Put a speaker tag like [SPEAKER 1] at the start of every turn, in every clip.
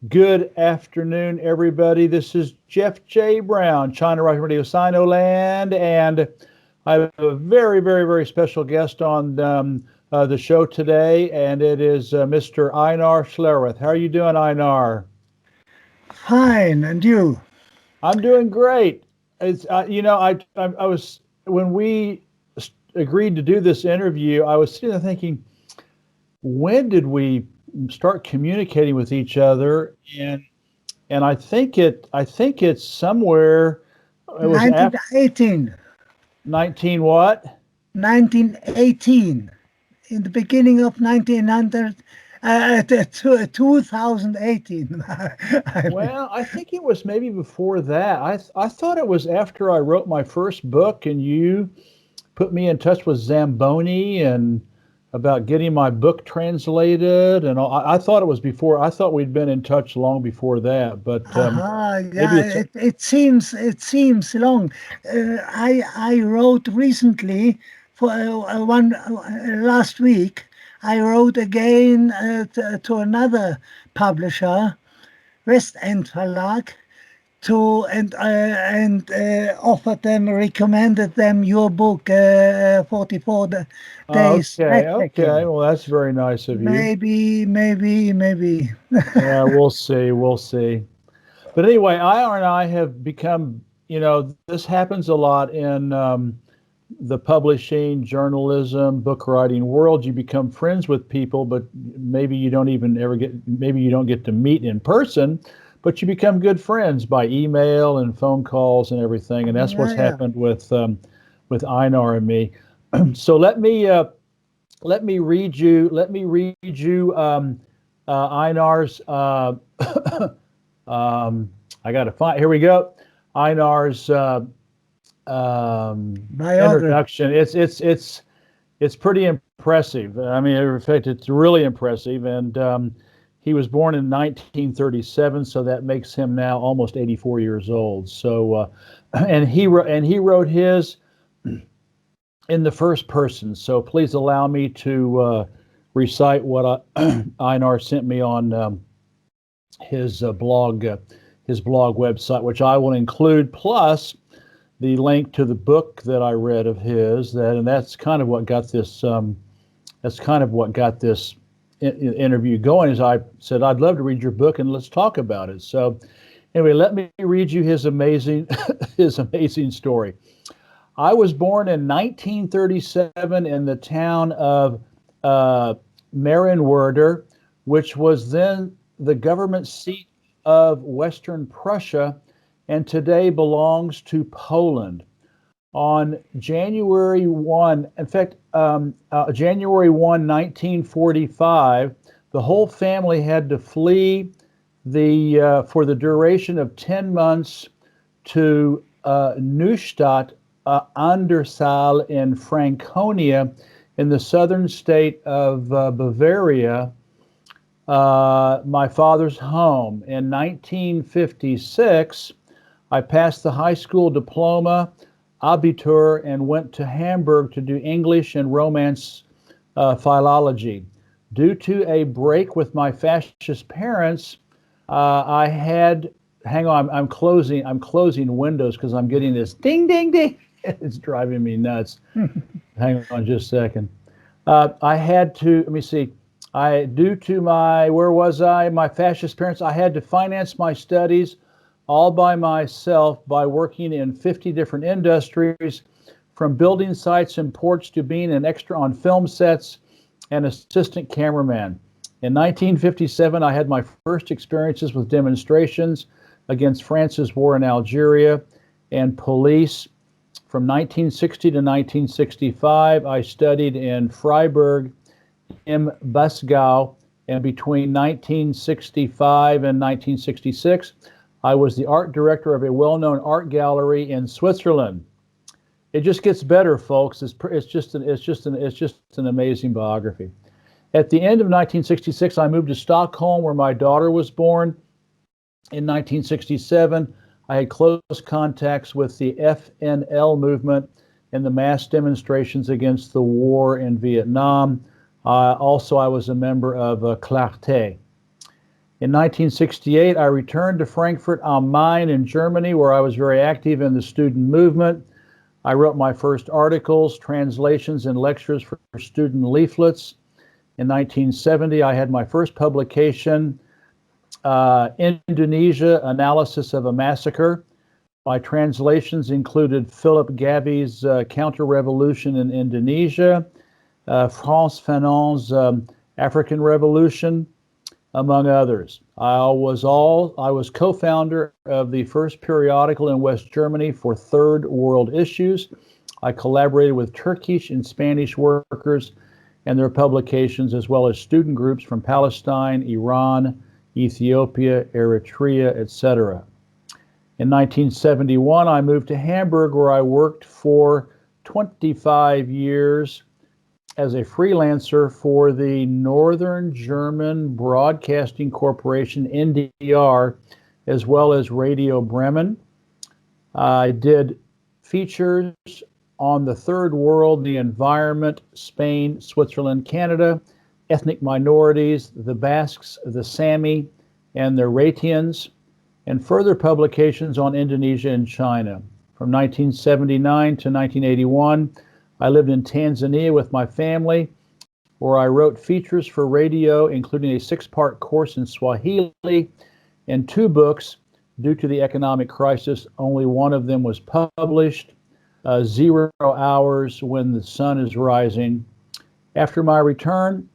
[SPEAKER 1] Good afternoon, everybody. This is Jeff J. Brown, China Rising Radio Sinoland, and I have a very, very, very special guest on the show today, and it is Mr. Einar Schlereth. How are you doing, Einar?
[SPEAKER 2] Fine, and you?
[SPEAKER 1] I'm doing great. It's I was when we agreed to do this interview, I was sitting there thinking, when did we start communicating with each other? And I think it's somewhere. It was after
[SPEAKER 2] 1918.
[SPEAKER 1] 19 what?
[SPEAKER 2] 1918. In the beginning of 1900, 2018. I mean,
[SPEAKER 1] Well, I think it was maybe before that. I thought it was after I wrote my first book, and you put me in touch with Zamboni and about getting my book translated, and all. I thought it was before. I thought we'd been in touch long before that, but maybe
[SPEAKER 2] yeah, it seems long. I wrote recently for one last week. I wrote again to another publisher, West End Verlag, to and offered them, recommended them your book, 44 days
[SPEAKER 1] okay, okay.
[SPEAKER 2] backpacking.
[SPEAKER 1] Well, that's very nice of you.
[SPEAKER 2] Maybe.
[SPEAKER 1] Yeah, we'll see. We'll see. But anyway, Ira and I have become, this happens a lot in the publishing, journalism, book writing world. You become friends with people, but maybe you don't even ever maybe you don't get to meet in person, but you become good friends by email and phone calls and everything. And that's what's
[SPEAKER 2] Yeah, yeah.
[SPEAKER 1] happened with Einar and me. So let me read you Einar's I got to find, here we go. Einar's
[SPEAKER 2] Biography.
[SPEAKER 1] introduction. It's pretty impressive. I mean, in fact, it's really impressive. And he was born in 1937, so that makes him now almost 84 years old. So, and he wrote his in the first person. So please allow me to recite what Einar sent me on his blog. His blog website, which I will include, plus the link to the book that I read of his. And that's kind of what got this. That's kind of what got this interview going. Is I said I'd love to read your book and let's talk about it. So anyway, let me read you his amazing his amazing story. I was born in 1937 in the town of Marienwerder, which was then the government seat of Western Prussia and today belongs to Poland. On January 1, in fact, January 1, 1945, the whole family had to flee for the duration of 10 months to Neustadt an der Saal in Franconia in the southern state of Bavaria, my father's home. In 1956, I passed the high school diploma, Abitur, and went to Hamburg to do English and Romance philology. Due to a break with my fascist parents, I had. Hang on, I'm closing windows because I'm getting this ding, ding, ding. It's driving me nuts. Hang on just a second. I had to. Let me see. Due to my fascist parents, I had to finance my studies all by myself by working in 50 different industries, from building sites and ports to being an extra on film sets and assistant cameraman. In 1957, I had my first experiences with demonstrations against France's war in Algeria and police. From 1960 to 1965, I studied in Freiburg im Busgau, and between 1965 and 1966, I was the art director of a well-known art gallery in Switzerland. It just gets better, folks. It's just an amazing biography. At the end of 1966, I moved to Stockholm, where my daughter was born. In 1967, I had close contacts with the FNL movement and the mass demonstrations against the war in Vietnam. Also, I was a member of Clarté. In 1968, I returned to Frankfurt am Main in Germany, where I was very active in the student movement. I wrote my first articles, translations, and lectures for student leaflets. In 1970, I had my first publication, Indonesia, Analysis of a Massacre. My translations included Philip Gavy's Counter-Revolution in Indonesia, Frantz Fanon's African Revolution, among others. I was co-founder of the first periodical in West Germany for Third World Issues. I collaborated with Turkish and Spanish workers and their publications, as well as student groups from Palestine, Iran, Ethiopia, Eritrea, etc. In 1971, I moved to Hamburg, where I worked for 25 years as a freelancer for the Northern German Broadcasting Corporation, NDR, as well as Radio Bremen. I did features on the Third World, the environment, Spain, Switzerland, Canada, ethnic minorities, the Basques, the Sami, and the Ratians, and further publications on Indonesia and China. From 1979 to 1981, I lived in Tanzania with my family, where I wrote features for radio, including a 6-part course in Swahili and 2 books. Due to the economic crisis, only one of them was published, 0 Hours When the Sun is Rising. After my return,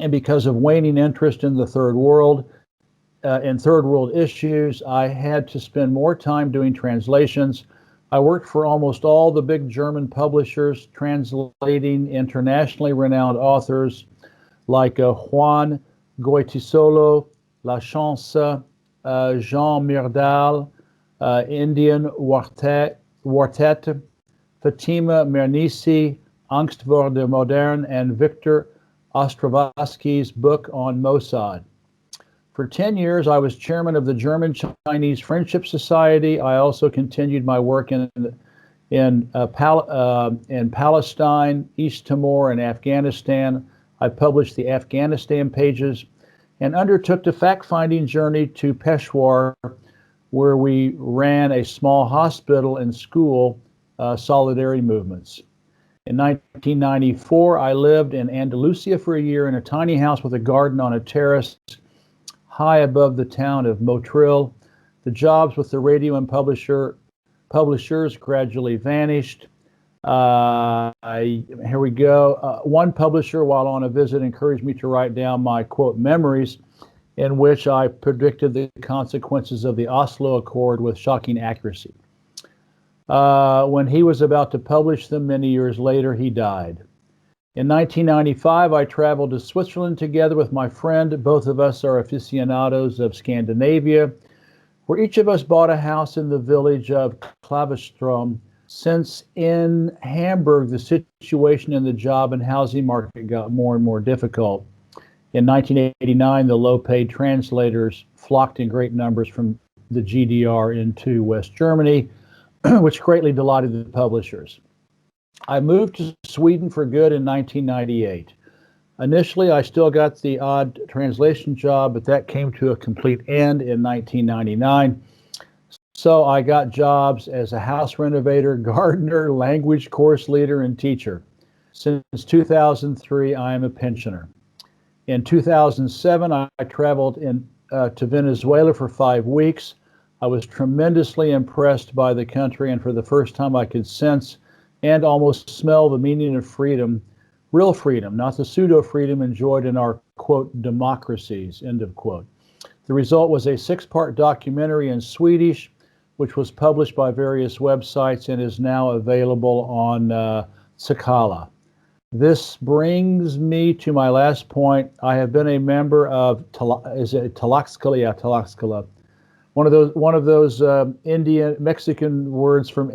[SPEAKER 1] and because of waning interest in the Third World, and Third World issues, I had to spend more time doing translations. I worked for almost all the big German publishers, translating internationally renowned authors like Juan Goytisolo, La Chance, Jean Myrdal, Indian Quartet, Fatima Mernissi, Angst vor der Moderne, and Victor Ostrovsky's book on Mossad. For 10 years, I was chairman of the German-Chinese Friendship Society. I also continued my work in Palestine, East Timor, and Afghanistan. I published the Afghanistan pages and undertook the fact-finding journey to Peshawar, where we ran a small hospital and school solidarity movements. In 1994, I lived in Andalusia for a year in a tiny house with a garden on a terrace high above the town of Motril. The jobs with the radio and publishers gradually vanished. Here we go. One publisher, while on a visit, encouraged me to write down my, quote, memories, in which I predicted the consequences of the Oslo Accord with shocking accuracy. When he was about to publish them many years later, he died. In 1995, I traveled to Switzerland together with my friend. Both of us are aficionados of Scandinavia, where each of us bought a house in the village of Klavestrom, since in Hamburg, the situation in the job and housing market got more and more difficult. In 1989, the low-paid translators flocked in great numbers from the GDR into West Germany, which greatly delighted the publishers. I moved to Sweden for good in 1998. Initially, I still got the odd translation job, but that came to a complete end in 1999. So I got jobs as a house renovator, gardener, language course leader, and teacher. Since 2003, I am a pensioner. In 2007, I traveled to Venezuela for 5 weeks. I was tremendously impressed by the country, and for the first time I could sense and almost smell the meaning of freedom, real freedom, not the pseudo-freedom enjoyed in our, quote, democracies, end of quote. The result was a 6-part documentary in Swedish, which was published by various websites and is now available on Sakala. This brings me to my last point. I have been a member of Tlaxcala? Yeah, Tlaxcala. One of those Indian Mexican words from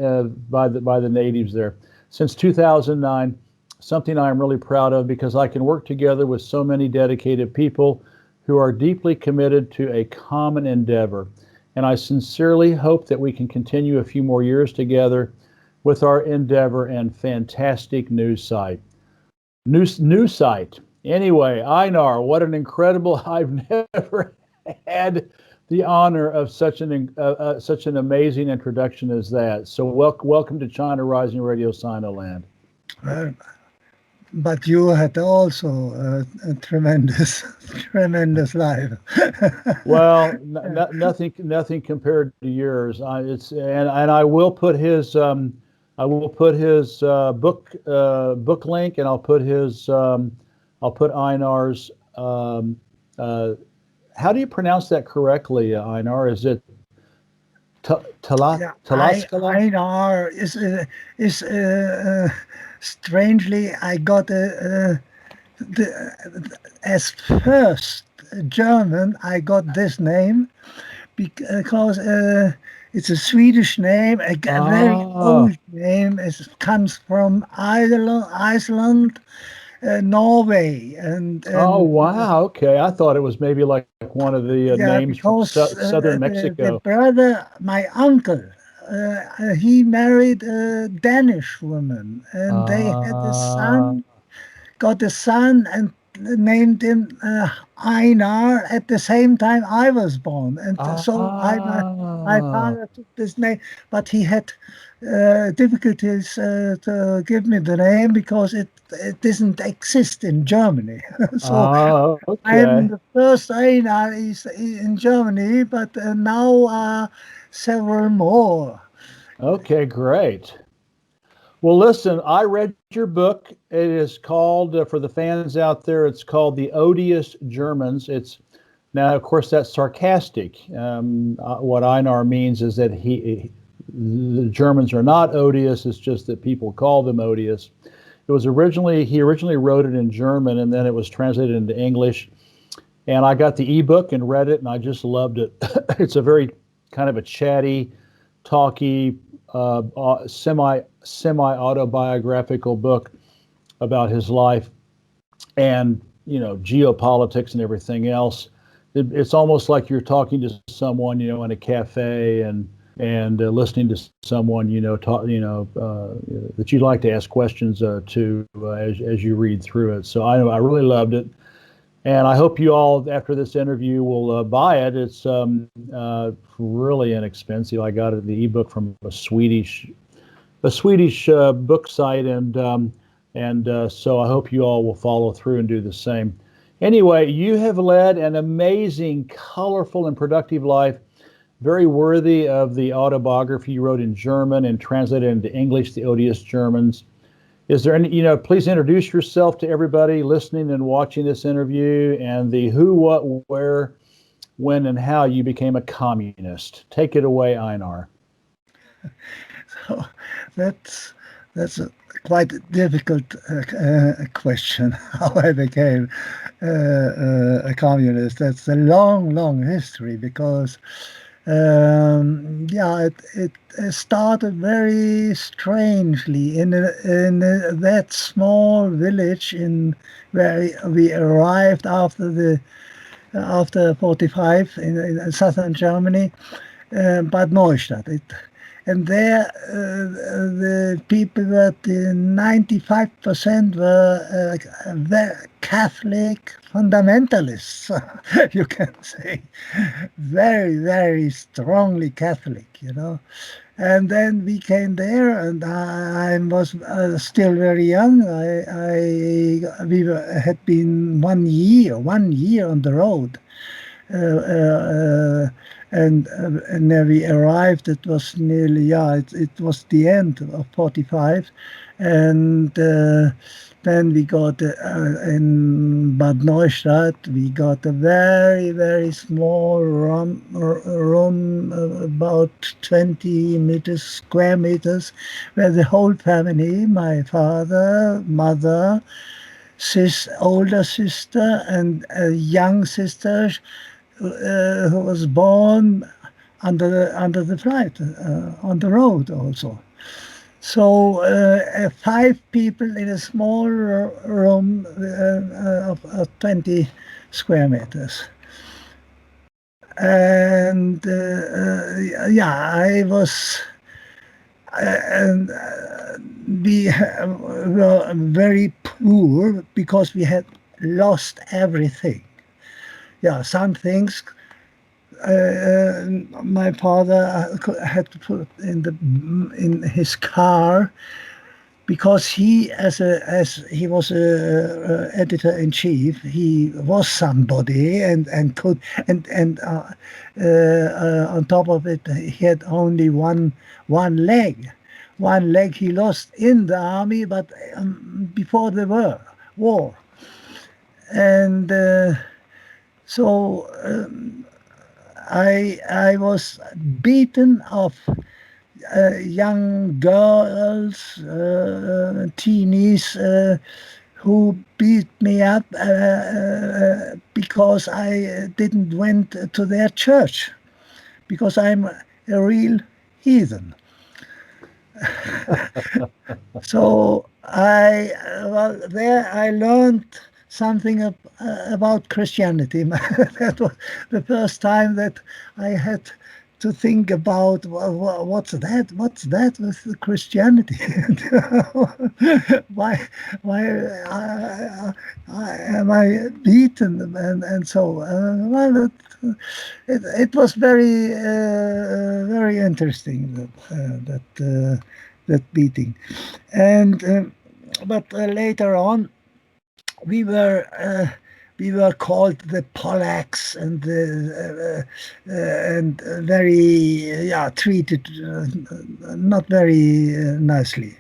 [SPEAKER 1] by the natives there. Since 2009, something I am really proud of, because I can work together with so many dedicated people who are deeply committed to a common endeavor. And I sincerely hope that we can continue a few more years together with our endeavor and fantastic news site. News site. Anyway, Einar, what an incredible, I've never had the honor of such an amazing introduction as that. So welcome to China Rising Radio Sinoland.
[SPEAKER 2] But you had also a tremendous, tremendous life.
[SPEAKER 1] Well, nothing compared to yours. And I will put his book link, and I'll put Einar's. How do you pronounce that correctly, Einar? Is it Talaskala?
[SPEAKER 2] Einar is strangely, I got as first German, I got this name because it's a Swedish name, a very old name. It comes from Iceland, Norway, and
[SPEAKER 1] oh wow, okay. I thought it was maybe like one of the names from southern Mexico.
[SPEAKER 2] The brother, my uncle, he married a Danish woman, and they had a son, got a son, and named him Einar at the same time I was born. And so my father took this name, but he had difficulties to give me the name because it doesn't exist in Germany. So
[SPEAKER 1] okay.
[SPEAKER 2] I'm the first Einar is in Germany, but now several more.
[SPEAKER 1] Okay, great. Well, listen, I read your book. It is called, for the fans out there, it's called The Odious Germans. Now, of course, that's sarcastic. What Einar means is that the Germans are not odious. It's just that people call them odious. He originally wrote it in German, and then it was translated into English. And I got the ebook and read it, and I just loved it. It's a very kind of a chatty, talky, semi-autobiographical book about his life and, geopolitics and everything else. It's almost like you're talking to someone, in a cafe and listening to someone, that you'd like to ask questions to as you read through it. So I really loved it. And I hope you all, after this interview, will buy it. It's really inexpensive. I got the ebook from a Swedish book site, and so I hope you all will follow through and do the same. Anyway, you have led an amazing, colorful, and productive life, very worthy of the autobiography you wrote in German and translated into English, The Odious Germans. Is there any, please introduce yourself to everybody listening and watching this interview, and the who, what, where, when, and how you became a communist. Take it away, Einar.
[SPEAKER 2] So that's a quite difficult question, how I became a communist. That's a long, long history because it started very strangely in that small village where we arrived after 45 in southern Germany, Bad Neustadt. And there, the people were 95% were very Catholic fundamentalists, you can say, very, very strongly Catholic, And then we came there, and I was still very young. We had been 1 year on the road. And then we arrived. It was nearly, it was the end of 45, and then we got in Bad Neustadt. We got a very, very small room about 20 square meters, where the whole family, my father, mother, older sister, and a young sister, who was born under the flight on the road also. So 5 people in a small room of 20 square meters. And I was, and we were very poor because we had lost everything. Some things my father had to put in his car, because he, as he was a editor in chief, he was somebody, and could, and on top of it, he had only one leg. One leg he lost in the army, but before the war. And so I was beaten of young girls, teenies, who beat me up because I didn't went to their church, because I'm a real heathen. So there I learned something about Christianity. That was the first time that I had to think about what's that with Christianity. why am I beaten, and so well, it was very interesting, that beating. And but later on, we were called the Polacks, and very treated not very nicely.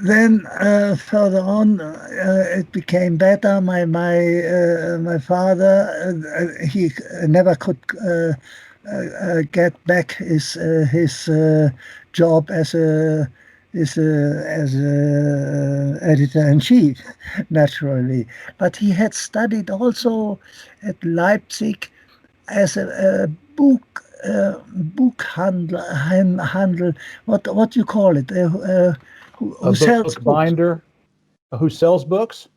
[SPEAKER 2] Then further on, it became better. My father, he never could get back his job as a editor in chief, naturally. But he had studied also at Leipzig as a bookhandler. What you call it? Who sells
[SPEAKER 1] book
[SPEAKER 2] books?
[SPEAKER 1] binder, who sells books?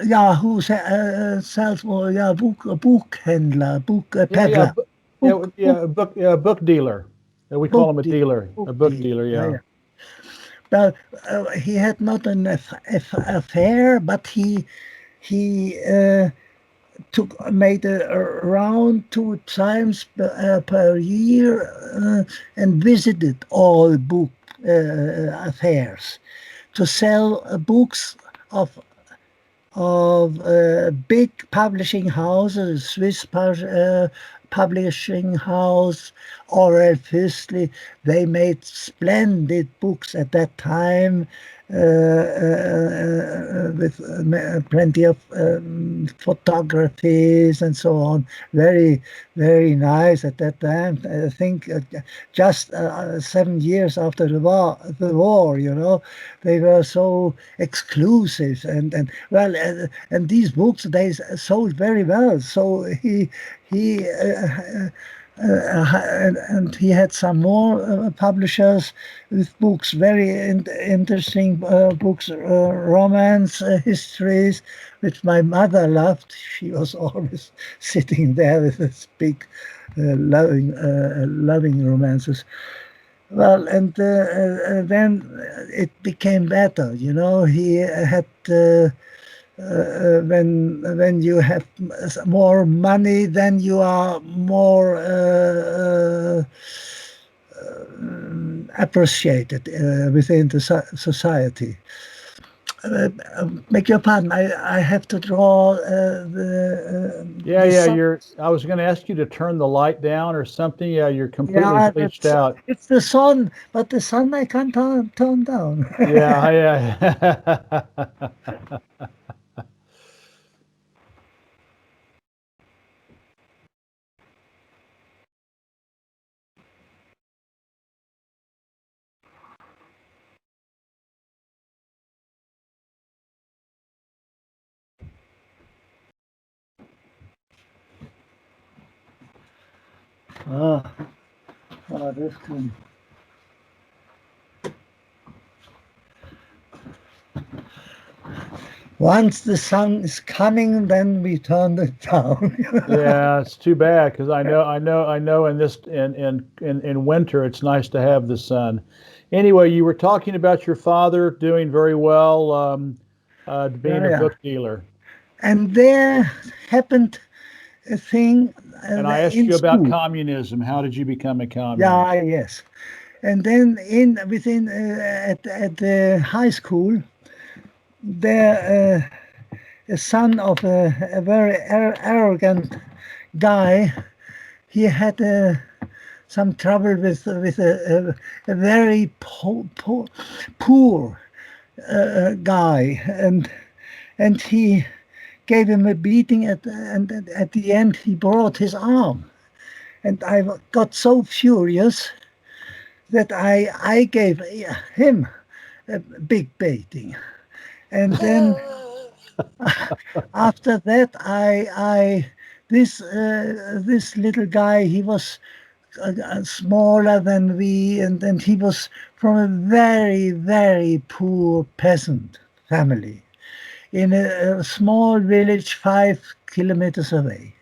[SPEAKER 2] Yeah, who sells? Well, yeah, Buchhändler, peddler.
[SPEAKER 1] Book dealer. We call him a dealer, a book dealer. Yeah.
[SPEAKER 2] Well, he had not an affair, but he made around 2 times per year, and visited all book affairs to sell books of big publishing houses, Swiss publishing house, Orel Füssli. They made splendid books at that time, with plenty of photographies and so on. Very, very nice at that time. I think just 7 years after the war, they were so exclusive, and well, and these books, they sold very well. So he and he had some more publishers with books, very interesting books, romance histories, which my mother loved. She was always sitting there with this big loving romances. Well, and then it became better. He had when you have more money, then you are more appreciated within the society. Beg your pardon, I have to draw
[SPEAKER 1] I was going to ask you to turn the light down or something. Yeah, you're completely glitched out.
[SPEAKER 2] It's the sun, but the sun I can't turn down.
[SPEAKER 1] Yeah.
[SPEAKER 2] This can. Once the sun is coming, then we turn it down.
[SPEAKER 1] Yeah, it's too bad, because I know in winter it's nice to have the sun. Anyway, you were talking about your father doing very well, being a book dealer.
[SPEAKER 2] And there happened a thing
[SPEAKER 1] And I asked
[SPEAKER 2] in
[SPEAKER 1] you about
[SPEAKER 2] school.
[SPEAKER 1] communism. How did you become a communist?
[SPEAKER 2] Yeah, yes. And then at the high school, there a son of a very arrogant guy. He had some trouble with a very poor guy, and he gave him a beating, and at the end he broke his arm. And I got so furious that I gave him a big beating. And then after that, this little guy, he was smaller than we, and he was from a very, very poor peasant family in a small village 5 kilometers away.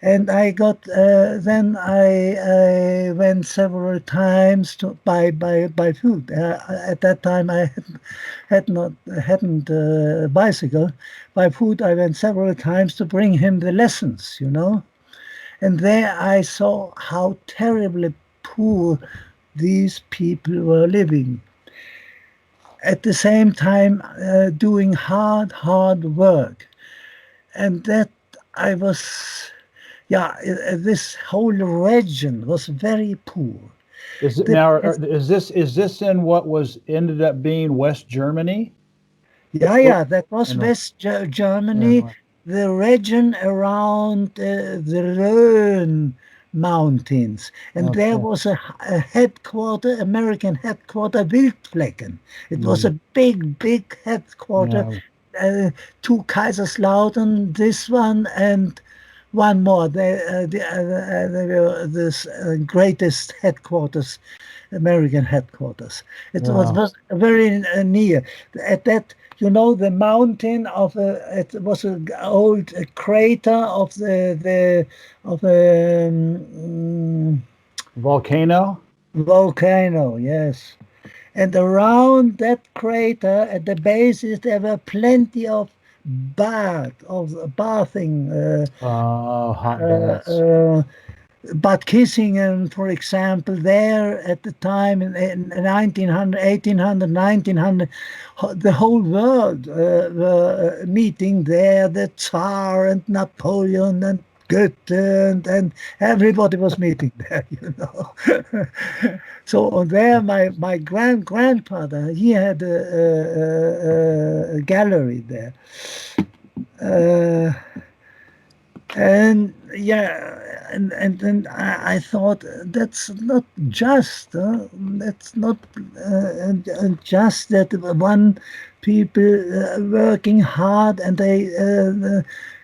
[SPEAKER 2] And I got then I went several times to buy food. At that time I hadn't a bicycle. Buy food. I went several times to bring him the lessons, And there I saw how terribly poor these people were living. At the same time, doing hard work, and that I was. Yeah, this whole region was very poor.
[SPEAKER 1] Is it now? Is this in what was ended up being West Germany?
[SPEAKER 2] Yeah, that was
[SPEAKER 1] And,
[SPEAKER 2] West Germany,
[SPEAKER 1] and
[SPEAKER 2] the region around the Rhone mountains. And there
[SPEAKER 1] okay.
[SPEAKER 2] was a headquarter, American headquarter, Wildflecken. It was a
[SPEAKER 1] Mm,
[SPEAKER 2] big headquarter,
[SPEAKER 1] yeah.
[SPEAKER 2] two Kaiserslautern, this one, and one more. They were this greatest headquarters, American headquarters. It
[SPEAKER 1] Yeah.
[SPEAKER 2] was very near. At that, the mountain it was an old crater of the of a
[SPEAKER 1] Volcano.
[SPEAKER 2] volcano. Yes, and around that crater, at the bases, there were plenty of bathing.
[SPEAKER 1] Hot
[SPEAKER 2] Uh,
[SPEAKER 1] baths.
[SPEAKER 2] uh, but Kissingen, for example, there at the time in 1900, 1800, 1900, the whole world were meeting there, the Tsar and Napoleon and Goethe, and everybody was meeting there. So there, my grandfather, he had a gallery there. Uh, and yeah, and then I thought that's not just. That's not just that one people working hard and they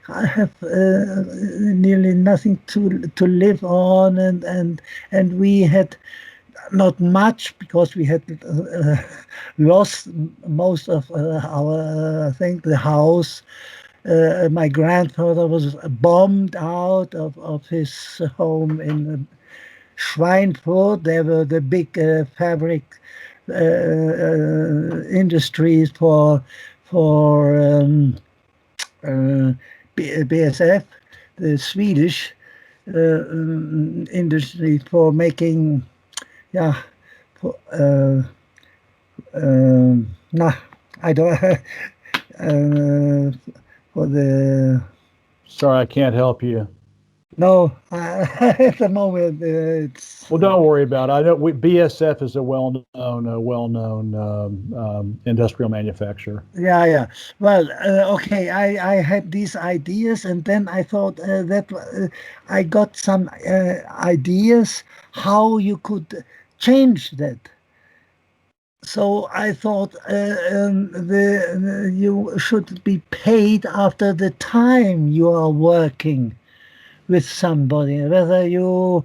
[SPEAKER 2] have nearly nothing to live on, and we had not much because we had lost most of I think, the house. My grandfather was bombed out of his home in Schweinfurt. There were the big fabric industries for BSF, the Swedish industry for making, yeah, for, nah, I don't. For the
[SPEAKER 1] Sorry, I can't help you.
[SPEAKER 2] no, at the moment it's
[SPEAKER 1] Well, don't worry about it. I know BSF is a well-known industrial manufacturer.
[SPEAKER 2] yeah. Well, okay, I had these ideas, and then I thought that I got some ideas how you could change that. So I thought you should be paid after the time you are working with somebody, whether you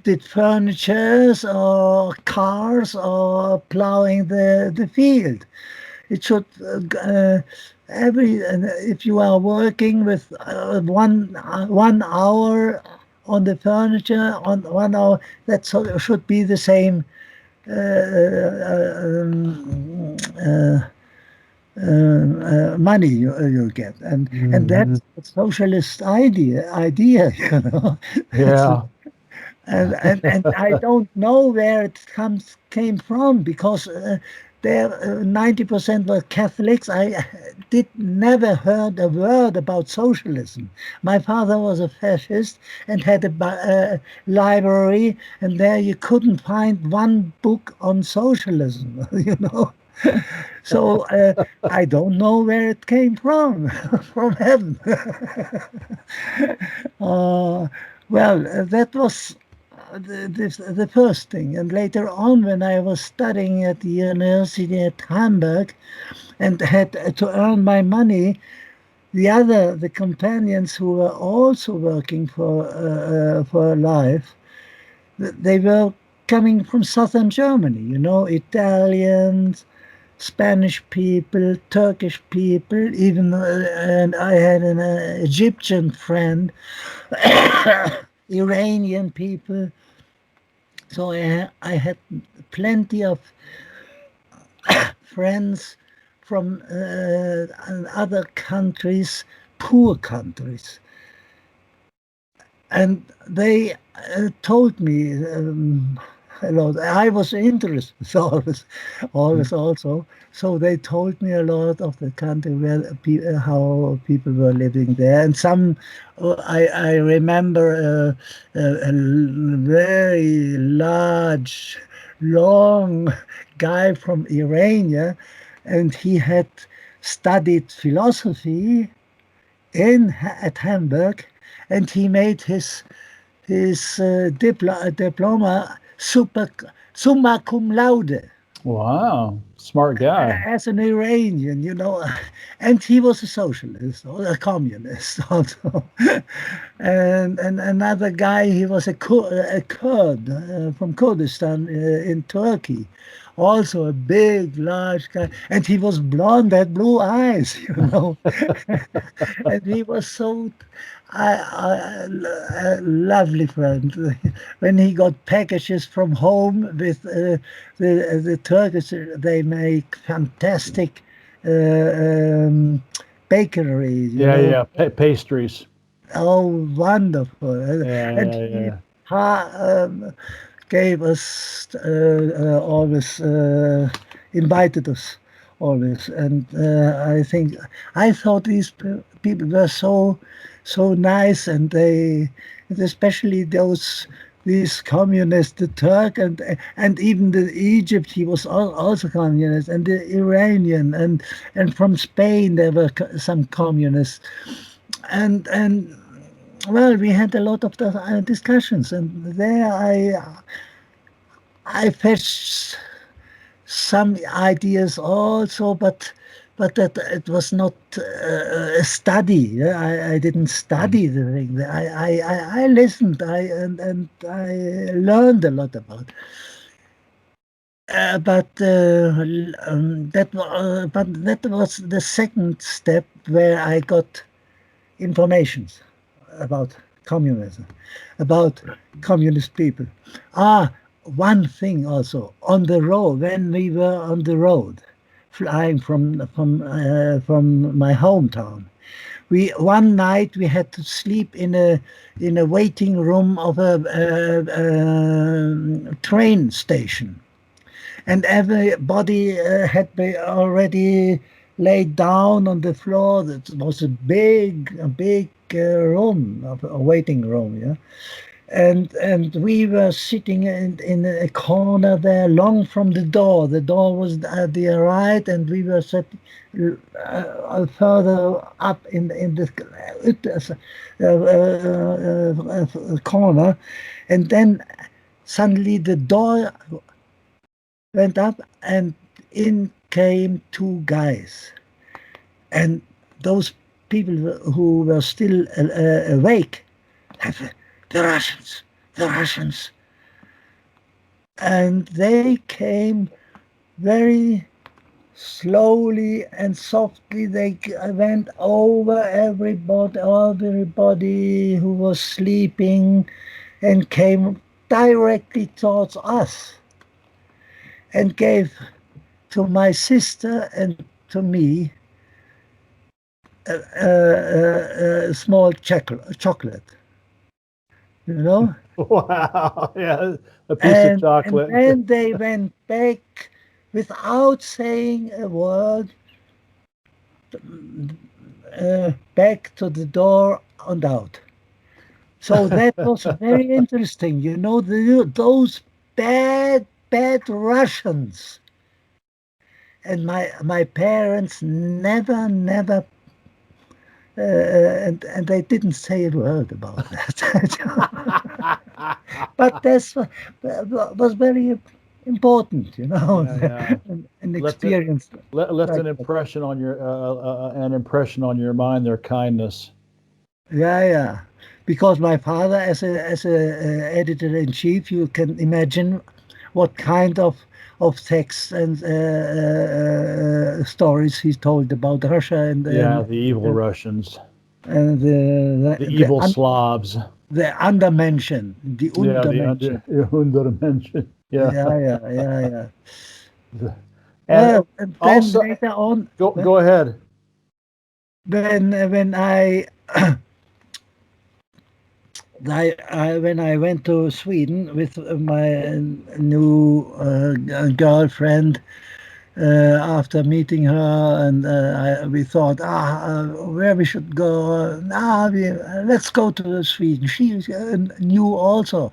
[SPEAKER 2] did furnitures or cars or plowing the field. It should if you are working with 1 hour on the furniture, on 1 hour, that should be the same money you get, and
[SPEAKER 1] Hmm.
[SPEAKER 2] that's a socialist idea, you know. It's,
[SPEAKER 1] Yeah.
[SPEAKER 2] and I don't know where it came from, because there 90% were Catholics. I did never heard a word about socialism. My father was a fascist and had a library, and there you couldn't find one book on socialism, you know. So I don't know where it came from, from heaven. uh, well, that was the first thing. And later on, when I was studying at the university at Hamburg and had to earn my money, the companions who were also working for life, they were coming from southern Germany, you know, Italians, Spanish people, Turkish people, even, and I had an Egyptian friend, Iranian people. So I had plenty of friends from other countries, poor countries. And they told me a lot. I was interested always also. So they told me a lot of the country, where how people were living there. And some, I remember a very large, long guy from Iran, yeah, and he had studied philosophy at Hamburg, and he made his diploma summa cum laude
[SPEAKER 1] Wow. Smart guy.
[SPEAKER 2] as an Iranian, you know, and he was a socialist or a communist also. And another guy, he was a Kurd from Kurdistan in Turkey, also a big, large guy, and he was blonde, had blue eyes, you know, and he was so a lovely friend. When he got packages from home with the Turkish, they make fantastic uh, bakeries, you
[SPEAKER 1] Yeah,
[SPEAKER 2] know.
[SPEAKER 1] yeah. Pastries.
[SPEAKER 2] Oh, wonderful!
[SPEAKER 1] Yeah,
[SPEAKER 2] And
[SPEAKER 1] yeah,
[SPEAKER 2] he
[SPEAKER 1] yeah.
[SPEAKER 2] gave us always invited us always, and I thought these people were so nice, and especially these communists, the Turk and even the Egypt, he was also communist, and the Iranian, and from Spain there were some communists, and well, we had a lot of discussions, and there I fetched some ideas also, but that it was not a study. Yeah? I didn't study the thing. I listened. And I learned a lot about. But that was the second step where I got information about communism, about communist people. One thing also, on the road, when we were on the road, flying from my hometown, we one night we had to sleep in a waiting room of a train station, and everybody had been already laid down on the floor. It was a big room, a waiting room, yeah. And we were sitting in a corner there, long from the door. The door was at the right, and we were sitting further up in the corner, and then suddenly the door went up, and in came two guys. And those people who were still awake, the Russians, the Russians. And they came very slowly and softly. They went over everybody who was sleeping, and came directly towards us, and gave to my sister and to me a small chocolate, you know.
[SPEAKER 1] Wow. Yeah. A piece of
[SPEAKER 2] And
[SPEAKER 1] chocolate.
[SPEAKER 2] then they went back without saying a word, back to the door and out. So that was very interesting. You know, those bad Russians. And my parents never, and they didn't say a word about that. But that's was very important, you know,
[SPEAKER 1] Yeah, yeah.
[SPEAKER 2] an
[SPEAKER 1] Left it
[SPEAKER 2] experience
[SPEAKER 1] left
[SPEAKER 2] like
[SPEAKER 1] an
[SPEAKER 2] that.
[SPEAKER 1] impression on your mind, their kindness.
[SPEAKER 2] Yeah. Because my father, as a editor in chief, you can imagine what kind of texts and stories he told about Russia
[SPEAKER 1] Yeah, the evil
[SPEAKER 2] and,
[SPEAKER 1] Russians,
[SPEAKER 2] and
[SPEAKER 1] the evil Slavs.
[SPEAKER 2] the undermention, the
[SPEAKER 1] Yeah, the under
[SPEAKER 2] undermention.
[SPEAKER 1] undermention. Yeah.
[SPEAKER 2] Yeah.
[SPEAKER 1] And
[SPEAKER 2] And then
[SPEAKER 1] also,
[SPEAKER 2] later on,
[SPEAKER 1] go ahead.
[SPEAKER 2] when when I went to Sweden with my new girlfriend, after meeting her, and we thought, where we should go. Let's go to Sweden. She knew also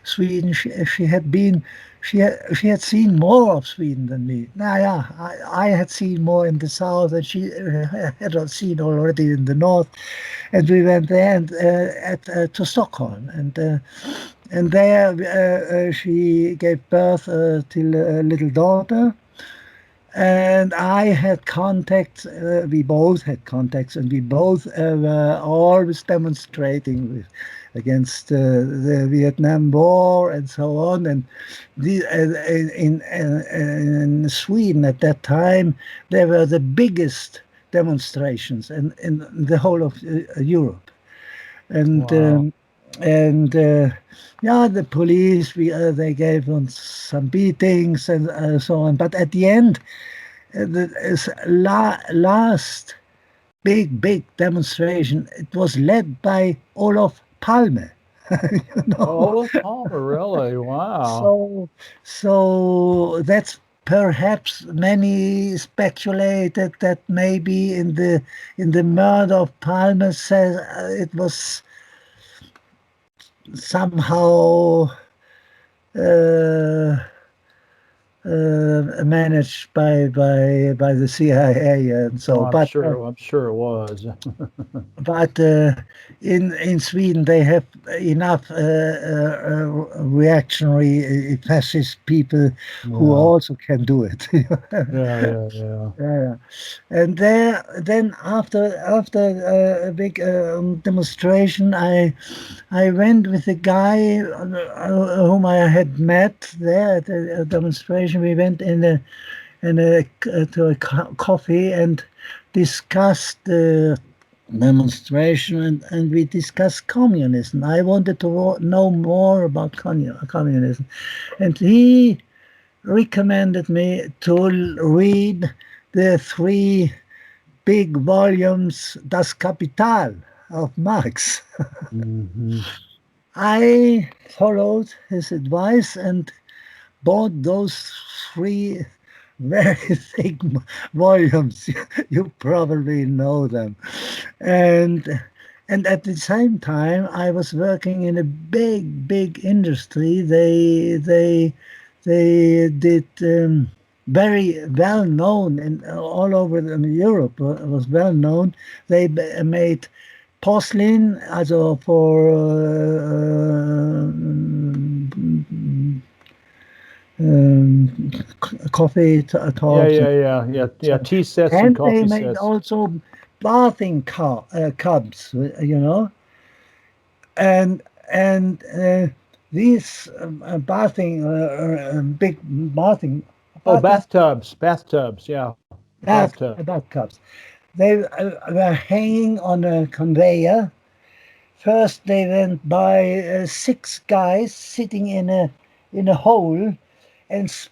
[SPEAKER 2] Sweden. She had been. She had seen more of Sweden than me. Yeah, I had seen more in the south, and she had seen already in the north. And we went there to Stockholm, and there she gave birth to a little daughter. And I had contacts, we both had contacts, and we both were always demonstrating against the Vietnam War and so on. And in Sweden at that time, there were the biggest demonstrations in the whole of Europe. And
[SPEAKER 1] Wow.
[SPEAKER 2] yeah, the police, they gave us some beatings and so on. But at the end, last big demonstration, it was led by Olof Palme. you know.
[SPEAKER 1] Oh, Palmer, really? Wow.
[SPEAKER 2] So, so that's perhaps many speculated that maybe in the murder of Palme says it was somehow uh, managed by the CIA and
[SPEAKER 1] Oh,
[SPEAKER 2] so.
[SPEAKER 1] I'm sure it was.
[SPEAKER 2] But in Sweden they have enough reactionary fascist people who
[SPEAKER 1] Yeah.
[SPEAKER 2] also can do it.
[SPEAKER 1] Yeah.
[SPEAKER 2] Yeah. And then after a big demonstration, I went with a guy whom I had met there at a demonstration. We went to a coffee and discussed the demonstration, and we discussed communism. I wanted to know more about communism, and he recommended me to read the three big volumes Das Kapital of Marx.
[SPEAKER 1] Hmm.
[SPEAKER 2] I followed his advice and bought those three very thick volumes. You probably know them. And and at the same time, I was working in a big industry. They did very well known in all over Europe. Was well known. They made porcelain, also for coffee tops.
[SPEAKER 1] Yeah. Tea sets and
[SPEAKER 2] And they
[SPEAKER 1] coffee
[SPEAKER 2] made
[SPEAKER 1] sets.
[SPEAKER 2] also bathing cups, and these bathing big
[SPEAKER 1] Oh,
[SPEAKER 2] bathing
[SPEAKER 1] bathtubs. Yeah, bathtub.
[SPEAKER 2] bathtubs. They were hanging on a conveyor. First, they went by six guys sitting in a hole and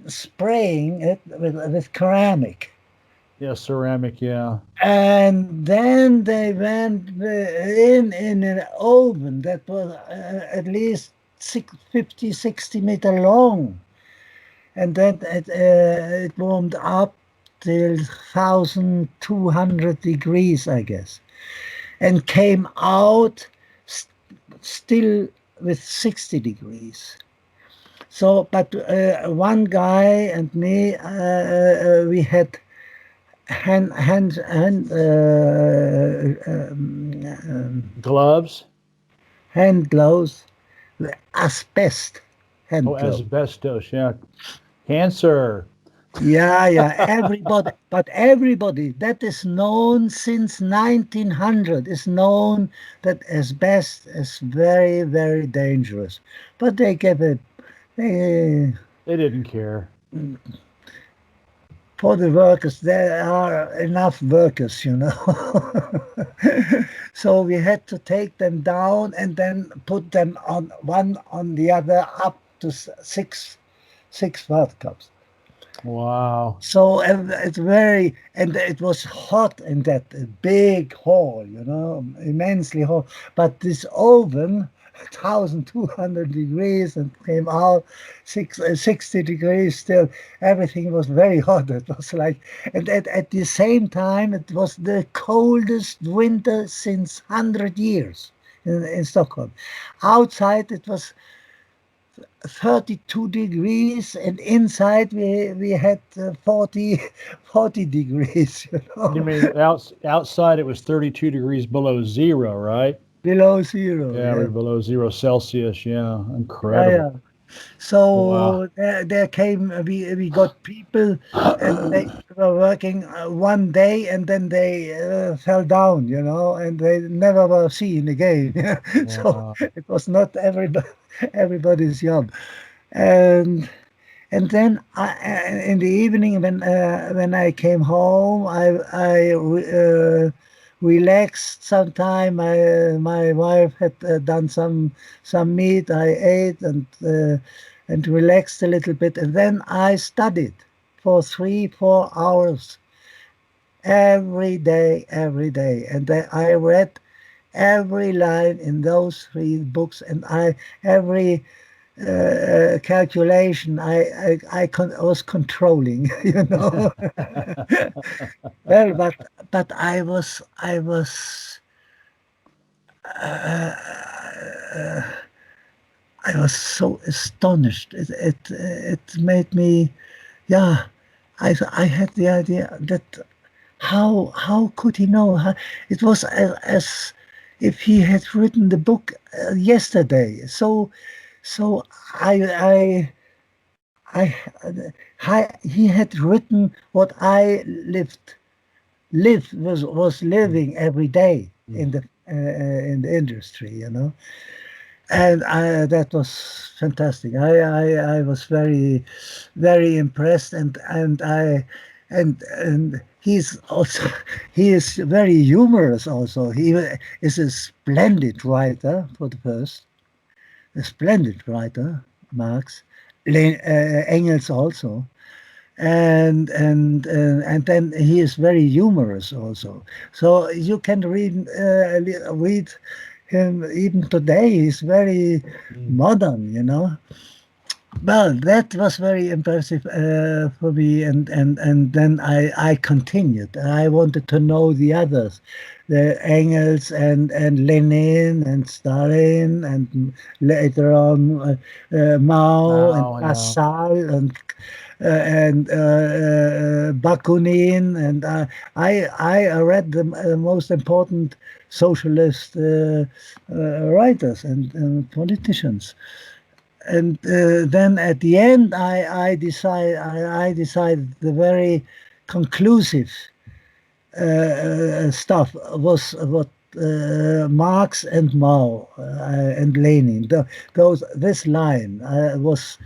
[SPEAKER 2] spraying it with ceramic.
[SPEAKER 1] Yeah, ceramic, yeah.
[SPEAKER 2] And then they went in an oven that was at least 50, 60 meter long. And then it warmed up till 1,200 degrees, I guess, and came out still with 60 degrees. So, but one guy and me, we had
[SPEAKER 1] Gloves?
[SPEAKER 2] hand gloves, asbestos hand
[SPEAKER 1] Oh,
[SPEAKER 2] gloves.
[SPEAKER 1] asbestos, yeah. Cancer.
[SPEAKER 2] Yeah, everybody, but everybody that is known since 1900 is known that asbestos is very, very dangerous. But they gave it, they,
[SPEAKER 1] They didn't care.
[SPEAKER 2] for the workers, there are enough workers, you know. So we had to take them down and then put them on one on the other up to six bathtubs.
[SPEAKER 1] Wow.
[SPEAKER 2] So it's very, and it was hot in that big hall, you know, immensely hot. But this oven, 1,200 degrees, and came out 60 degrees still. Everything was very hot. It was like, and at the same time, it was the coldest winter since 100 years in Stockholm. Outside, it was 32 degrees, and inside we had 40 degrees, you
[SPEAKER 1] You
[SPEAKER 2] know,
[SPEAKER 1] mean outside it was 32 degrees below zero, right?
[SPEAKER 2] below zero.
[SPEAKER 1] Yeah, we're
[SPEAKER 2] Yeah,
[SPEAKER 1] below 0 Celsius. Yeah,
[SPEAKER 2] yeah,
[SPEAKER 1] incredible.
[SPEAKER 2] yeah.
[SPEAKER 1] Wow.
[SPEAKER 2] So there came we got people, and they were working one day, and then they fell down, you know, and they never were seen again. So
[SPEAKER 1] Wow.
[SPEAKER 2] it was not everybody's job. And And then in the evening, when I came home, I relaxed sometime. My wife had done some meat. I ate and relaxed a little bit, and then I studied for 3, 4 hours every day, and I read every line in those three books, and I every calculation I was controlling, you know. Well, but I was so astonished. It made me, yeah. I had the idea that how could he know? It was as if he had written the book yesterday. So I, he had written what I was living every day in the industry, you know, and that was fantastic. I was very, very impressed, and he's also he is very humorous. Also, he is a splendid writer for the first, a splendid writer, Marx. Engels also, and then he is very humorous also. So you can read him even today. He's very modern, you know. Well, that was very impressive for me, and then I continued. I wanted to know the others, the Engels and Lenin and Stalin, and later on Mao and
[SPEAKER 1] Wow, yeah.
[SPEAKER 2] Lassalle and Bakunin, and I read the most important socialist writers and politicians. And then at the end, I decided the very conclusive stuff was what Marx and Mao and Lenin. This line was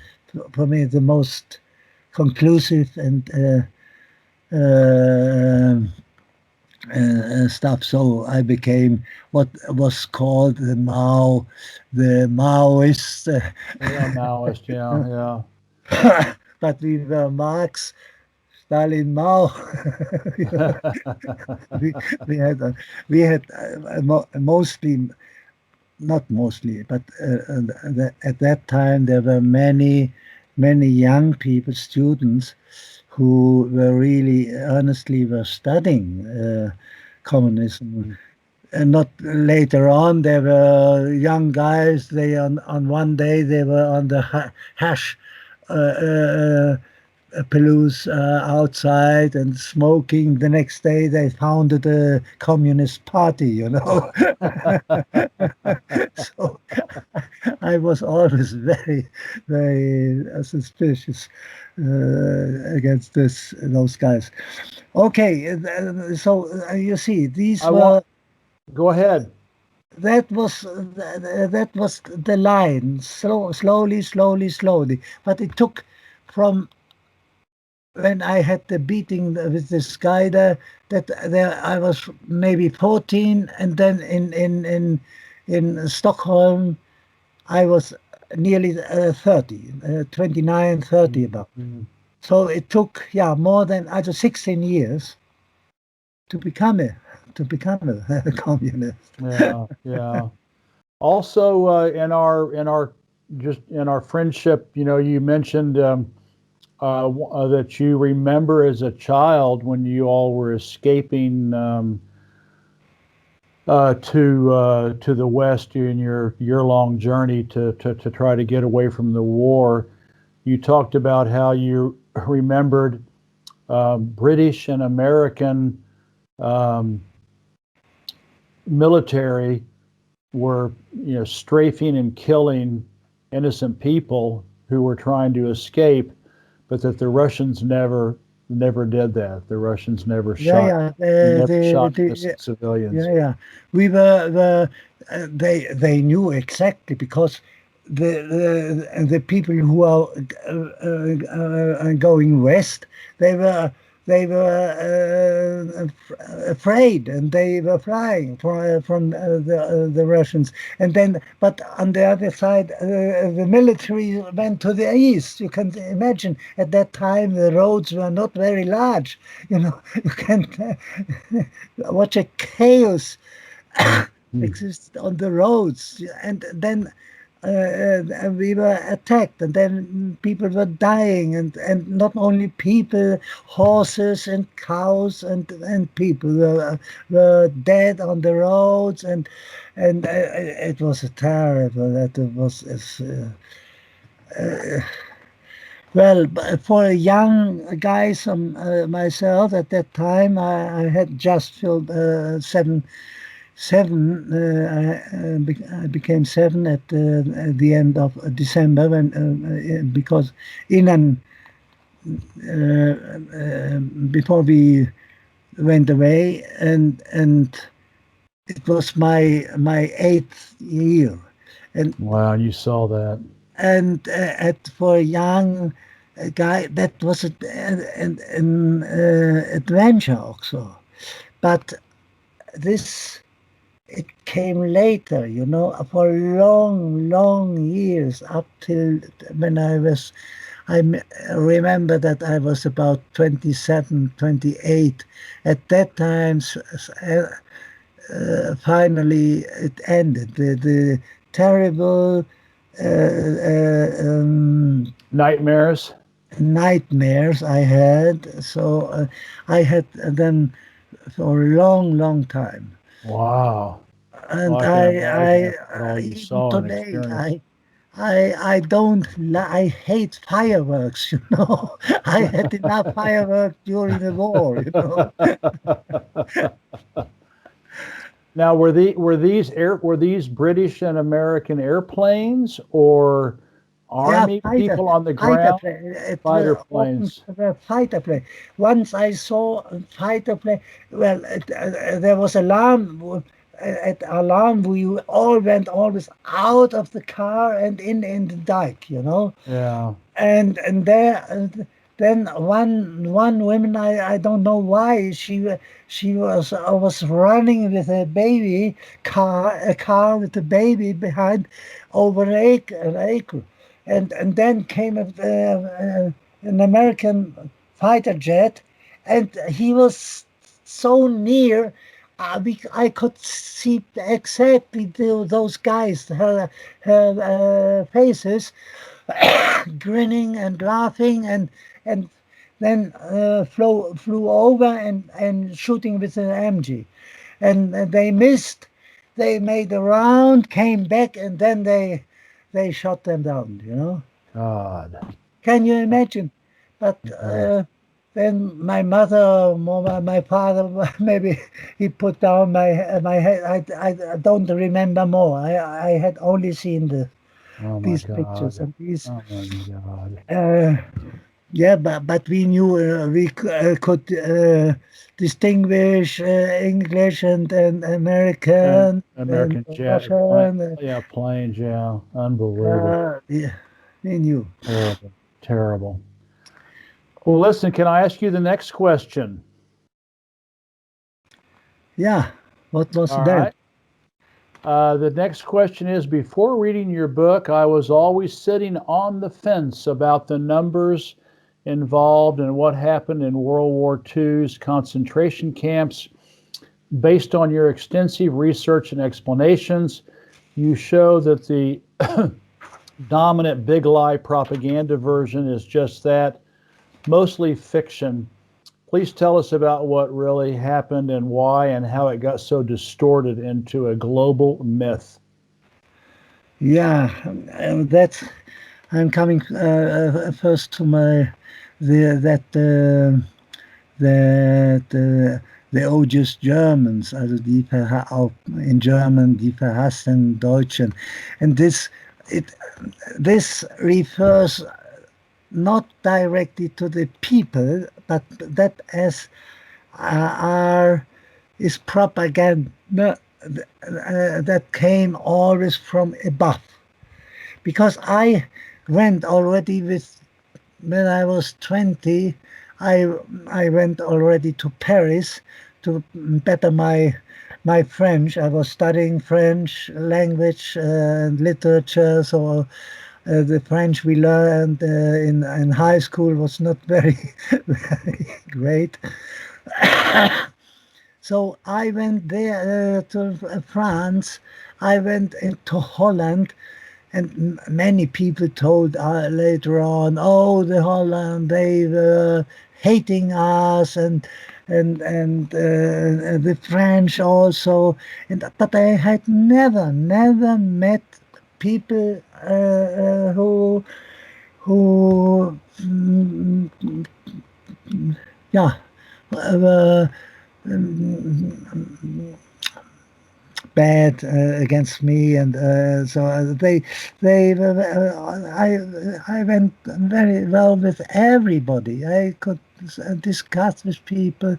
[SPEAKER 2] for me the most conclusive and stuff. So I became what was called the Maoist.
[SPEAKER 1] Yeah, Maoist, yeah, yeah.
[SPEAKER 2] But we were Marx Stalin, Mao. You know, we, we had mostly, not mostly, but at that time there were many young people, students, who were really earnestly were studying communism. And not later on, there were young guys. They on one day they were on the hash pelouse outside and smoking. The next day they founded a communist party. You know, so I was always very suspicious against those guys. Okay, so you see, these were.
[SPEAKER 1] Go ahead.
[SPEAKER 2] That was the line, slowly. But it took from when I had the beating with this guy there, I was maybe 14, and then in Stockholm I was nearly 30, 29, 30 about. So it took more than 16 years to become a communist.
[SPEAKER 1] Yeah. Also, in our friendship, you mentioned that you remember as a child when you all were escaping to the West in your year-long journey to try to get away from the war. You talked about how you remembered British and American military were strafing and killing innocent people who were trying to escape, but that the Russians never did that. The Russians never shot innocent civilians.
[SPEAKER 2] We were they knew exactly, because the people who are going west, they were afraid, and they were flying from the Russians. And then, but on the other side, the military went to the east. You can imagine at that time the roads were not very large. You can watch a chaos existed on the roads, and then we were attacked, and then people were dying, and not only people, horses and cows and people were dead on the roads, and it was terrible. That it was well, for a young guy, myself at that time, I had just filled seven. I became 7 at the end of December, because before we went away, and it was my 8th year. And
[SPEAKER 1] wow, you saw that.
[SPEAKER 2] And for a young guy, that was an adventure also. But it came later, for long years, up till when I remember that I was about 27, 28. At that time, finally it ended. The terrible
[SPEAKER 1] nightmares
[SPEAKER 2] I had. So I had them for a long time.
[SPEAKER 1] Wow.
[SPEAKER 2] And
[SPEAKER 1] well,
[SPEAKER 2] I don't. I hate fireworks. I had enough fireworks during the war.
[SPEAKER 1] Now, were these British and American airplanes, or Army people on the ground? Fighter planes.
[SPEAKER 2] Fighter plane. Once I saw a fighter plane. Well, there was alarm. At alarm, we all went always out of the car and in the dike.
[SPEAKER 1] Yeah.
[SPEAKER 2] And there. Then one woman, I don't know why, she was running with a car with a baby behind over an acre, and then came an American fighter jet, and he was so near. I could see exactly those guys, her faces, grinning and laughing, and then flew over and shooting with an MG, and they missed. They made a round, came back, and then they shot them down.
[SPEAKER 1] God.
[SPEAKER 2] Can you imagine? But
[SPEAKER 1] No.
[SPEAKER 2] then my mother, my father, maybe he put down my head. I don't remember more. I had only seen
[SPEAKER 1] Oh my
[SPEAKER 2] these pictures
[SPEAKER 1] God.
[SPEAKER 2] and these.
[SPEAKER 1] Oh my God.
[SPEAKER 2] Uh, yeah, but we knew could distinguish English and
[SPEAKER 1] And
[SPEAKER 2] American and
[SPEAKER 1] American jet,
[SPEAKER 2] Russian.
[SPEAKER 1] yeah, planes, yeah, unbelievable,
[SPEAKER 2] Yeah, we knew.
[SPEAKER 1] terrible, terrible. Well, listen, can I ask you the next question?
[SPEAKER 2] Yeah, what was
[SPEAKER 1] All
[SPEAKER 2] that?
[SPEAKER 1] right. The next question is, before reading your book, I was always sitting on the fence about the numbers involved and what happened in World War II's concentration camps. Based on your extensive research and explanations, you show that the dominant big lie propaganda version is just that, mostly fiction. Please tell us about what really happened and why and how it got so distorted into a global myth.
[SPEAKER 2] Yeah, that's. I'm coming first to my the that that the Odious Germans, also die auch in German die verhassten Deutschen, and this refers not directly to the people, but that as are is propaganda that came always from above. Because I went already when I was 20, I went already to Paris to better my French. I was studying French language and literature, so the French we learned in high school was not very, very great. So I went there to France. I went into Holland, and many people told later on, "Oh, the Holland, they were hating us, and the French also." But I had never met people who yeah were bad against me, and so I went very well with everybody. I could discuss with people.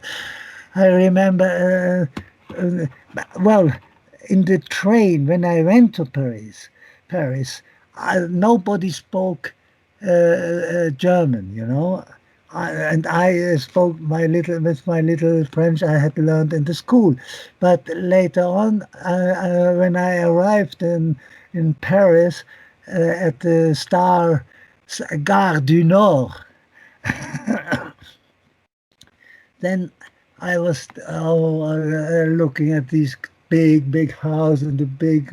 [SPEAKER 2] I remember well, in the train when I went to Paris, nobody spoke German, and I spoke with my little French I had learned in the school. But later on, when I arrived in Paris at the Gare du Nord, then I was looking at these big house and the big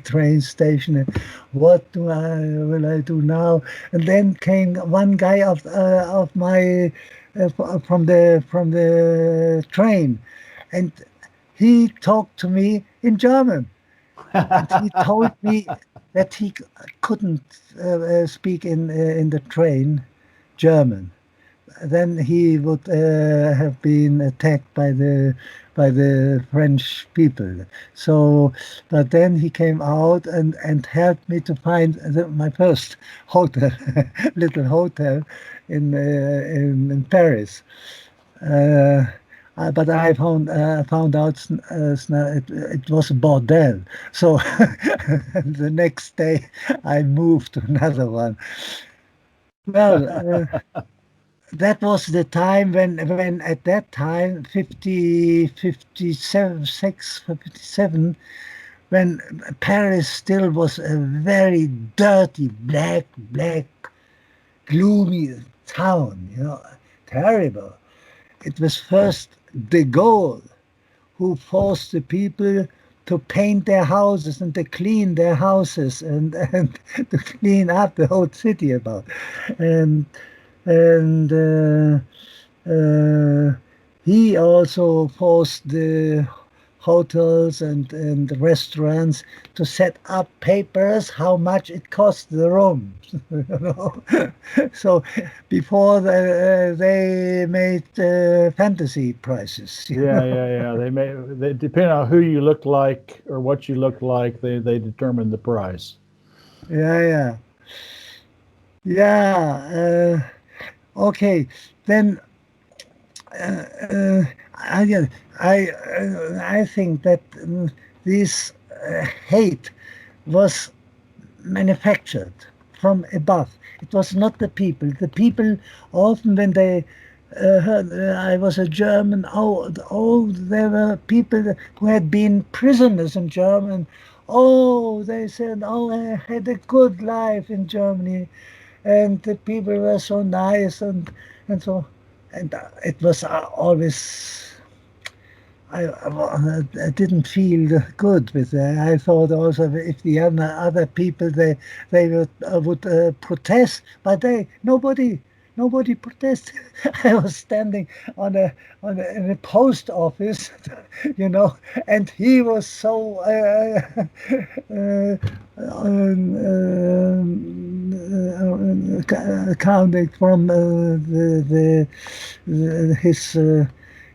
[SPEAKER 2] train station, and what will I do now? And then came one guy of my from the train, and he talked to me in German, and he told me that he couldn't speak in the train German. Then he would have been attacked by the French people. So, but then he came out and helped me to find my first hotel, little hotel in Paris. Uh, but I found out it was a bordel. So the next day I moved to another one. Well, that was the time when at that time 57, when Paris still was a very dirty black gloomy town. terrible. It was first de Gaulle who forced the people to paint their houses and to clean their houses and to clean up the whole city about. And he also forced the hotels and restaurants to set up papers how much it cost the rooms. So before they made fantasy prices.
[SPEAKER 1] Yeah. They depending on who you look like or what you look like, they determine the price.
[SPEAKER 2] Yeah. Okay, then I think that this hate was manufactured from above. It was not the people. The people often, when they heard I was a German, there were people who had been prisoners in Germany. Oh, they said, oh, I had a good life in Germany, and the people were so nice, and so, and it was always. I didn't feel good with that. I thought also if the other people they would protest, but nobody protested. I was standing in a post office, and he was so counting from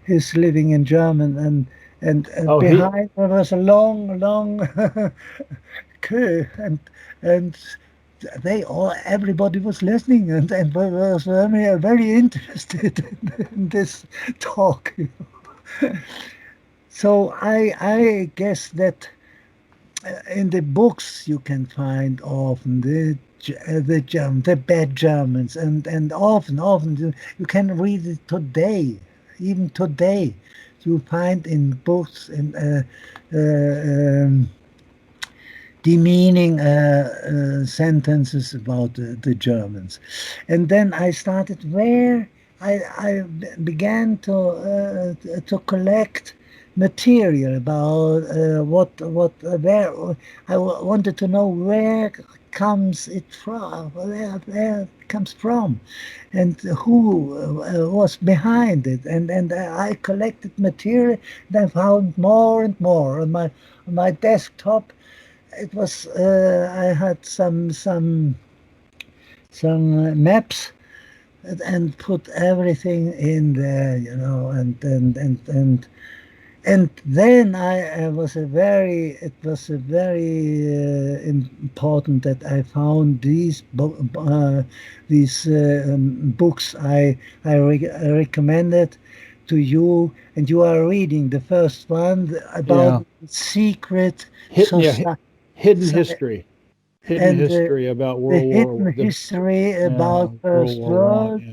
[SPEAKER 2] his living in German, and behind there was a long queue, and everybody was listening and was very interested in this talk. So I guess that in the books you can find often the bad Germans, and often you can read it today. Even today, you find in books demeaning sentences about the Germans. And then I started where I began to collect material about where I wanted to know where comes it from, where it comes from, and who was behind it, and I collected material, and I found more and more on my desktop. It was I had some maps and put everything in there, and then it was a very important that I found these books I recommended to you, and you are reading the first one about secret society.
[SPEAKER 1] Hidden history. Hidden history about
[SPEAKER 2] the
[SPEAKER 1] World
[SPEAKER 2] hidden
[SPEAKER 1] War.
[SPEAKER 2] history about First World,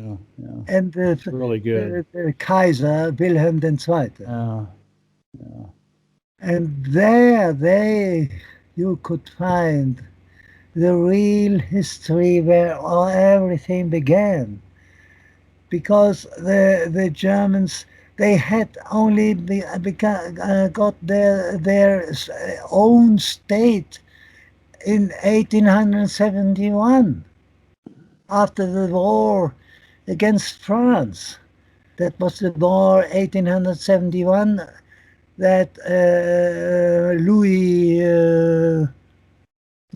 [SPEAKER 2] and
[SPEAKER 1] it's really good.
[SPEAKER 2] the Kaiser Wilhelm II.
[SPEAKER 1] Yeah.
[SPEAKER 2] And there you could find the real history where everything began. Because the Germans, they had only got their own state in 1871, after the war against France. That was the war 1871 that Louis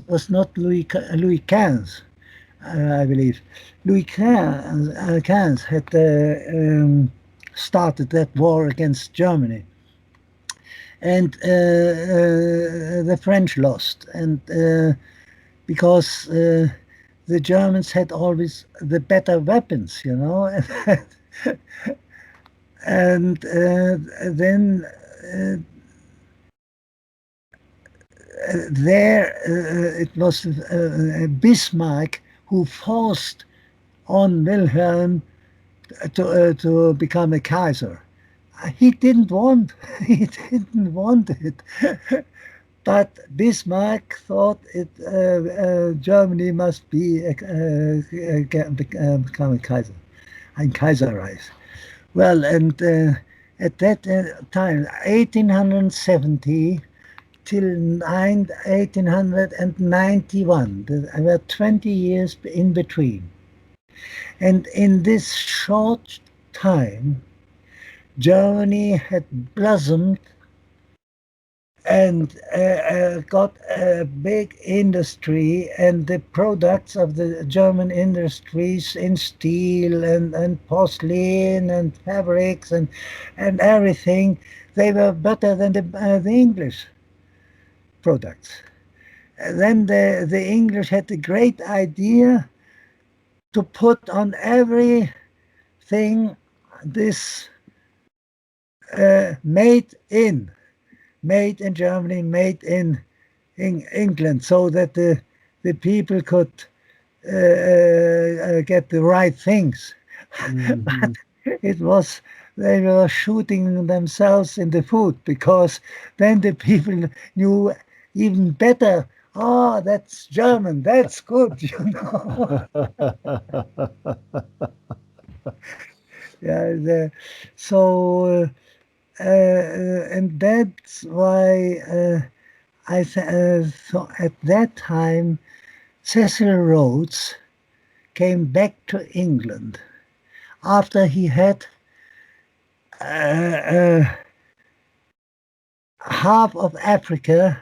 [SPEAKER 2] was not Louis XV, I believe. Louis XV had started that war against Germany, and the French lost, and because the Germans had always the better weapons, and then it was Bismarck who forced on Wilhelm to become a Kaiser. He didn't want it, but Bismarck thought Germany must become a Kaiser. Ein Kaiserreich. Well, and at that time, 1870 till 1891, there were 20 years in between. And in this short time, Germany had blossomed and got a big industry, and the products of the German industries in steel and porcelain and fabrics and everything, they were better than the English products. Then the English had the great idea to put on everything this made in Germany, made in England, so that the people could get the right things. But it was, they were shooting themselves in the foot, because then the people knew even better. Oh, that's German, that's good, you know. Yeah, so and that's why so at that time Cecil Rhodes came back to England after he had half of Africa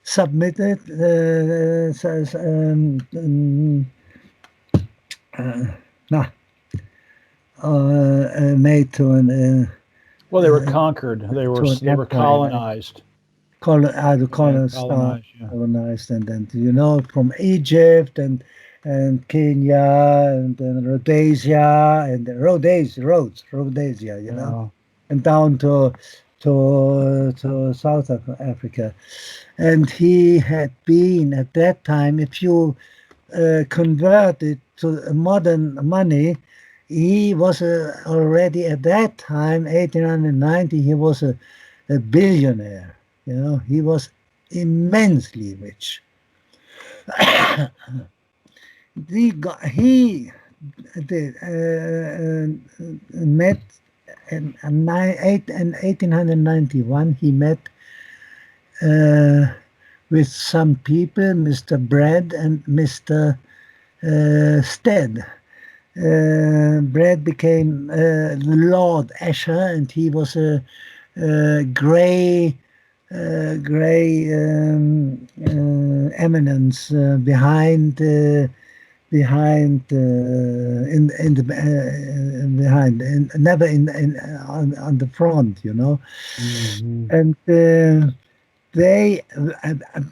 [SPEAKER 2] submitted, made to an.
[SPEAKER 1] Well, they were conquered. They were colonized.
[SPEAKER 2] Colonized, and then, you know, from Egypt and Kenya and then Rhodesia and Rhodesia, you know, and down to South Africa. And he had been at that time, if you convert it to modern money, he was already at that time, 1890, he was a billionaire. You know, he was immensely rich. He met in 1891. He met with some people, Mr. Brad and Mr. Stead. Brad became Lord Asher, and he was a grey eminence behind never on the front, you know. And they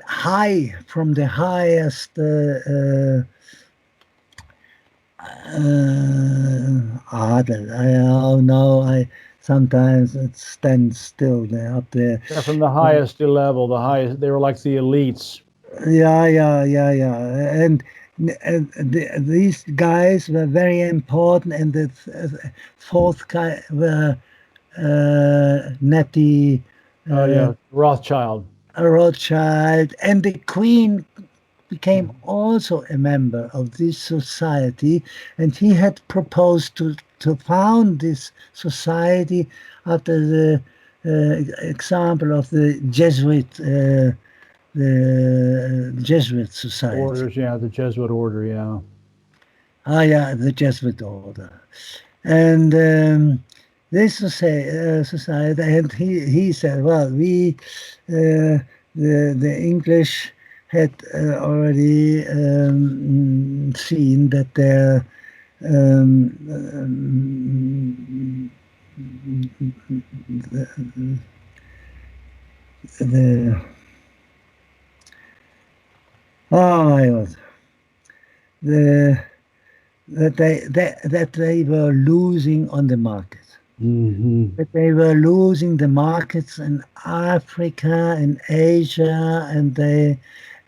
[SPEAKER 2] high from the highest sometimes it stands still there up there.
[SPEAKER 1] They're from the highest level, the highest. They were like the elites.
[SPEAKER 2] Yeah. And these guys were very important, and the fourth guy were Nettie.
[SPEAKER 1] Rothschild.
[SPEAKER 2] Rothschild, and the Queen became also a member of this society, and he had proposed to found this society after the example of the Jesuit society.
[SPEAKER 1] Orders, the Jesuit order,
[SPEAKER 2] the Jesuit order. And this society, and he said, well, we, the English had already seen that their that they were losing on the market. That they were losing the markets in Africa and Asia,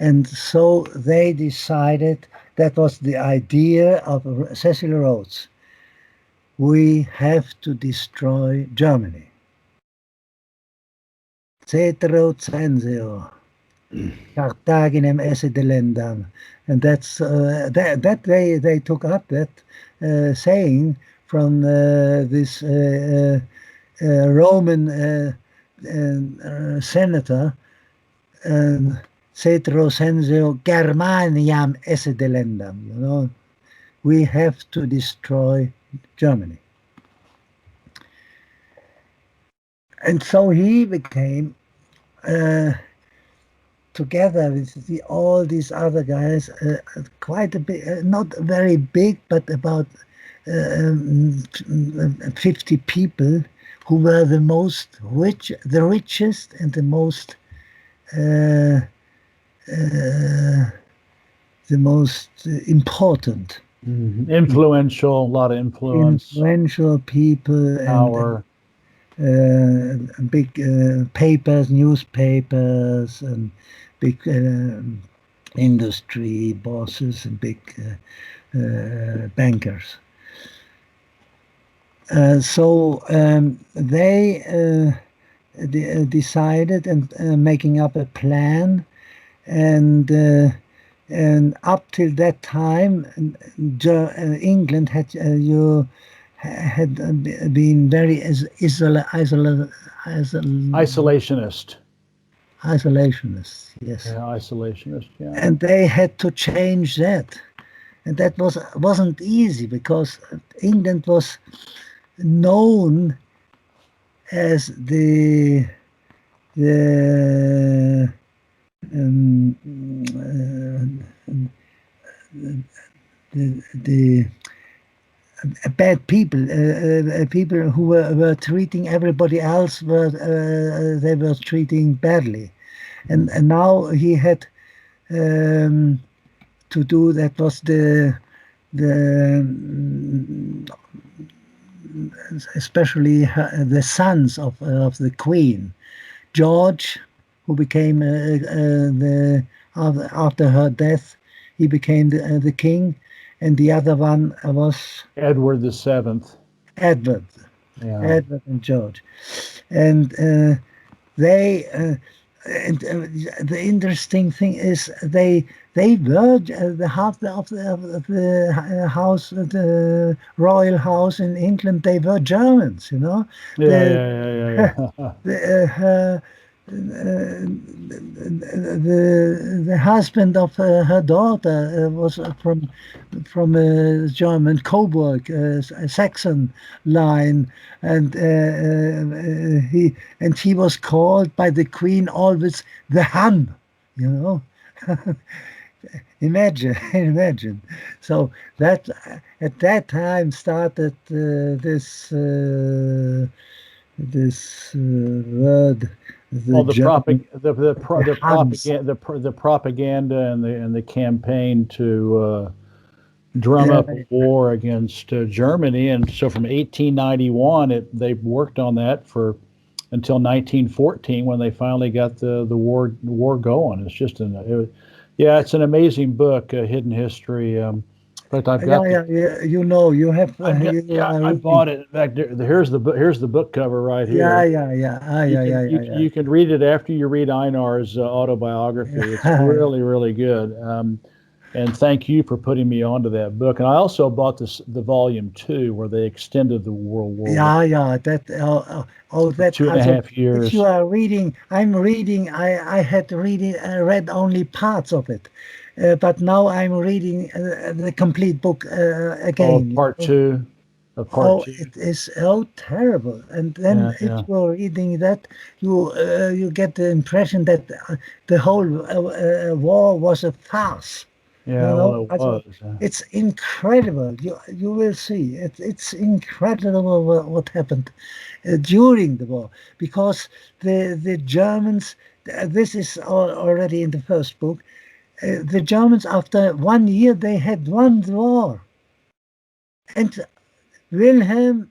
[SPEAKER 2] and so they decided, that was the idea of Cecil Rhodes, we have to destroy Germany. Cetero censeo. Carthaginem esse delendam. And that's that they took up that saying from this Roman senator, Cetro censeo Germaniam esse delendam. You know, we have to destroy Germany. And so he became, together with all these other guys, quite a bit, not very big, but about 50 people who were the richest and the most important.
[SPEAKER 1] Influential, a lot of
[SPEAKER 2] influential people,
[SPEAKER 1] power.
[SPEAKER 2] And big papers, newspapers, and big industry bosses and big bankers. So they decided and making up a plan, and up till that time, England had been very
[SPEAKER 1] isolationist.
[SPEAKER 2] Isolationist, yes.
[SPEAKER 1] Yeah, isolationist. Yeah.
[SPEAKER 2] And they had to change that, and that wasn't easy, because England was known as the bad people, people who were treating everybody else, they were treating badly, and now he had to do that. Was the especially the sons of the Queen, George, who became after her death, he became the king. And the other one was
[SPEAKER 1] Edward the Seventh.
[SPEAKER 2] Edward,
[SPEAKER 1] yeah.
[SPEAKER 2] Edward and George, and they. And the interesting thing is they were the half of the house, the royal house in England. They were Germans, you know. The husband of her daughter was from a German Coburg, a Saxon line, and he was called by the Queen always the Hun, you know. Imagine. So that at that time started this word.
[SPEAKER 1] The propaganda and the campaign to drum up a war against Germany, and so from 1891 they worked on that until 1914, when they finally got the war going. It's just it's an amazing book, Hidden History. But I've got
[SPEAKER 2] you know, you have.
[SPEAKER 1] I bought it. In fact, here's the book. Here's the book cover right here. You can read it after you read Einar's autobiography. It's really, really good. And thank you for putting me onto that book. And I also bought the volume 2, where they extended the World War.
[SPEAKER 2] That
[SPEAKER 1] 2.5 years.
[SPEAKER 2] If you are reading, I'm reading. I had read only parts of it. But now I'm reading the complete book again.
[SPEAKER 1] Part 2.
[SPEAKER 2] It is terrible. And then if you're reading that, you get the impression that the whole war was a farce.
[SPEAKER 1] Yeah, well, it was.
[SPEAKER 2] It's incredible. You will see. It's incredible what happened during the war, because the Germans. This is already in the first book. The Germans, after 1 year, they had won the war, and Wilhelm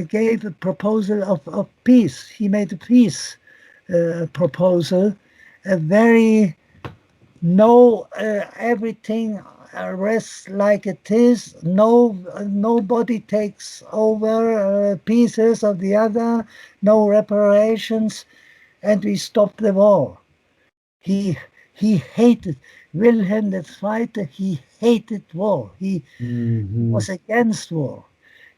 [SPEAKER 2] gave a proposal of peace. He made a peace proposal, a very everything rests like it is. Nobody takes over pieces of the other. No reparations. and we stopped the war. He hated Wilhelm II. He hated war. He was against war.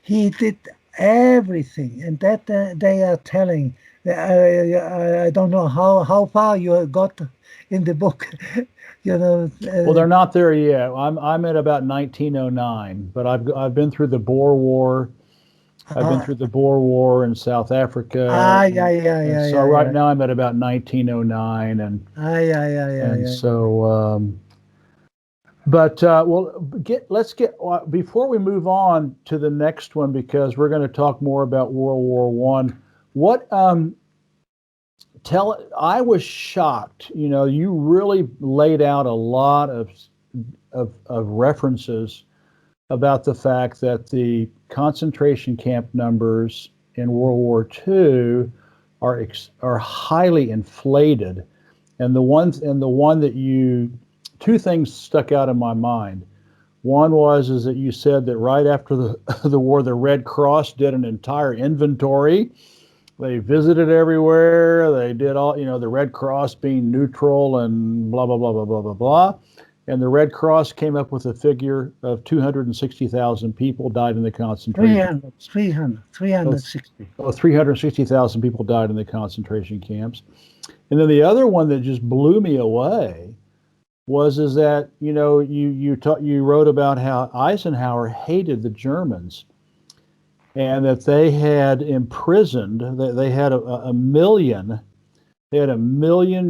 [SPEAKER 2] He did everything, and that they are telling. I don't know how far you got in the book.
[SPEAKER 1] Well, they're not there yet. I'm at about 1909, but I've been through the Boer War. I've been through the Boer War in South Africa. So right now I'm at about 1909, and so. But let's get before we move on to the next one, because we're going to talk more about World War I. What I was shocked. You really laid out a lot of references about the fact that the concentration camp numbers in World War II are highly inflated, and the one that two things stuck out in my mind. One is that you said that right after the war, the Red Cross did an entire inventory. They visited everywhere. They did all, the Red Cross being neutral and blah, blah, blah, blah, blah, blah, blah. And the Red Cross came up with a figure of 260,000 people died in the concentration camps.
[SPEAKER 2] 360.
[SPEAKER 1] 360,000 people died in the concentration camps. And then the other one that just blew me away is that, you wrote about how Eisenhower hated the Germans, and that they had imprisoned, they had a million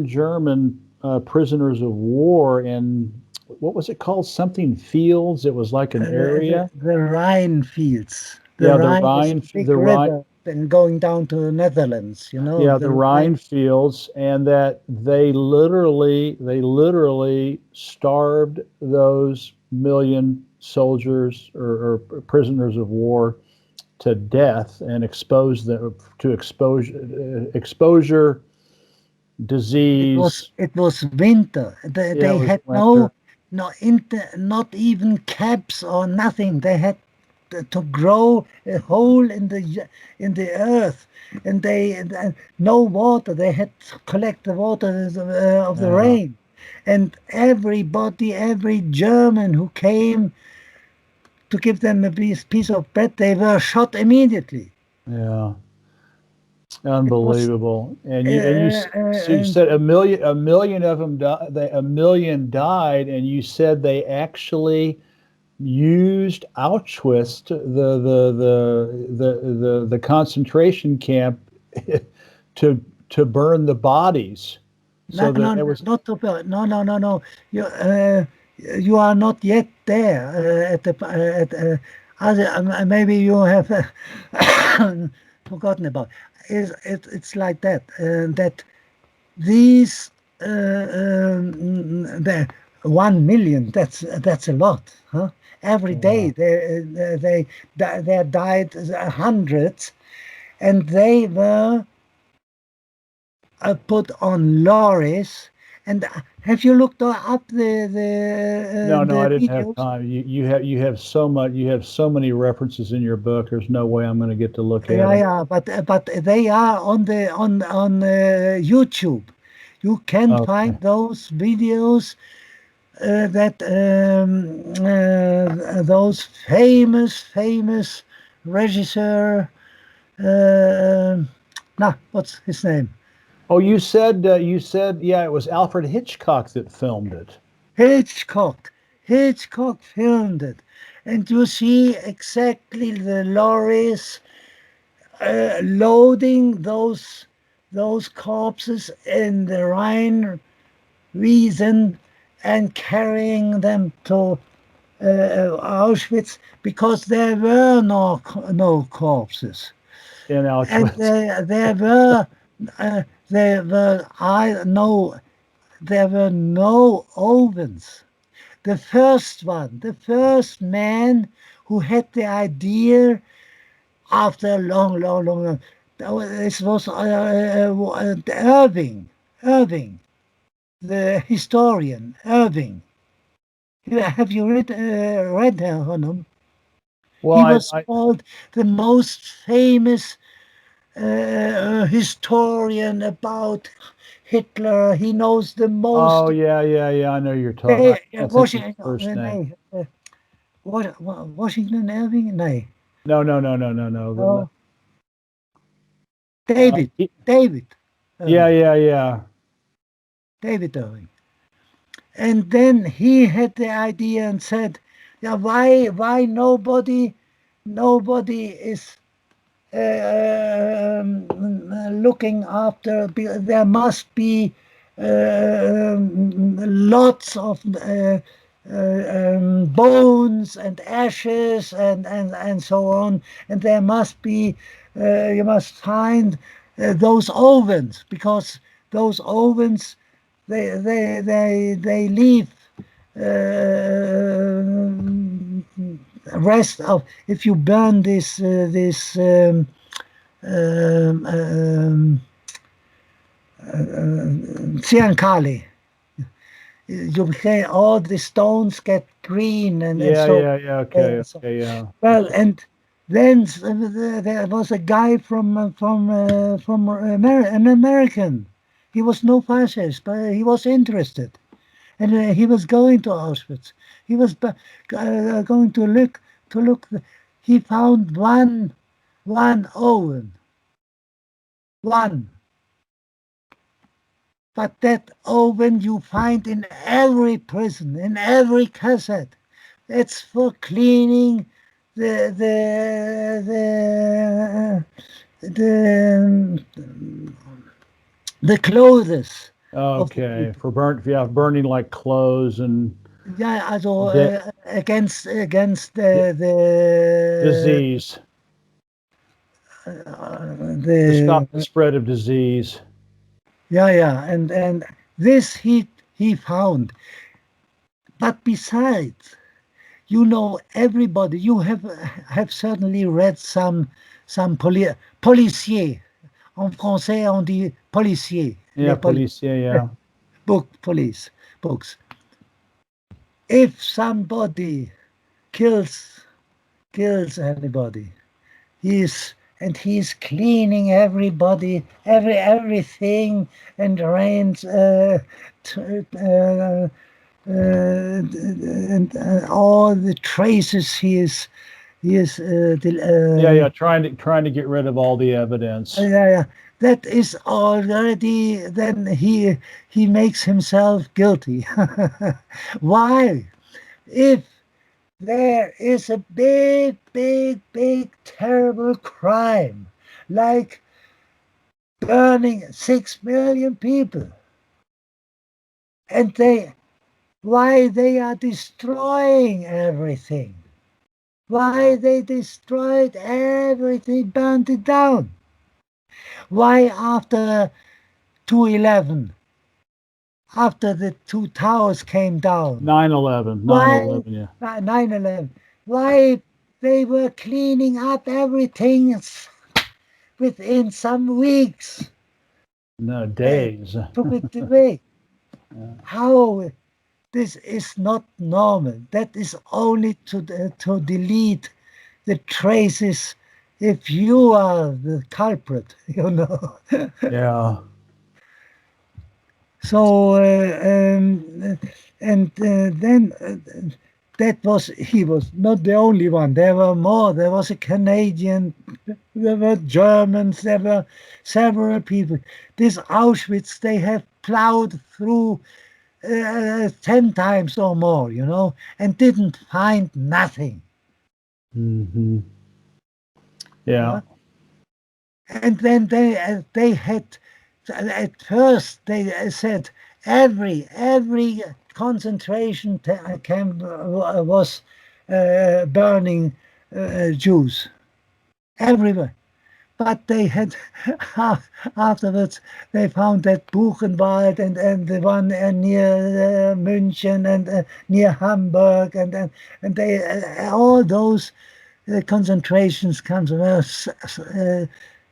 [SPEAKER 1] German prisoners of war in, what was it called? Something fields. It was like an area.
[SPEAKER 2] The Rhine fields.
[SPEAKER 1] The Rhine,
[SPEAKER 2] the Rhine, and going down to the Netherlands.
[SPEAKER 1] The Rhine fields, and that they literally starved those million soldiers or prisoners of war to death, and exposed them to exposure, disease.
[SPEAKER 2] It was winter. They had winter. Not even caps or nothing. They had to grow a hole in the earth, and no water. They had to collect the water of the rain, and every German who came to give them a piece of bread, they were shot immediately.
[SPEAKER 1] Yeah, unbelievable. And you said a million of them died. A million died, and you said they actually used Auschwitz, the concentration camp, to burn the bodies.
[SPEAKER 2] Not to burn. No. You are not yet there. Maybe you have forgotten about. It's like that. That these the 1 million. That's a lot, huh? Every day they died hundreds, and they were put on lorries. And have you looked up the
[SPEAKER 1] No, I didn't
[SPEAKER 2] videos?
[SPEAKER 1] have time. You have so much. You have so many references in your book. There's no way I'm going to get to look at them.
[SPEAKER 2] Yeah, but they are on YouTube. You can find those videos. That those famous regisseur. What's his name?
[SPEAKER 1] Oh, you said it was Alfred Hitchcock that filmed it.
[SPEAKER 2] Hitchcock filmed it, and you see exactly the lorries loading those corpses in the Rhine region and carrying them to Auschwitz, because there were no corpses
[SPEAKER 1] in Auschwitz.
[SPEAKER 2] And there were no ovens. The first man who had the idea after a long, this was Irving, the historian, Irving. Have you read on him?
[SPEAKER 1] Well,
[SPEAKER 2] he was called the most famous a historian about Hitler. He knows the most.
[SPEAKER 1] Oh yeah, yeah, yeah. I know you're talking. I can't think of his first name.
[SPEAKER 2] Washington Irving? Nee.
[SPEAKER 1] No, no, no, no, no, no.
[SPEAKER 2] Oh, David. David.
[SPEAKER 1] Yeah,
[SPEAKER 2] Irving.
[SPEAKER 1] yeah, yeah.
[SPEAKER 2] David Irving. And then he had the idea and said, "Yeah, why nobody is looking after? There must be lots of bones and ashes and so on, and there must be you must find those ovens, because those ovens they leave rest of, if you burn this Ciancali, you say all the stones get green and
[SPEAKER 1] Yeah,
[SPEAKER 2] so,
[SPEAKER 1] yeah, yeah. Okay,
[SPEAKER 2] so
[SPEAKER 1] okay, yeah.
[SPEAKER 2] well, and then there was a guy from an American. He was no fascist, but he was interested, and he was going to Auschwitz. He was going to look. He found one oven, one. But that oven you find in every prison, in every cassette. It's for cleaning the the clothes of the
[SPEAKER 1] Okay,
[SPEAKER 2] people.
[SPEAKER 1] for burning like clothes and
[SPEAKER 2] Yeah, also
[SPEAKER 1] di
[SPEAKER 2] against
[SPEAKER 1] di
[SPEAKER 2] the
[SPEAKER 1] disease to stop the
[SPEAKER 2] the
[SPEAKER 1] spread of disease.
[SPEAKER 2] yeah, and this he found. But besides, everybody. You have certainly read some policiers. En français, on dit policiers.
[SPEAKER 1] Yeah, police. Yeah, yeah.
[SPEAKER 2] Police books. If somebody kills anybody, he's cleaning everybody, everything, and rains and all the traces he is
[SPEAKER 1] Yeah, yeah. Trying to get rid of all the evidence.
[SPEAKER 2] yeah, that is already, then he makes himself guilty. Why? If there is a big terrible crime like burning 6 million people, and why they are destroying everything, why they destroyed everything, burned it down, why after 2/11, after the two towers came down,
[SPEAKER 1] 9/11,
[SPEAKER 2] why
[SPEAKER 1] 9/11. Yeah.
[SPEAKER 2] 9/11, why they were cleaning up everything within some weeks,
[SPEAKER 1] No,
[SPEAKER 2] uh,
[SPEAKER 1] days.
[SPEAKER 2] took it away.
[SPEAKER 1] Yeah.
[SPEAKER 2] How? This is not normal. That is only to delete the traces if you are the culprit,
[SPEAKER 1] Yeah.
[SPEAKER 2] So, and then he was not the only one. There were more. There was a Canadian, there were Germans, there were several people. This Auschwitz, they have plowed through 10 times or more, and didn't find nothing.
[SPEAKER 1] Hmm. Yeah.
[SPEAKER 2] And then they had, at first they said every concentration camp was burning Jews everywhere. But they had afterwards they found that Buchenwald and the one near München and near Hamburg and they all those concentrations camps were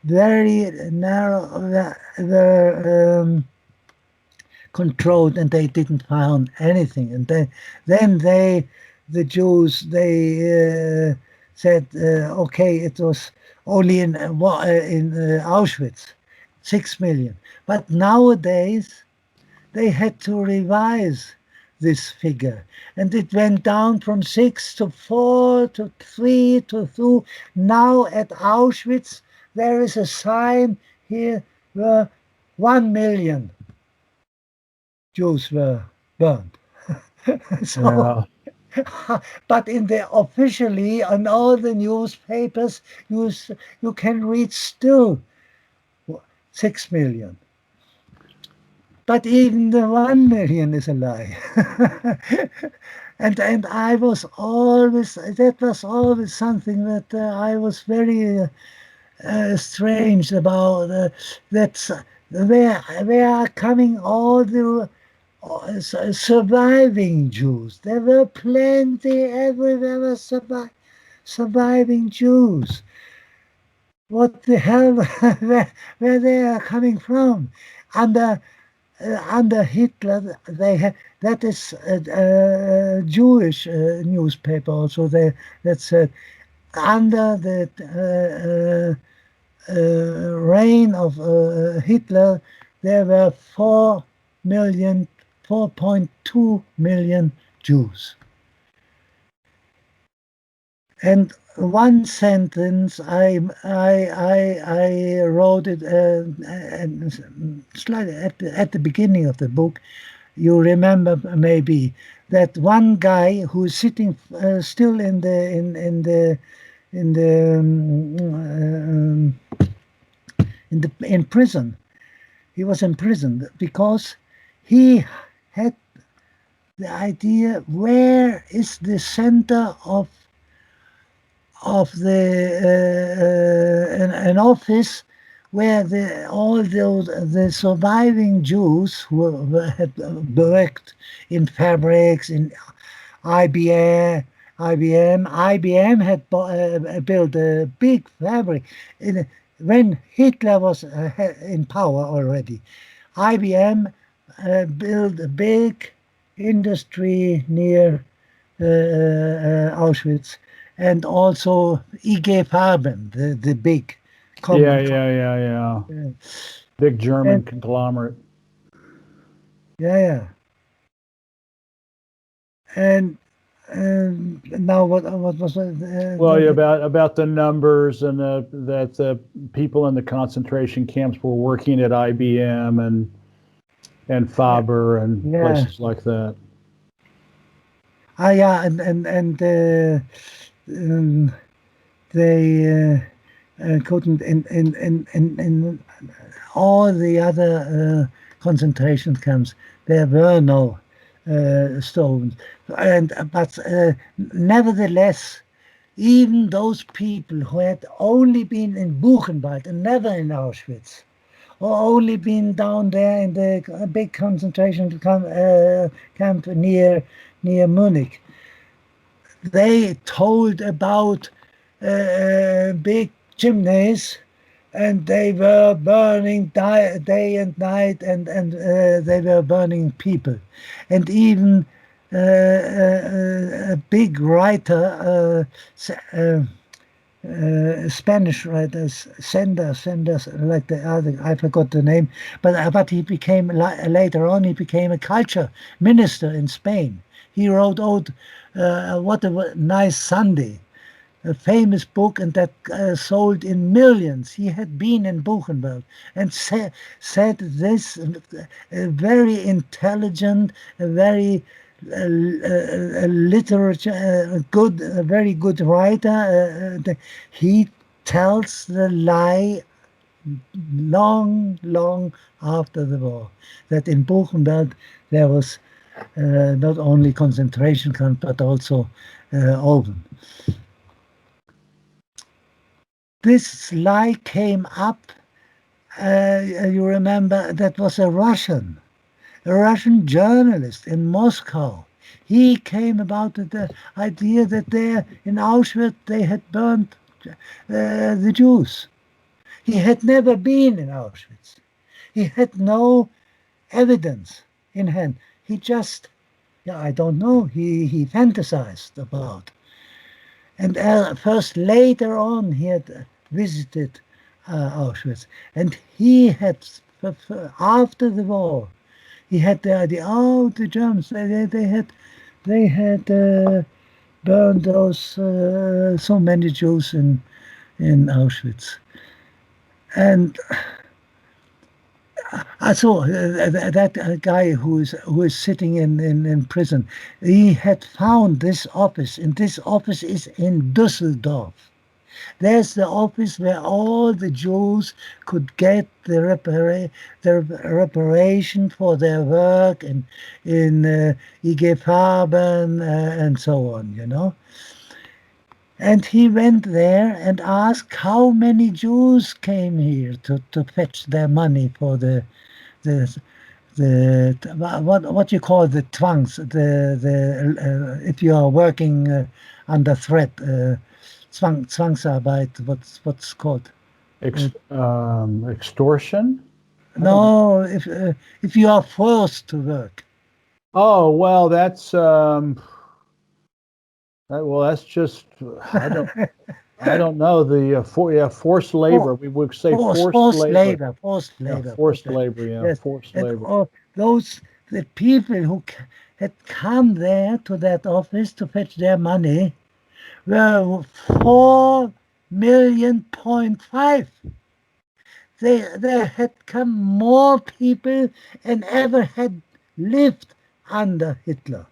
[SPEAKER 2] very narrow, were controlled, and they didn't find anything. And then the Jews, they said, okay, it was only in Auschwitz, 6 million. But nowadays, they had to revise this figure. And it went down from 6 to 4 to 3 to 2. Now at Auschwitz, there is a sign here where 1 million Jews were burned. So, but in the officially on all the newspapers, you can read still 6 million. But even the 1 million is a lie. and I was always, that was always something that I was very strange about. That's where are coming all the surviving Jews. There were plenty everywhere were surviving Jews. What the hell, where they are coming from? Under Hitler, they had, that is a Jewish newspaper also. That said, under the reign of Hitler, there were 4.2 million Jews. And one sentence I wrote it slightly at the beginning of the book. You remember maybe that one guy who is sitting still in prison. He was imprisoned because he had the idea, where is the center of an office where all the surviving Jews who had worked in fabrics, in IBM had built a big fabric when Hitler was in power already. IBM built a big industry near Auschwitz. And also IG Farben, the big company.
[SPEAKER 1] Yeah. Big German conglomerate.
[SPEAKER 2] Yeah. And now what was it?
[SPEAKER 1] Well, about the numbers and that the people in the concentration camps were working at IBM and Faber and places like that.
[SPEAKER 2] They couldn't in all the other concentration camps. There were no stones, but nevertheless, even those people who had only been in Buchenwald and never in Auschwitz, or only been down there in the big concentration camp near Munich, they told about big chimneys, and they were burning day and night, and they were burning people. And even a big writer, Spanish writers, Sanders, like the other, I forgot the name, but he became later on. He became a culture minister in Spain. He wrote out What a Nice Sunday, a famous book, and that sold in millions. He had been in Buchenwald and said this, a very intelligent, a very literature, a very good writer. He tells the lie long after the war, that in Buchenwald there was not only concentration camp but also oven. This lie came up, you remember, that was a Russian journalist in Moscow. He came about the idea that there in Auschwitz they had burnt the Jews. He had never been in Auschwitz. He had no evidence in hand. He just, I don't know, he fantasized about. And first later on he had visited Auschwitz, and he had after the war he had the idea. Oh, the Germans they had burned those so many Jews in Auschwitz, and I saw that guy who is sitting in prison. He had found this office, and this office is in Düsseldorf. There's the office where all the Jews could get the reparation for their work in IG Farben and so on, you know. And he went there and asked how many Jews came here to fetch their money for the what you call the twangs, if you are working under threat, Zwangsarbeit, what's called?
[SPEAKER 1] Extortion?
[SPEAKER 2] No, if you are forced to work.
[SPEAKER 1] Oh, well, that's just I don't know the forced labor. We would say forced labor.
[SPEAKER 2] Forced
[SPEAKER 1] Yeah,
[SPEAKER 2] labor.
[SPEAKER 1] forced labor. Yeah,
[SPEAKER 2] Yes.
[SPEAKER 1] forced
[SPEAKER 2] And
[SPEAKER 1] labor.
[SPEAKER 2] the people who had come there to that office to fetch their money were 4.5 million. There had come more people than ever had lived under Hitler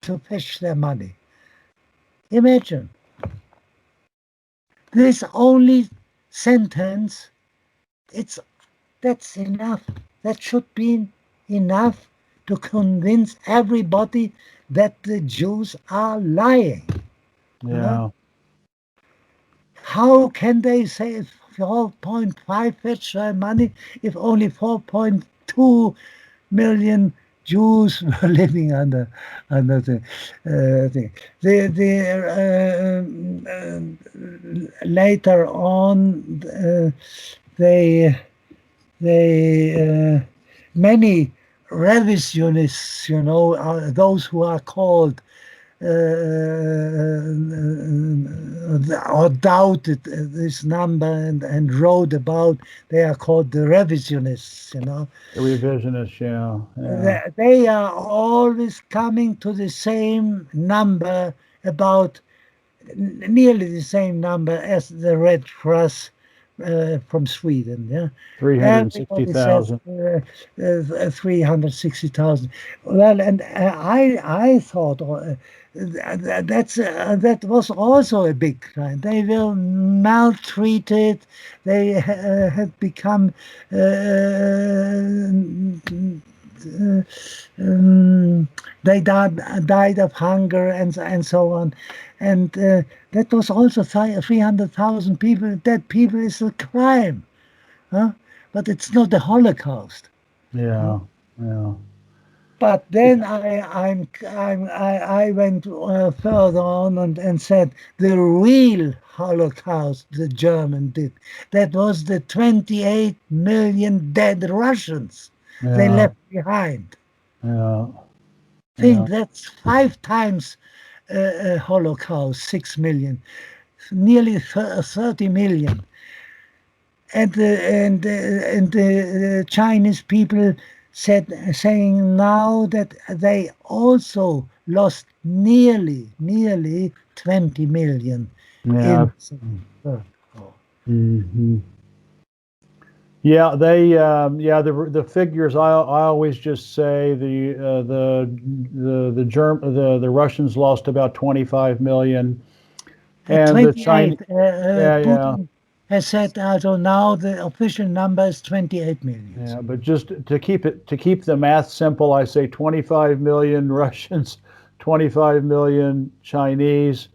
[SPEAKER 2] to fetch their money. Imagine. This only sentence, that's enough. That should be enough to convince everybody that the Jews are lying.
[SPEAKER 1] Yeah.
[SPEAKER 2] How can they say 4.5 fetch their money if only 4.2 million Jews were living under the thing? Later on, many revisionists, you know, those who are called or doubted this number and wrote about, they are called the revisionists, you know.
[SPEAKER 1] The revisionists, yeah.
[SPEAKER 2] They are always coming to the same number, about nearly the same number as the Red Cross from Sweden. Yeah,
[SPEAKER 1] 360,000.
[SPEAKER 2] 360,000. Well, and I thought that was also a big crime. They were maltreated. They had become they died of hunger and so on. And that was also 300,000 people. Dead people is a crime, huh? But it's not the Holocaust.
[SPEAKER 1] Yeah.
[SPEAKER 2] But then I went further on and said the real Holocaust the German did. That was the 28 million dead Russians they left behind.
[SPEAKER 1] Yeah.
[SPEAKER 2] Think that's 5 times Holocaust, 6 million, nearly 30 million. And the Chinese people saying now that they also lost nearly 20 million.
[SPEAKER 1] Yeah. Yeah, the figures. I always just say the Russians lost about 25 million, and the Chinese.
[SPEAKER 2] Putin has said also now the official number is 28 million.
[SPEAKER 1] Yeah, but just to keep the math simple, I say 25 million Russians, 25 million Chinese.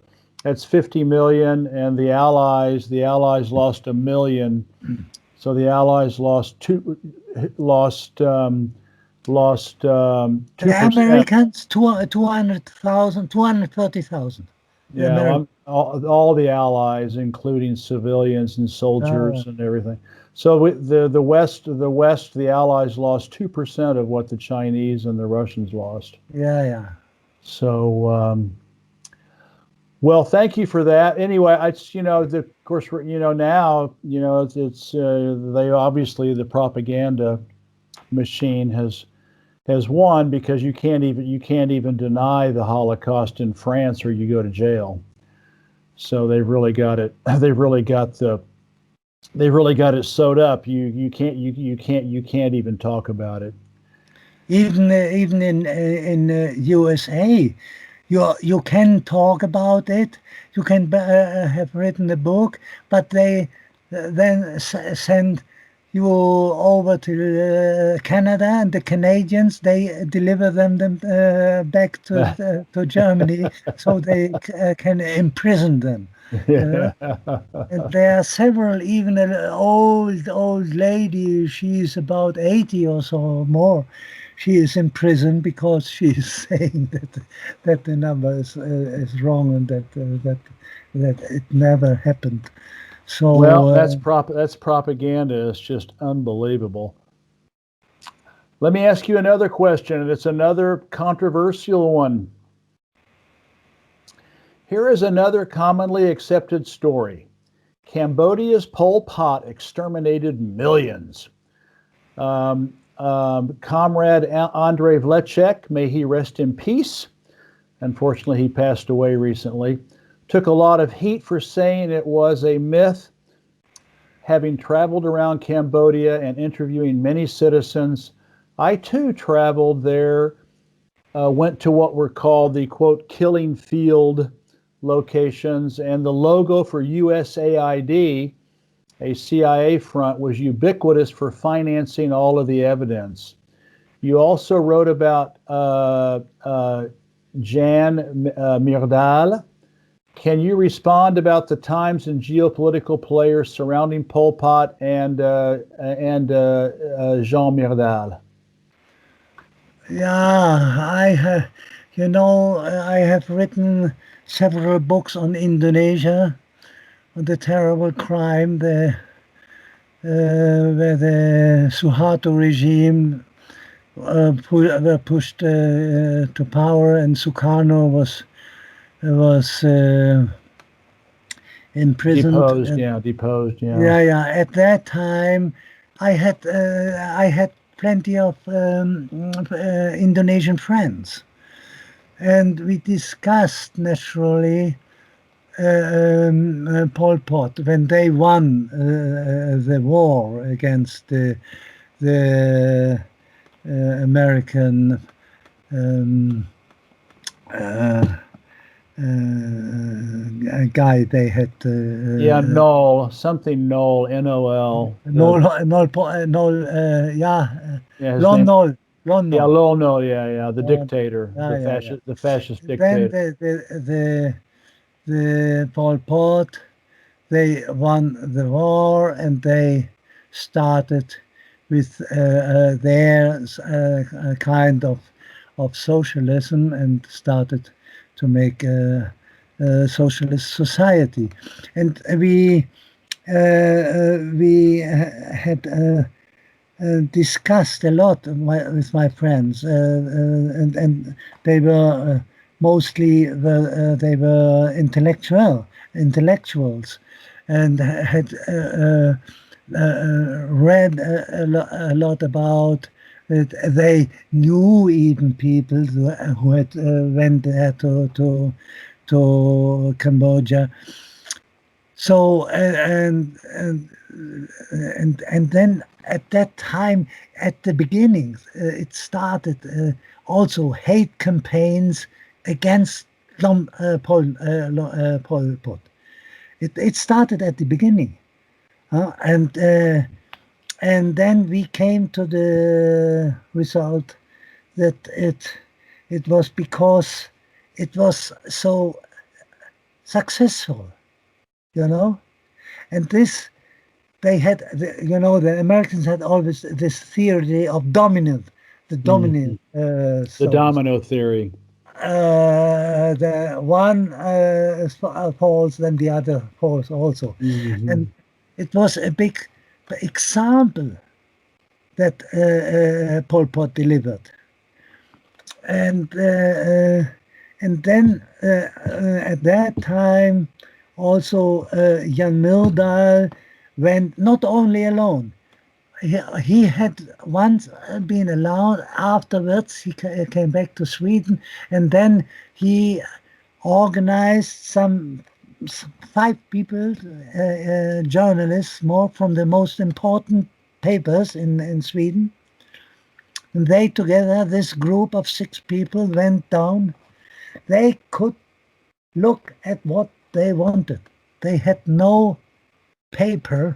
[SPEAKER 1] That's 50 million, and the Allies lost 1 million. So the Allies lost 2%.
[SPEAKER 2] The Americans 200,000, 230,000.
[SPEAKER 1] Yeah, all the Allies, including civilians and soldiers and everything. So the West, the Allies lost 2% of what the Chinese and the Russians lost.
[SPEAKER 2] Yeah.
[SPEAKER 1] So Well, thank you for that. Anyway, it's of course now it's they obviously the propaganda machine has won because you can't even deny the Holocaust in France or you go to jail. So they've really got it. They've really got it sewed up. You can't even talk about it.
[SPEAKER 2] Even in USA, you can talk about it. You can have written a book, but they then send you over to Canada, and the Canadians, they deliver them back to Germany, so they can imprison them.
[SPEAKER 1] Yeah.
[SPEAKER 2] And there are several, even an old lady, she's about 80 or so or more. She is in prison because she is saying that the number is wrong and that it never happened. So
[SPEAKER 1] Well, that's propaganda. It's just unbelievable. Let me ask you another question, and it's another controversial one. Here is another commonly accepted story. Cambodia's Pol Pot exterminated millions. Comrade Andrei Vlecek, may he rest in peace. Unfortunately, he passed away recently. Took a lot of heat for saying it was a myth. Having traveled around Cambodia and interviewing many citizens, I too traveled there, went to what were called the, quote, killing field locations, and the logo for USAID, a CIA front, was ubiquitous for financing all of the evidence. You also wrote about Jan Myrdal. Can you respond about the times and geopolitical players surrounding Pol Pot and Jean Myrdal?
[SPEAKER 2] yeah, I have written several books on Indonesia, on the terrible crime where the Suharto regime were pushed to power, and Sukarno was imprisoned.
[SPEAKER 1] Deposed.
[SPEAKER 2] Yeah. At that time, I had plenty of Indonesian friends, and we discussed naturally Pol Pot when they won the war against the American guy they had.
[SPEAKER 1] Noel, something Noel, N-O-L.
[SPEAKER 2] Lon Nol.
[SPEAKER 1] Yeah, Lol Noel, the dictator, the fascist dictator.
[SPEAKER 2] Then the Pol Pot, they won the war, and they started with their kind of socialism and started to make a socialist society. And we had discussed a lot with my friends, and they were mostly they were intellectuals, and had read a lot about it. They knew even people who had went there to Cambodia. So and then at that time, at the beginning, it started also hate campaigns against Pol Pot. It started at the beginning, and then we came to the result that it was because it was so successful, and this. They had, the Americans had always this theory of the dominant.
[SPEAKER 1] The domino theory.
[SPEAKER 2] The one falls, then the other falls also.
[SPEAKER 1] Mm-hmm.
[SPEAKER 2] And it was a big example that Pol Pot delivered. And And then at that time, also Jan Myrdal went not only alone. He had once been allowed. Afterwards, he came back to Sweden, and then he organized some 5 people, journalists, more from the most important papers in Sweden. And they together, this group of 6 people, went down. They could look at what they wanted. They had no paper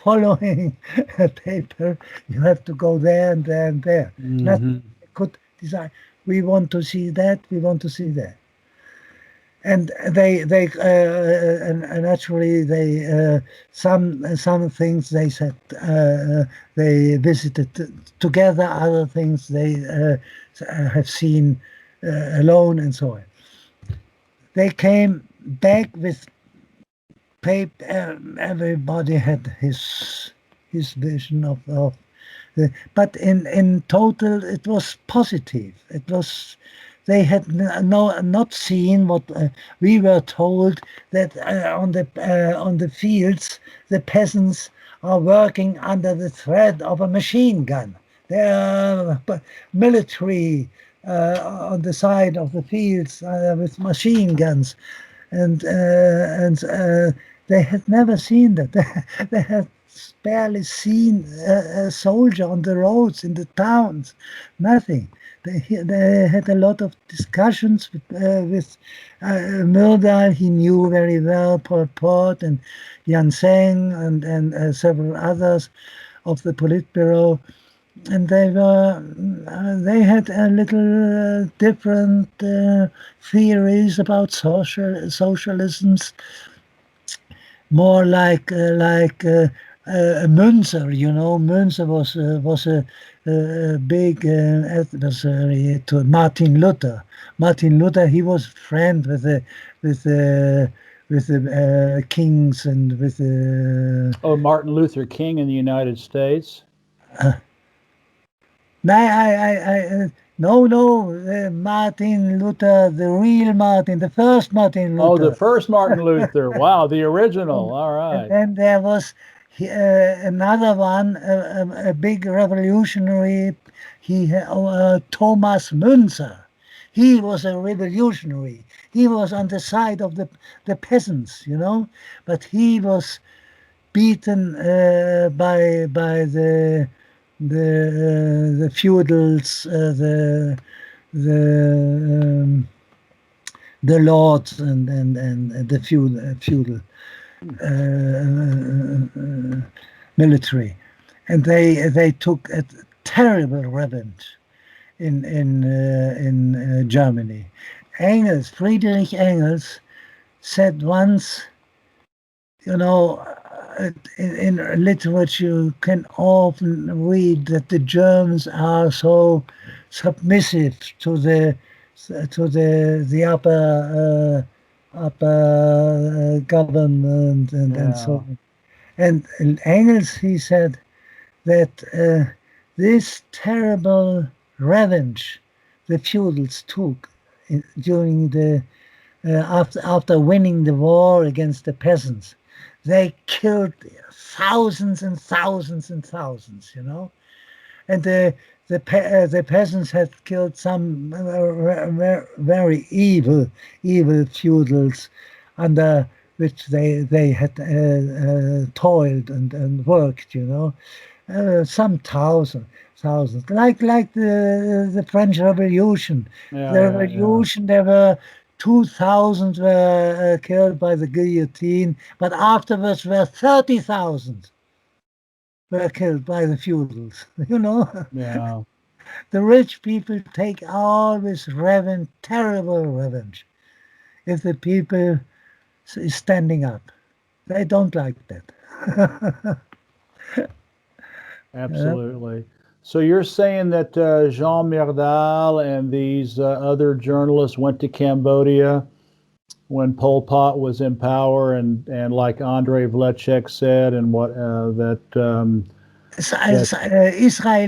[SPEAKER 2] following a paper. You have to go there and there and there. Nothing. They could decide, we want to see that, we want to see that. And they and naturally they some things they said they visited together, other things they have seen alone, and so on. They came back with paper. Everybody had his vision of but in total it was positive. It was. They had not seen what we were told, that on the fields the peasants are working under the threat of a machine gun. There are military on the side of the fields with machine guns, and they had never seen that. They had barely seen a soldier on the roads in the towns. Nothing. They had a lot of discussions with Myrdal. He knew very well Pol Pot and Yan Seng and several others of the Politburo, and they had a little different theories about socialisms, more like Münzer. You know, Münzer was a big adversary to Martin Luther. Martin Luther, he was friend with the kings and with the.
[SPEAKER 1] Oh, Martin Luther King in the United States.
[SPEAKER 2] No, Martin Luther, the real Martin, the first Martin Luther.
[SPEAKER 1] Oh, the first Martin Luther. Wow, the original. All right.
[SPEAKER 2] And then there was another one, a big revolutionary. Thomas Münzer. He was a revolutionary. He was on the side of the peasants, you know, but he was beaten by the feudals, the lords and the feudal military, and they took a terrible revenge in Germany. Friedrich Engels said once, you know, in literature you can often read that the Germans are so submissive to the upper government and so on. And in Engels, he said that this terrible revenge the feudals took during the after winning the war against the peasants, they killed thousands and thousands and thousands, you know, and the peasants had killed some very evil feudals under which they had toiled and worked, you know, some thousands, like the French Revolution. The Revolution, there were 2,000 were killed by the guillotine, but afterwards were 30,000 were killed by the feudals, you know.
[SPEAKER 1] Yeah.
[SPEAKER 2] The rich people take always revenge, terrible revenge, if the people is standing up. They don't like that.
[SPEAKER 1] Absolutely. So you're saying that Jean Myrdal and these other journalists went to Cambodia when Pol Pot was in power, and like Andrei Vlecek said, and what
[SPEAKER 2] Israel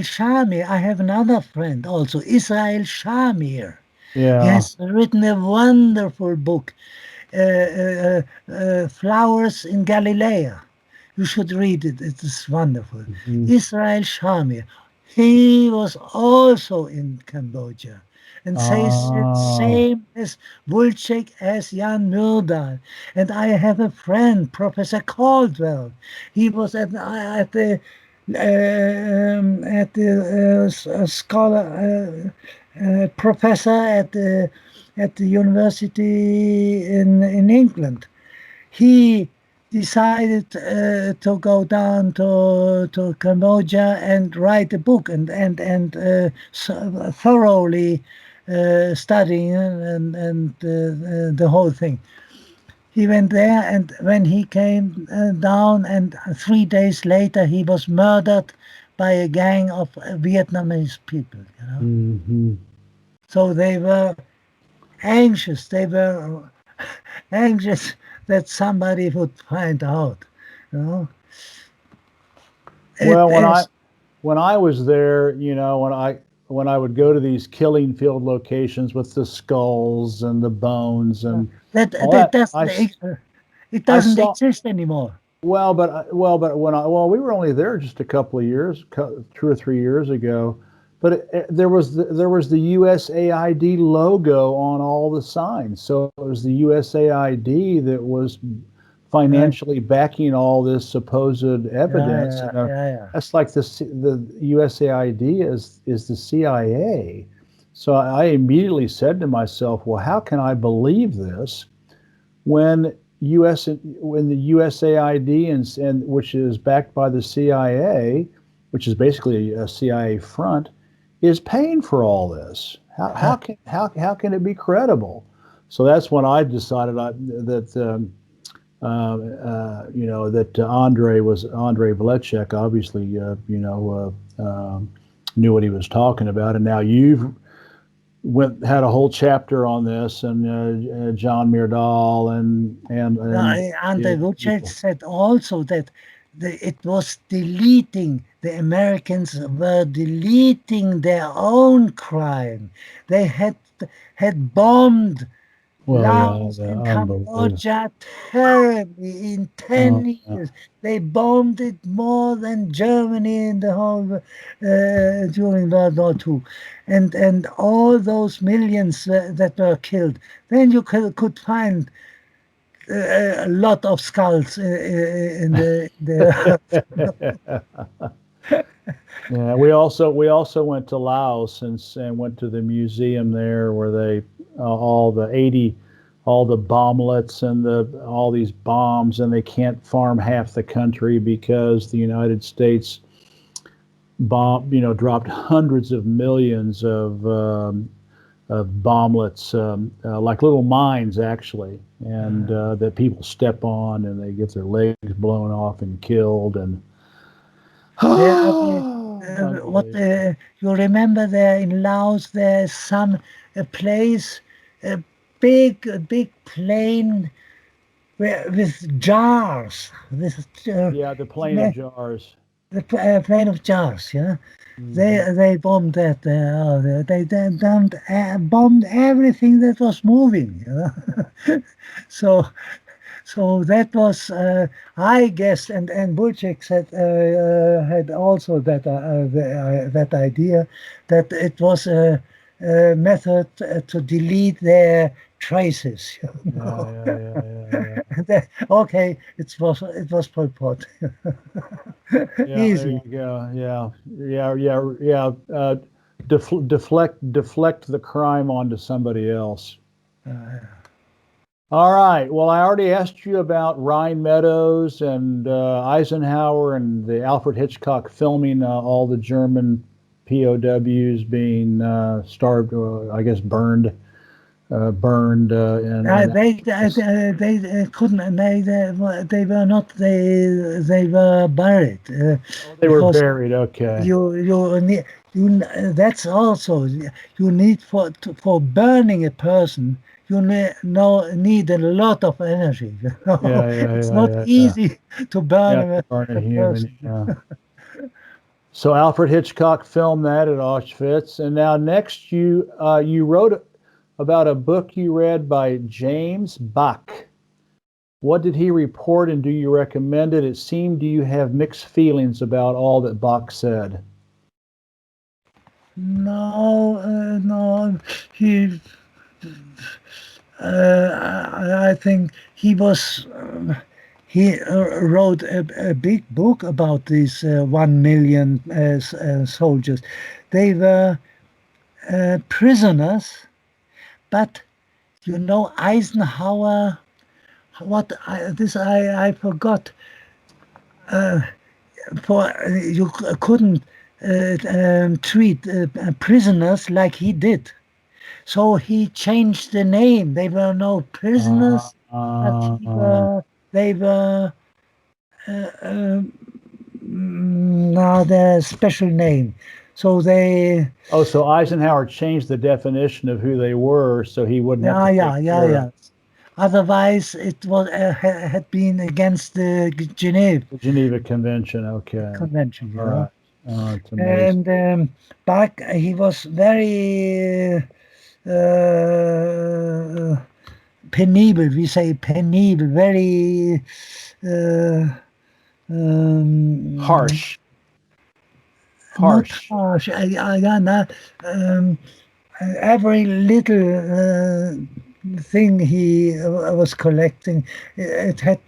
[SPEAKER 2] Shamir. I have another friend also, Israel Shamir. He
[SPEAKER 1] Yeah.
[SPEAKER 2] has written a wonderful book, Flowers in Galilee. You should read it. It is wonderful.
[SPEAKER 1] Mhm.
[SPEAKER 2] Israel Shamir. He was also in Cambodia and says the
[SPEAKER 1] Ah.
[SPEAKER 2] same as Vulchek as Jan Myrdal. And I have a friend, Professor Caldwell. He was at the scholar professor at the university in England. He decided to go down to Cambodia and write a book and thoroughly studying and the whole thing. He went there, and when he came down, and 3 days later, he was murdered by a gang of Vietnamese people.
[SPEAKER 1] Hmm.
[SPEAKER 2] So they were anxious. They were anxious that somebody would find out. You know, it
[SPEAKER 1] Well,
[SPEAKER 2] is
[SPEAKER 1] when I was there, when I would go to these killing field locations with the skulls and the bones and
[SPEAKER 2] that
[SPEAKER 1] all
[SPEAKER 2] that
[SPEAKER 1] that,
[SPEAKER 2] doesn't it
[SPEAKER 1] I
[SPEAKER 2] doesn't
[SPEAKER 1] saw.
[SPEAKER 2] exist anymore.
[SPEAKER 1] But we were only there just a couple of years, 2 or 3 years ago. But there was the USAID logo on all the signs, so it was the USAID that was
[SPEAKER 2] Yeah,
[SPEAKER 1] financially backing all this supposed
[SPEAKER 2] yeah,
[SPEAKER 1] evidence.
[SPEAKER 2] yeah, yeah, yeah.
[SPEAKER 1] That's like the USAID is the CIA. So I immediately said to myself, well, how can I believe this when when the USAID and which is backed by the CIA, which is basically a CIA front, is paying for all this? How can it be credible? So that's when I decided that that Andrei Vlecek obviously knew what he was talking about, and now you've had a whole chapter on this, and John Myrdal and
[SPEAKER 2] And
[SPEAKER 1] the
[SPEAKER 2] Vucic
[SPEAKER 1] people.
[SPEAKER 2] said also that it was deleting, the Americans were deleting their own crime. They had bombed
[SPEAKER 1] Well, yeah,
[SPEAKER 2] Laos and
[SPEAKER 1] unbelievable.
[SPEAKER 2] Cambodia terribly in
[SPEAKER 1] Oh,
[SPEAKER 2] 10
[SPEAKER 1] yeah.
[SPEAKER 2] years. They bombed it more than Germany in the whole during World War II. And all those millions that were killed. Then you could find a lot of skulls in the
[SPEAKER 1] Yeah, we also went to Laos and went to the museum there where they all the 80 all the bomblets and all these bombs, and they can't farm half the country because the United States dropped hundreds of millions of bomblets, like little mines actually, and that people step on and they get their legs blown off and killed, and
[SPEAKER 2] there are what
[SPEAKER 1] unbelievable.
[SPEAKER 2] you remember there in Laos there's some a place, a big plain with jars, with
[SPEAKER 1] Yeah, the plain of jars.
[SPEAKER 2] the plain of jars, yeah.
[SPEAKER 1] Hmm.
[SPEAKER 2] They bombed that. They bombed everything that was moving. You know? so so that was, I guess, and Bulchek said had also that idea that it was a method to delete their traces. You
[SPEAKER 1] Yeah,
[SPEAKER 2] know?
[SPEAKER 1] yeah, yeah, yeah, yeah.
[SPEAKER 2] Okay, it was Pol Pot.
[SPEAKER 1] Yeah, there you
[SPEAKER 2] Easy.
[SPEAKER 1] go. Yeah, yeah, yeah, yeah. Deflect the crime onto somebody else. All right. Well, I already asked you about Rhine Meadows and Eisenhower and the Alfred Hitchcock filming all the German POWs being starved, I guess burned, and
[SPEAKER 2] They couldn't. They were not. They were buried
[SPEAKER 1] oh, they were
[SPEAKER 2] because
[SPEAKER 1] buried. Okay.
[SPEAKER 2] you need that's also you need for burning a person. You need a lot of energy. You know?
[SPEAKER 1] Yeah, yeah,
[SPEAKER 2] It's
[SPEAKER 1] yeah,
[SPEAKER 2] not
[SPEAKER 1] yeah, yeah.
[SPEAKER 2] easy to burn
[SPEAKER 1] Yeah, to burn a
[SPEAKER 2] a
[SPEAKER 1] human.
[SPEAKER 2] person.
[SPEAKER 1] Yeah. So Alfred Hitchcock filmed that at Auschwitz, and now next you wrote about a book you read by James Bach. What did he report, and do you recommend it? It seemed you have mixed feelings about all that Bach said.
[SPEAKER 2] No, he. I think he was. He wrote a big book about these 1 million soldiers. They were prisoners, but Eisenhower. I forgot. You couldn't treat prisoners like he did. So he changed the name. They were no prisoners, but they were now their special name. So they.
[SPEAKER 1] Oh, so Eisenhower changed the definition of who they were, so he wouldn't have to take care
[SPEAKER 2] Yeah. Otherwise, it was had been against the
[SPEAKER 1] Geneva Convention. Okay.
[SPEAKER 2] Convention.
[SPEAKER 1] All right. Oh, it's amazing.
[SPEAKER 2] And Bach, he was very penibel. We say penibel, very
[SPEAKER 1] harsh.
[SPEAKER 2] Not harsh. Every little thing he was collecting, it had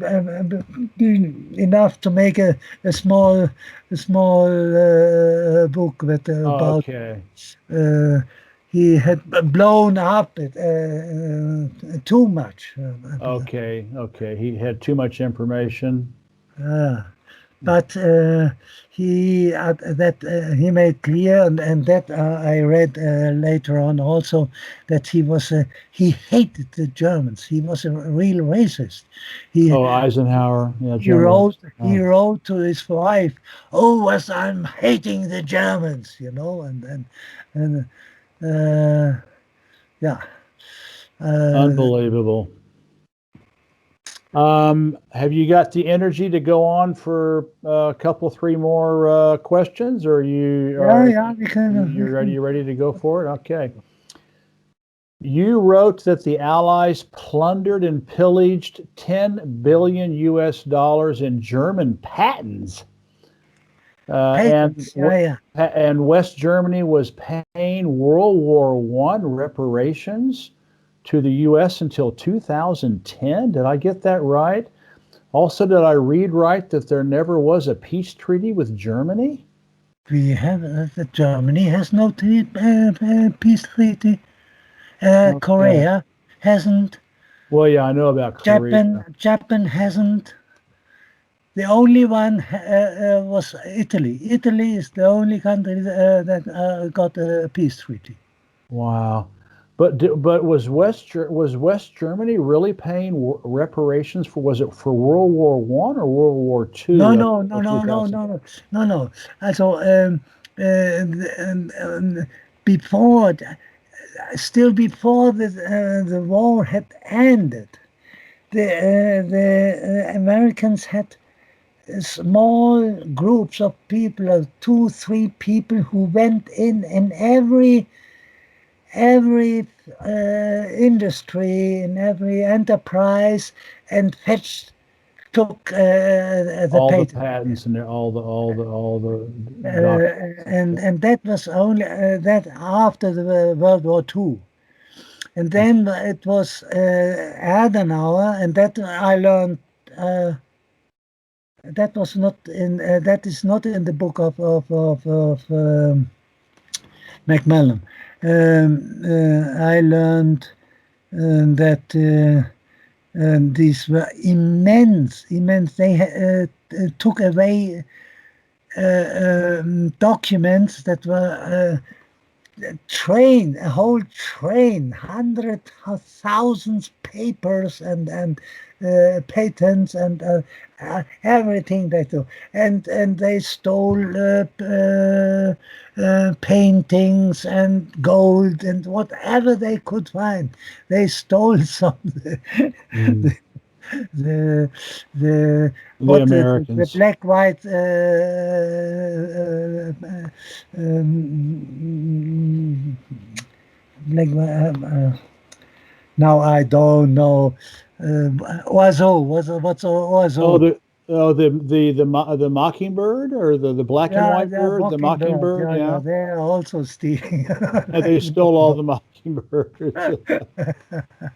[SPEAKER 2] been enough to make a small book with about.
[SPEAKER 1] Okay.
[SPEAKER 2] He had blown up it too much.
[SPEAKER 1] Okay. He had too much information.
[SPEAKER 2] But he made clear, and that I read later on also, that he hated the Germans. He was a real racist.
[SPEAKER 1] Eisenhower. Yeah,
[SPEAKER 2] he wrote to his wife, "Oh, as I'm hating the Germans," and yeah.
[SPEAKER 1] Unbelievable. Have you got the energy to go on for a couple, three more questions, or you?
[SPEAKER 2] We can.
[SPEAKER 1] You're ready. You ready to go for it? Okay. You wrote that the Allies plundered and pillaged $10 billion in German patents. And West Germany was paying World War I reparations to the U.S. until 2010. Did I get that right? Also, did I read right that there never was a peace treaty with Germany?
[SPEAKER 2] We have Germany has no peace treaty. Okay. Korea hasn't.
[SPEAKER 1] Well, yeah, I know about Korea.
[SPEAKER 2] Japan hasn't. The only one was Italy. Italy is the only country that got a peace treaty.
[SPEAKER 1] Wow. But was West Germany really paying reparations for? Was it for World War I or World War II?
[SPEAKER 2] No. Also, still before the war had ended, the Americans had small groups of people, 2-3 people, who went in every industry, in every enterprise, and took the
[SPEAKER 1] patents and all the
[SPEAKER 2] and that was only that after the World War II, and then it was Adenauer, and that I learned. That was not in. That is not in the book of Macmillan. I learned that these were immense. They took away documents that were a whole train, hundreds of thousands papers and patents and everything they do, and they stole paintings and gold and whatever they could find. They stole some. The
[SPEAKER 1] Americans.
[SPEAKER 2] The black white Now I don't know. Oiseau, what's
[SPEAKER 1] Oh,
[SPEAKER 2] Oiseau?
[SPEAKER 1] the mockingbird or the black and
[SPEAKER 2] Yeah,
[SPEAKER 1] white
[SPEAKER 2] yeah,
[SPEAKER 1] bird, the
[SPEAKER 2] mockingbird.
[SPEAKER 1] mockingbird,
[SPEAKER 2] Yeah, yeah,
[SPEAKER 1] yeah.
[SPEAKER 2] they're also stealing.
[SPEAKER 1] And they stole all the mockingbirds.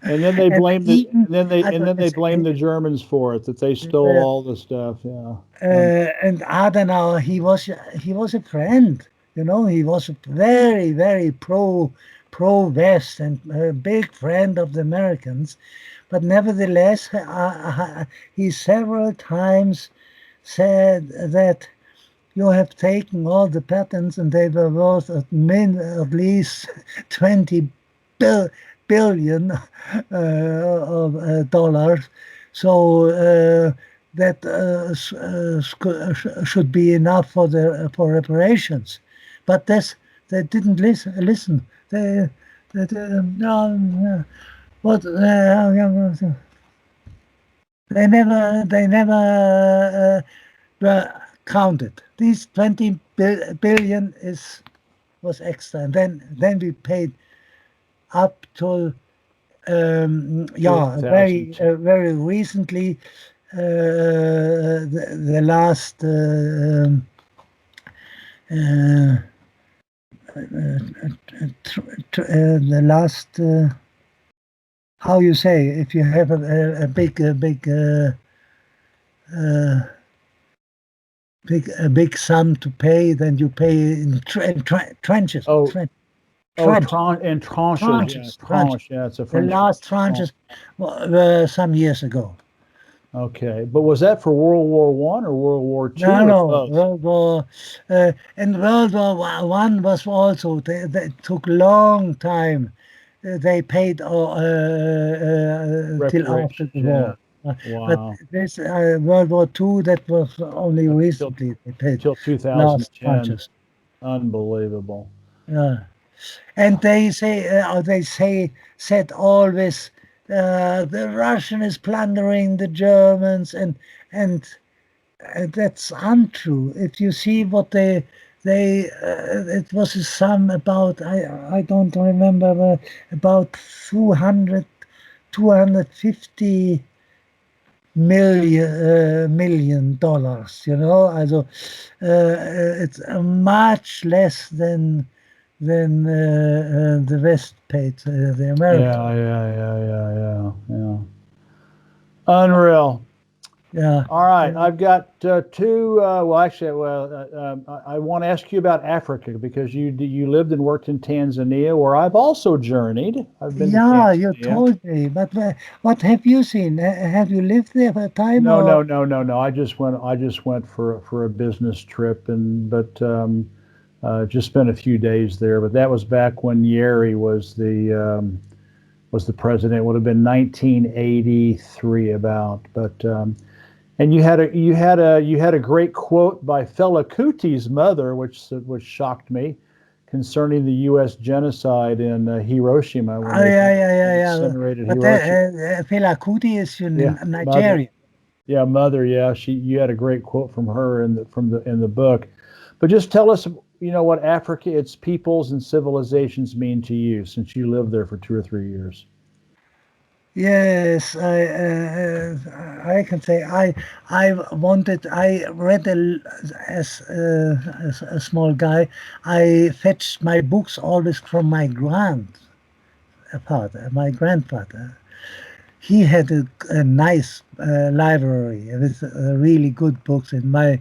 [SPEAKER 1] And then they
[SPEAKER 2] And
[SPEAKER 1] blamed the
[SPEAKER 2] even,
[SPEAKER 1] and then they
[SPEAKER 2] I
[SPEAKER 1] and
[SPEAKER 2] thought
[SPEAKER 1] then they blamed the Germans for it, that they stole all the stuff. Yeah.
[SPEAKER 2] and Adenauer, he was a friend. He was a very, very pro West and a big friend of the Americans. But nevertheless, he several times said that you have taken all the patents and they were worth at least 20 bil- billion of dollars. So that should be enough for reparations. But they didn't listen. No, what they never counted. These 20 billion was extra, and then we paid up till very
[SPEAKER 1] 2010.
[SPEAKER 2] very recently the last the last how you say, if you have a big sum to pay, then you pay in tranches.
[SPEAKER 1] Oh,
[SPEAKER 2] Tranche,
[SPEAKER 1] in tranches. Yeah,
[SPEAKER 2] tranches.
[SPEAKER 1] tranche. Yeah, it's a
[SPEAKER 2] The
[SPEAKER 1] French word.
[SPEAKER 2] last tranches were some years ago.
[SPEAKER 1] Okay, but was that for World War One or World War Two
[SPEAKER 2] No,
[SPEAKER 1] or
[SPEAKER 2] no.
[SPEAKER 1] both?
[SPEAKER 2] And World War One was also. They took long time. They paid till after
[SPEAKER 1] Reparations.
[SPEAKER 2] the
[SPEAKER 1] Yeah.
[SPEAKER 2] war. But
[SPEAKER 1] Wow.
[SPEAKER 2] this World War Two, that was only
[SPEAKER 1] Till
[SPEAKER 2] recently they paid
[SPEAKER 1] till
[SPEAKER 2] last
[SPEAKER 1] 2010.
[SPEAKER 2] tranches.
[SPEAKER 1] Unbelievable.
[SPEAKER 2] Yeah. And they said always the Russian is plundering the Germans, and that's untrue. If you see what they it was a sum about, I don't remember, about 250 million dollars. Also it's much less than the West paid the Americans.
[SPEAKER 1] Yeah. Unreal.
[SPEAKER 2] Yeah.
[SPEAKER 1] All right, I've got two. Well, actually, I want to ask you about Africa because you lived and worked in Tanzania, where I've also journeyed. I've been to
[SPEAKER 2] Yeah, you
[SPEAKER 1] Tanzania.
[SPEAKER 2] told me, but what have you seen? Have you lived there for a time
[SPEAKER 1] No,
[SPEAKER 2] or?
[SPEAKER 1] no, no, no, no. I just went for a business trip, just spent a few days there. But that was back when Yeri was the president. It would have been 1983 about. But and you had a great quote by Fela Kuti's mother, which shocked me, concerning the U.S. genocide in Hiroshima when
[SPEAKER 2] Oh, yeah, yeah,
[SPEAKER 1] they
[SPEAKER 2] yeah, yeah.
[SPEAKER 1] incinerated
[SPEAKER 2] But
[SPEAKER 1] Hiroshima.
[SPEAKER 2] Fela Kuti is in
[SPEAKER 1] Yeah, mother.
[SPEAKER 2] Nigeria.
[SPEAKER 1] Yeah, mother. Yeah, you had a great quote from her in the book. But just tell us, what Africa, its peoples and civilizations mean to you, since you lived there for 2 or 3 years.
[SPEAKER 2] Yes, I can say I read as a small guy. I fetched my books always from my grandfather. He had a nice library with really good books. In my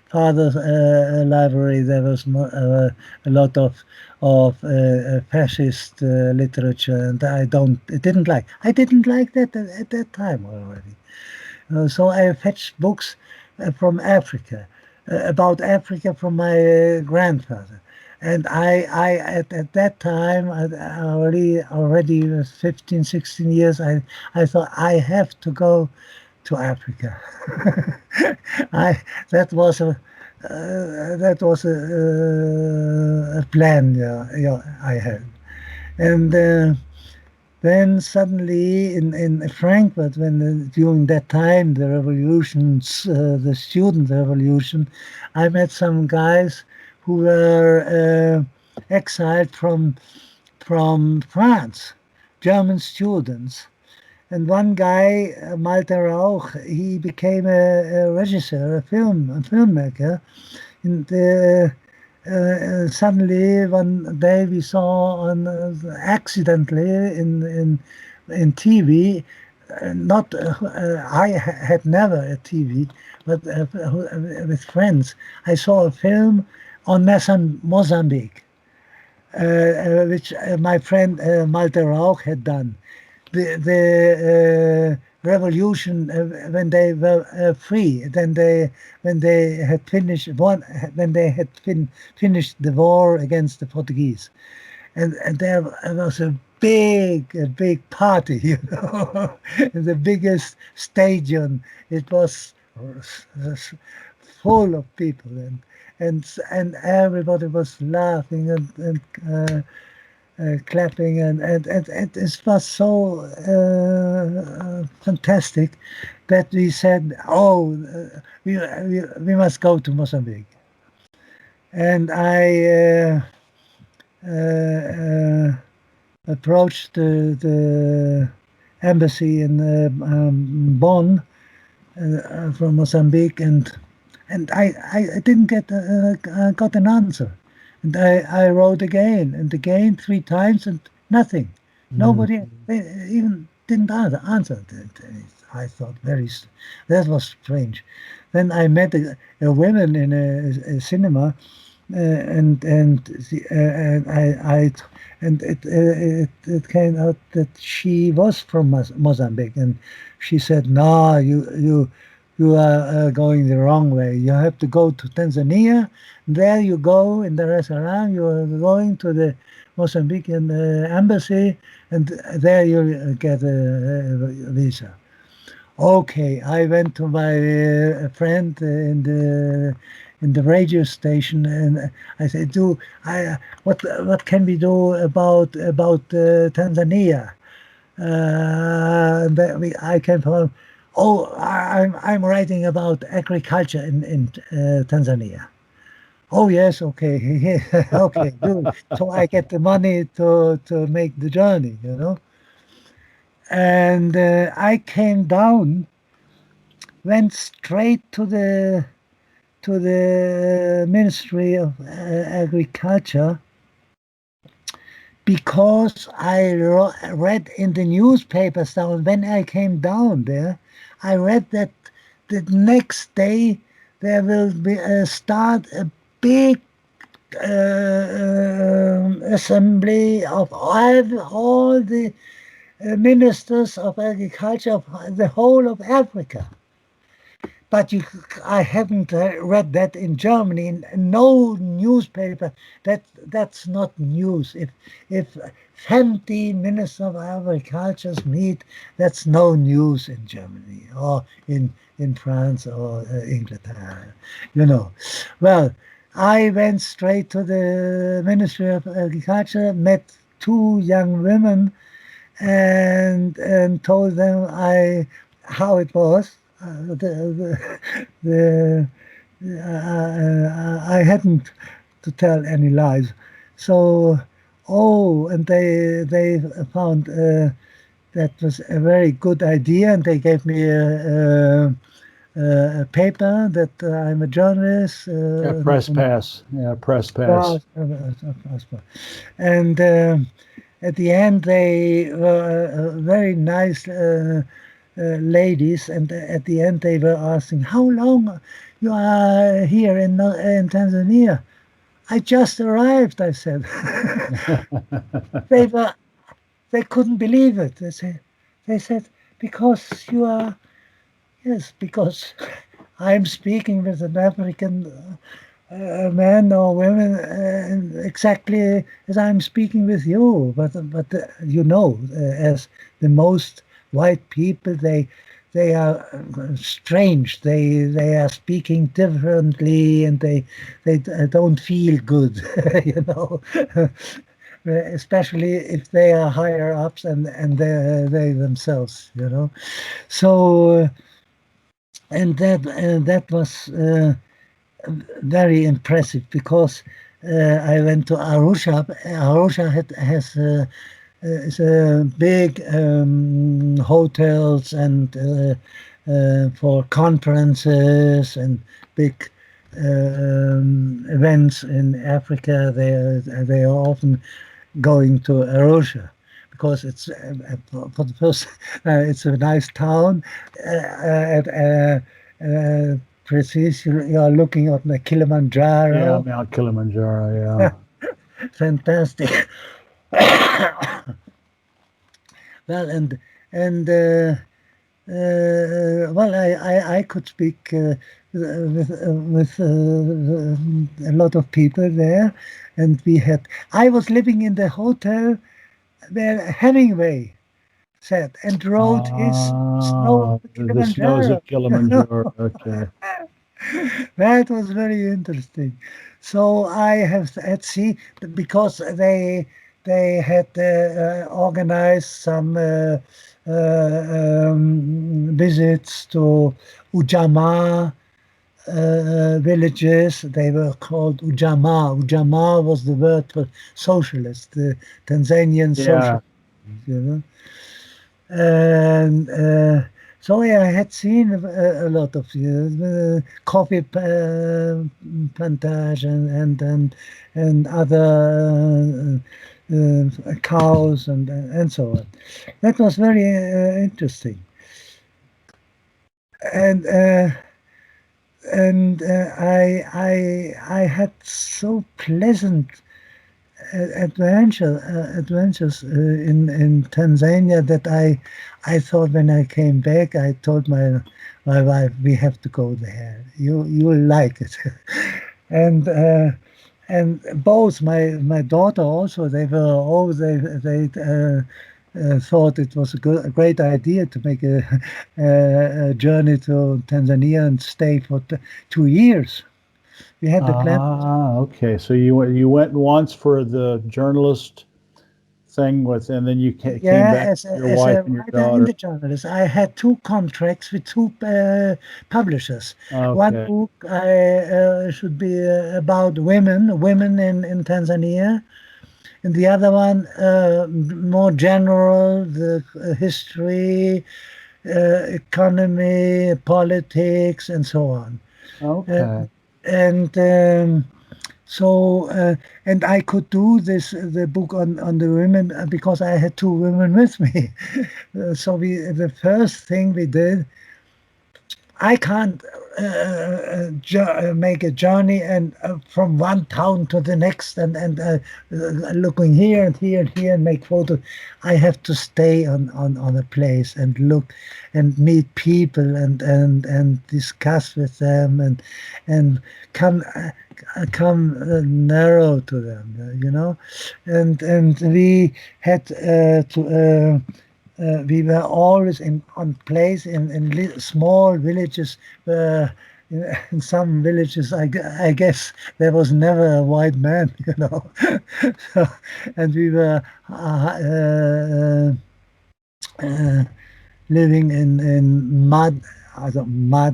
[SPEAKER 2] father's library, there was a lot of fascist literature, and I didn't like that at that time already. So I fetched books from Africa, about Africa from my grandfather. And at that time, I already was 15, 16 years, I thought I have to go to Africa. I that was a plan, yeah, I had. And then suddenly in Frankfurt, during that time, the student revolution, I met some guys who were exiled from France, German students. And one guy, Malte Rauch, he became a regisseur, a filmmaker. And suddenly one day we saw accidentally in TV, not I had never a TV, but with friends, I saw a film on Mozambique, which my friend Malte Rauch had done. The revolution when they were free, when they had finished finished the war against the Portuguese, and there was a big party, in the biggest stadium. It was full of people, and everybody was laughing and clapping, and it was so fantastic that we said, "Oh, we must go to Mozambique." And I approached the embassy in Bonn from Mozambique, and I didn't got an answer. And I wrote again and again 3 times, and nothing. Nobody even didn't answer. I thought that was strange. Then I met a woman in a cinema, and it came out that she was from Mozambique, and she said, "No, you are going the wrong way. You have to go to Tanzania. There you go in the restaurant. You are going to the Mozambican embassy, and there you get a visa." Okay, I went to my friend in the radio station, and I said, what can we do about Tanzania?" I came from, "Oh, I'm writing about agriculture in Tanzania." "Oh yes, okay, okay, good." So I get the money to make the journey, And I came down, went straight to the Ministry of Agriculture, because I read in the newspapers down when I came down there. I read that the next day there will be start a big assembly of all the ministers of agriculture of the whole of Africa. But I haven't read that in Germany, in no newspaper. That's not news. If 20 ministers of agriculture meet, that's no news in Germany or in France or England. Well, I went straight to the Ministry of Agriculture, met 2 young women, and told them how it was. I hadn't to tell any lies. So, and they found that was a very good idea, and they gave me a paper that I'm a journalist.
[SPEAKER 1] Press pass. Yeah, press pass.
[SPEAKER 2] And at the end, they were very nice ladies, and at the end they were asking, "How long you are here in Tanzania?" "I just arrived," I said. They couldn't believe it. They said, "Because you are..." "Yes, because I'm speaking with an African man or women exactly as I'm speaking with you, but as the most white people, they are strange. They are speaking differently, and they don't feel good, especially if they are higher ups and they themselves, So, and that was very impressive, because I went to Arusha. Arusha has is big hotels and for conferences and big events in Africa. They are often going to Arusha because it's for the first. It's a nice town. Precise, you are looking at the Kilimanjaro.
[SPEAKER 1] Yeah, Mount Kilimanjaro. Yeah.
[SPEAKER 2] Fantastic. Well, and well, I could speak with a lot of people there, and we had. I was living in the hotel where Hemingway sat and wrote his Snow of the
[SPEAKER 1] The snows
[SPEAKER 2] Kilimanjaro.
[SPEAKER 1] of Kilimanjaro. Okay.
[SPEAKER 2] That was very interesting. So I have had seen because they had organized some visits to Ujamaa villages. They were called Ujamaa. Ujamaa was the word for socialist, the Tanzanian
[SPEAKER 1] Yeah.
[SPEAKER 2] socialist, you know. And so yeah, I had seen a lot of coffee plantation and other cows and so on. That was very interesting. And I had so pleasant adventures in Tanzania that I thought when I came back, I told my wife, we have to go there. You will like it. and both my daughter also, they were always they thought it was a great idea to make a journey to Tanzania and stay for 2 years. We had the plan.
[SPEAKER 1] Okay. So you went once for the journalist thing and then you came
[SPEAKER 2] Yeah,
[SPEAKER 1] back with your
[SPEAKER 2] as
[SPEAKER 1] wife
[SPEAKER 2] a
[SPEAKER 1] and your
[SPEAKER 2] writer and
[SPEAKER 1] daughter.
[SPEAKER 2] a journalist, I had two contracts with two publishers. One
[SPEAKER 1] Okay.
[SPEAKER 2] book should be about women in Tanzania, and the other one more general, the history, economy, politics, and so on. Uh,
[SPEAKER 1] Okay.
[SPEAKER 2] and so and I could do the book on the women because I had two women with me. So the first thing we did, I can't make a journey and from one town to the next and looking here and here and here and make photos. I have to stay on a place and look and meet people and discuss with them and come narrow to them, you know, and we had to. We were always on place in small villages. In some villages, I guess there was never a white man, you know. So, and we were uh, living in mud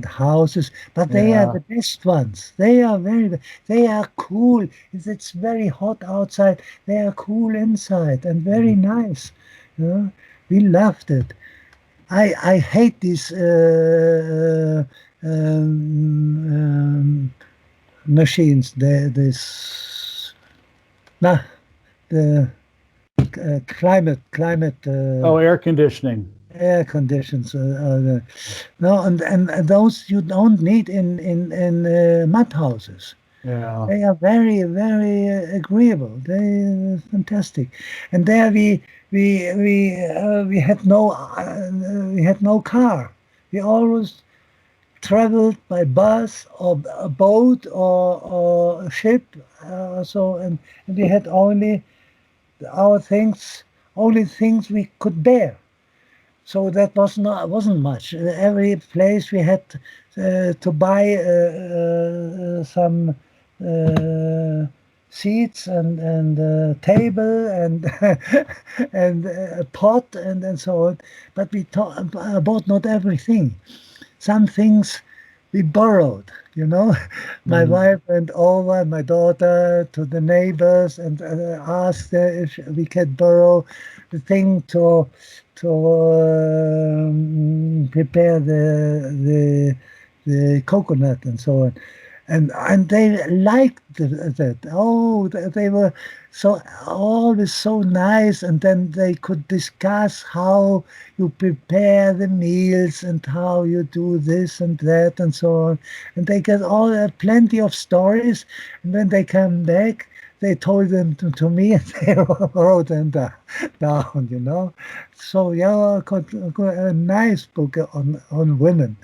[SPEAKER 2] houses, but they are
[SPEAKER 1] Yeah.
[SPEAKER 2] the best ones. They are they are cool. It's very hot outside. They are cool inside and very nice. You know? We loved it. I hate these machines. This nah, the climate
[SPEAKER 1] Oh, air conditioning.
[SPEAKER 2] air conditions. No, and those you don't need in mud houses.
[SPEAKER 1] Yeah.
[SPEAKER 2] They are very agreeable. They are fantastic, and there we had no car. We always traveled by bus or a boat or a ship. And we had only our things, only things we could bear. So that wasn't much. Every place we had to buy some seats and table and and a pot and so on. But we bought not everything. Some things we borrowed. you know. My wife went over, my daughter, to the neighbors and asked if we could borrow the thing to prepare the coconut and so on. And they liked that. Oh, they were so always so nice, and then they could discuss how you prepare the meals and how you do this and that and so on. And they get plenty of stories. And when they come back, they told them to me, and they wrote them down. You know. So yeah, got a nice book on women.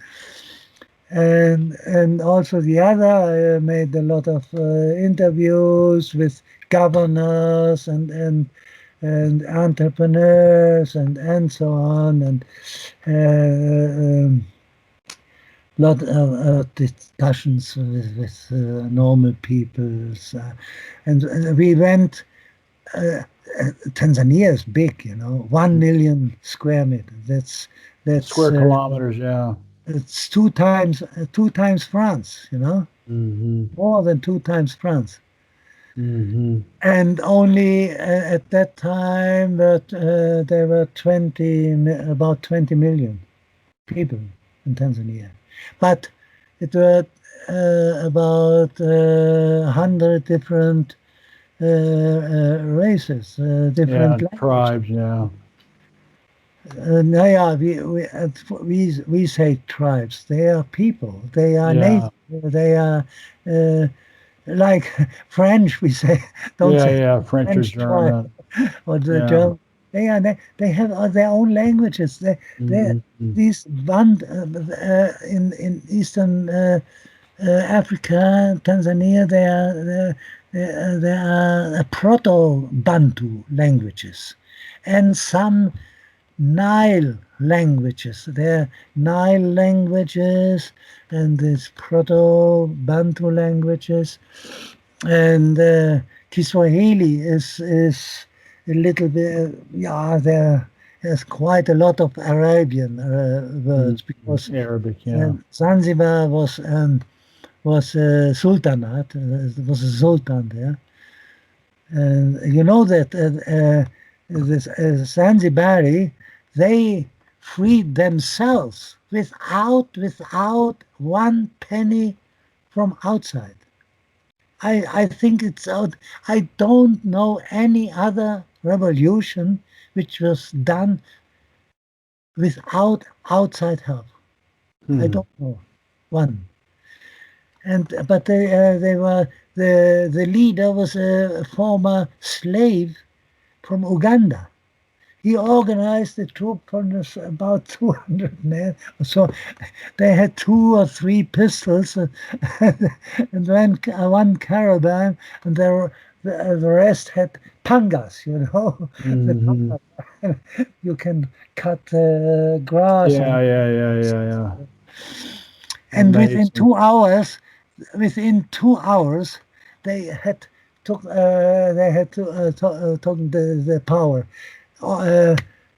[SPEAKER 2] And also the other, I made a lot of interviews with governors and entrepreneurs and so on, and lot of discussions with normal people. And we went. Tanzania is big, you know, 1 million square meters. That's
[SPEAKER 1] square kilometers, yeah.
[SPEAKER 2] It's two times France, you know, more than 2 times France. And only at that time that there were about 20 million people in Tanzania, but it were about 100 different races, different languages.
[SPEAKER 1] Tribes, yeah.
[SPEAKER 2] We say tribes. They are people. They are native. They are like French. We say don't say
[SPEAKER 1] French or German.
[SPEAKER 2] Or the German. They have their own languages. These band in Eastern Africa, Tanzania, they are Proto-Bantu languages, and some Nile languages. They're Nile languages and these Proto-Bantu languages. And Kiswahili is a little bit, there's quite a lot of Arabian words, because
[SPEAKER 1] Arabic,
[SPEAKER 2] Zanzibar was sultanate. It was a sultan there. And you know that this Zanzibari, they freed themselves without 1 penny from outside. I think it's out. I don't know any other revolution which was done without outside help. I don't know one. But they were the leader was a former slave from Uganda. He organized the troop from about 200 men. So they had 2 or 3 pistols and then one caravan, and the rest had pangas, you know. You can cut grass.
[SPEAKER 1] Yeah.
[SPEAKER 2] And within 2 hours, they had took the power.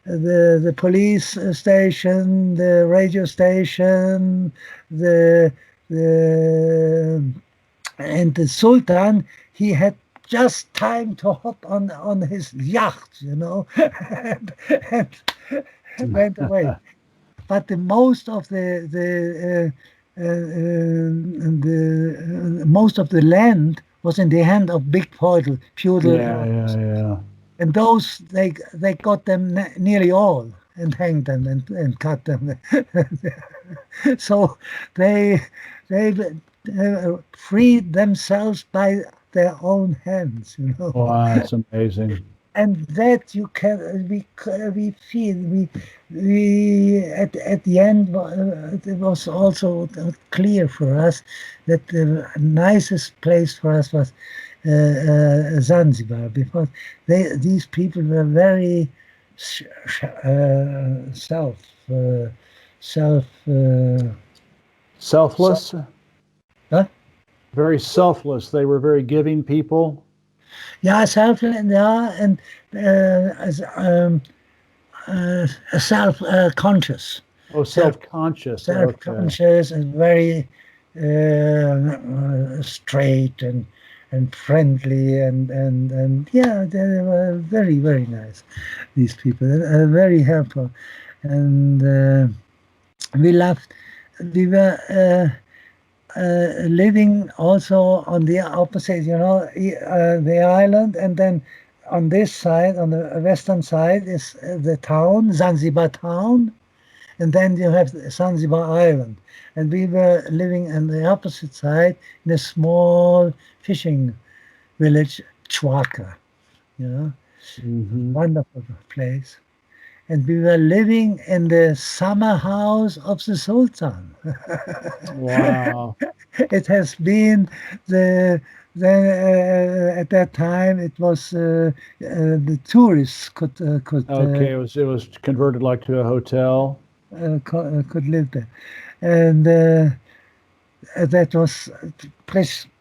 [SPEAKER 2] The police station, the radio station, and the Sultan, he had just time to hop on his yacht, you know, and went away. But the most of the most of the land was in the hand of big feudal. And those they got them nearly all and hanged them and cut them. So they freed themselves by their own hands, you know.
[SPEAKER 1] Wow, that's amazing.
[SPEAKER 2] And that we feel we at the end it was also clear for us that the nicest place for us was Zanzibar, because these people were very
[SPEAKER 1] selfless.
[SPEAKER 2] Huh?
[SPEAKER 1] Very selfless. They were very giving people.
[SPEAKER 2] Yeah, selfless. Yeah, and self-conscious.
[SPEAKER 1] Oh, self-conscious.
[SPEAKER 2] Self-conscious and very straight and friendly and yeah, they were very, very nice. These people, very helpful, and we loved. We were living also on the opposite, the island, and then on this side, on the western side, is the town, Zanzibar town, and then you have Zanzibar Island. And we were living on the opposite side in a small fishing village, Chwaka, wonderful place. And we were living in the summer house of the Sultan.
[SPEAKER 1] Wow.
[SPEAKER 2] It has been at that time it was the tourists
[SPEAKER 1] Okay, it was converted like to a hotel.
[SPEAKER 2] could live there, and that was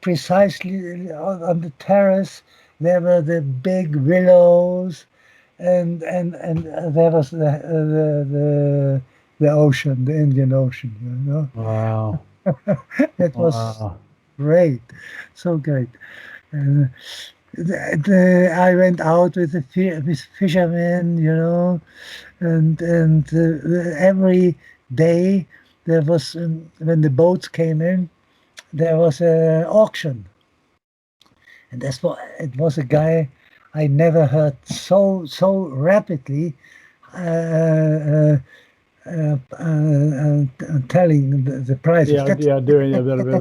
[SPEAKER 2] precisely on the terrace. There were the big willows, and there was the ocean, the Indian Ocean.
[SPEAKER 1] Wow.
[SPEAKER 2] It was
[SPEAKER 1] Wow.
[SPEAKER 2] great, so great. And I went out with with fishermen, and every day there was when the boats came in, there was an auction, and that's what it was. A guy I never heard so rapidly uh, telling the prices.
[SPEAKER 1] Yeah, yeah, doing a bit of it.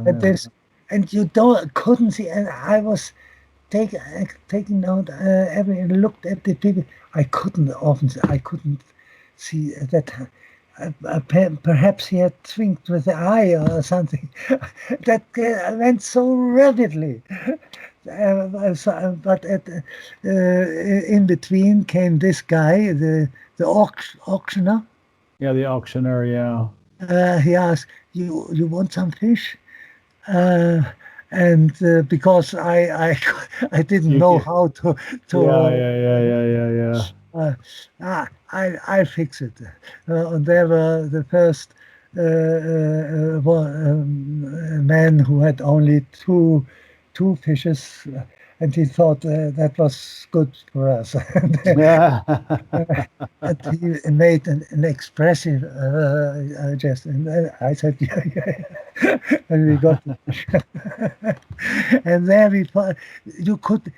[SPEAKER 2] And this, and you couldn't see, and I was taking note every and looked at the people. I couldn't see that. Perhaps he had twinked with the eye or something. That went so rapidly. But in between came this guy, the auctioneer.
[SPEAKER 1] Yeah, the auctioneer. Yeah.
[SPEAKER 2] He asked, "You want some fish?" Uh, and because I didn't know how to
[SPEAKER 1] Yeah.
[SPEAKER 2] I fix it. And there were the first man who had only two fishes, and he thought that was good for us.
[SPEAKER 1] Yeah.
[SPEAKER 2] And he made an expressive gesture, and I said, yeah. And we got the fish. And there you could.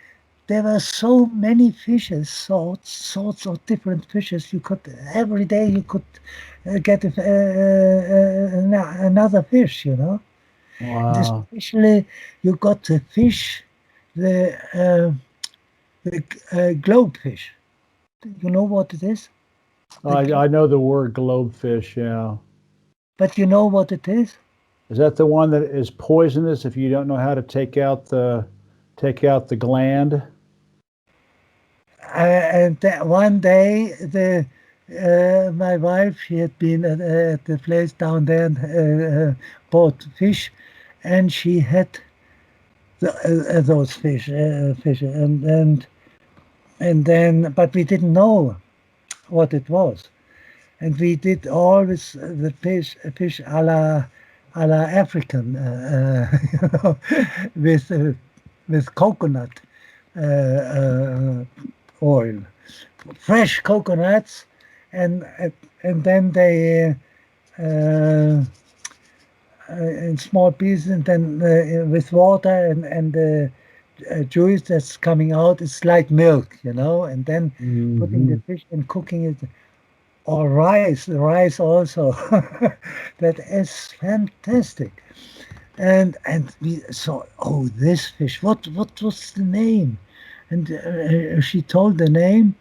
[SPEAKER 2] There were so many fishes, sorts of different fishes. You could every day you could get another fish, And
[SPEAKER 1] Wow.
[SPEAKER 2] especially you got the fish, the globefish. You know what it is?
[SPEAKER 1] I know the word globefish. Yeah.
[SPEAKER 2] But you know what it is?
[SPEAKER 1] Is that the one that is poisonous if you don't know how to take out the gland?
[SPEAKER 2] And one day, my wife, she had been at the place down there and bought fish, and she had those fish, and then, but we didn't know what it was, and we did always the fish a la African, with coconut oil, fresh coconuts, and and then they in small pieces, and then with water and juice that's coming out. It's like milk, and then putting the fish and cooking it. Or rice, the rice also. That is fantastic. And we saw, oh, this fish. What was the name? And she told the name.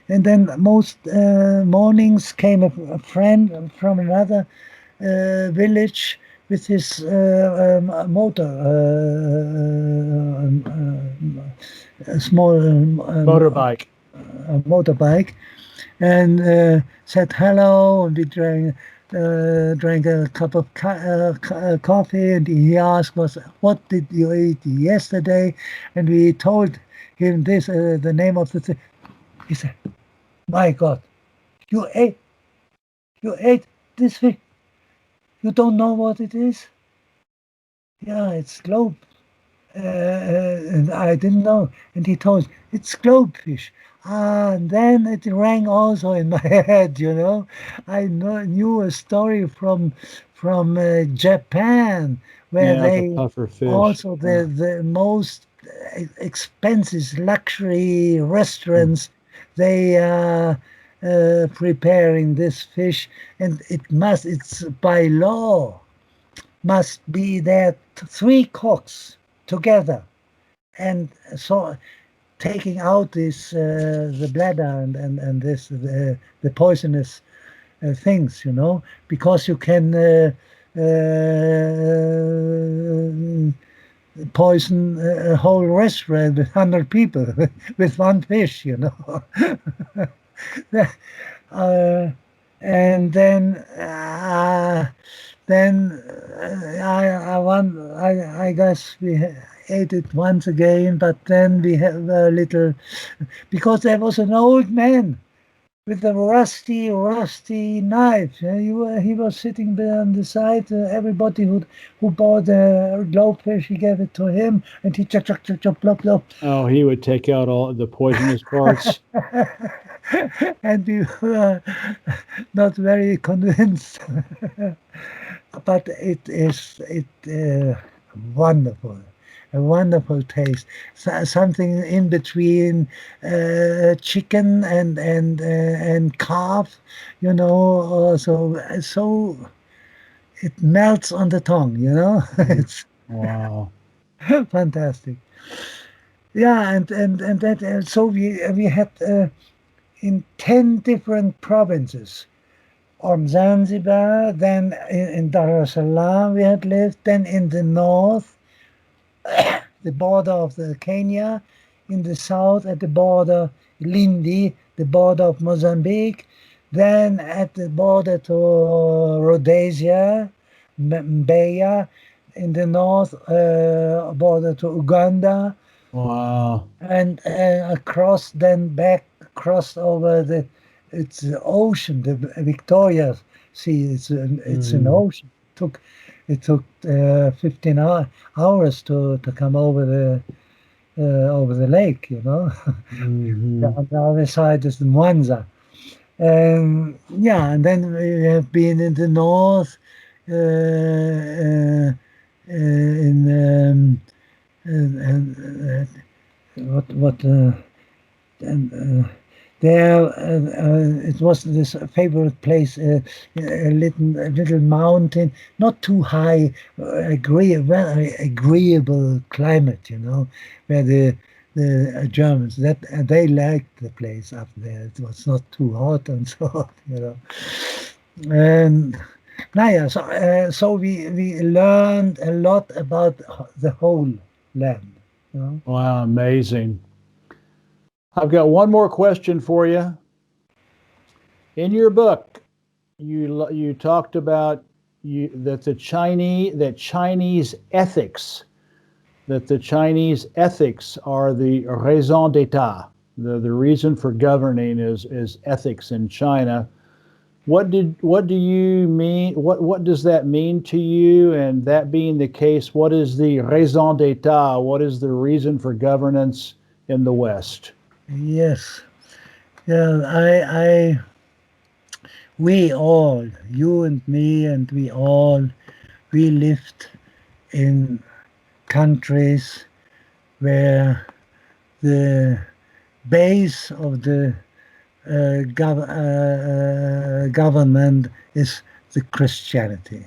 [SPEAKER 2] And then most mornings came a friend from another village with his motor, a small
[SPEAKER 1] Motorbike.
[SPEAKER 2] motorbike, and said hello, and we drank a cup of coffee, and he asked us, what did you eat yesterday? And we told him this, the name of the thing. He said, my God, you ate this fish. You don't know what it is? yeah, it's globe. And I didn't know. And he told, it's globefish. And then it rang also in my head, you know. Knew a story from Japan where
[SPEAKER 1] Yeah, the
[SPEAKER 2] they
[SPEAKER 1] puffer fish.
[SPEAKER 2] also the most expensive luxury restaurants they preparing this fish, and it's by law must be there three cooks together, and so taking out this the bladder and this the poisonous things, you know, because you can poison a whole restaurant with 100 people with one fish, you know. uh, and I guess we ate it once again, but then we have a little, because there was an old man with a rusty knife. He was sitting there on the side. Everybody who bought a glowfish, he gave it to him, and he chop, blop, blop.
[SPEAKER 1] Oh, he would take out all the poisonous parts.
[SPEAKER 2] And we were not very convinced. But it wonderful, a wonderful taste. Something in between chicken and calf, you know. So it melts on the tongue, you know. It's
[SPEAKER 1] Wow.
[SPEAKER 2] fantastic. Yeah, and that so we had in 10 different provinces on Zanzibar, then in Dar es Salaam we had lived, then in the north, the border of the Kenya, in the south at the border, Lindi, the border of Mozambique, then at the border to Rhodesia, Mbeya, in the north, border to Uganda,
[SPEAKER 1] Wow.
[SPEAKER 2] and across, then back, crossed over it's the ocean, the Victoria Sea. It's an ocean. It took 15 hours to come over the lake, you know.
[SPEAKER 1] Hmm.
[SPEAKER 2] On the other side is the Mwanza. Yeah, and then we have been in the north, in what and there it was this favorite place, a little mountain, not too high, very agreeable climate, you know, where the Germans, that they liked the place up there. It was not too hot and so on, you know. And now, yeah, so we learned a lot about the whole land, you know.
[SPEAKER 1] Wow, amazing. I've got one more question for you. In your book, you talked about that Chinese ethics, that the Chinese ethics are the raison d'etat. The reason for governing is ethics in China. What do you mean? What does that mean to you? And that being the case, what is the raison d'etat? What is the reason for governance in the West?
[SPEAKER 2] Yes. Yeah, we all, you and me, and we lived in countries where the base of the government is the Christianity.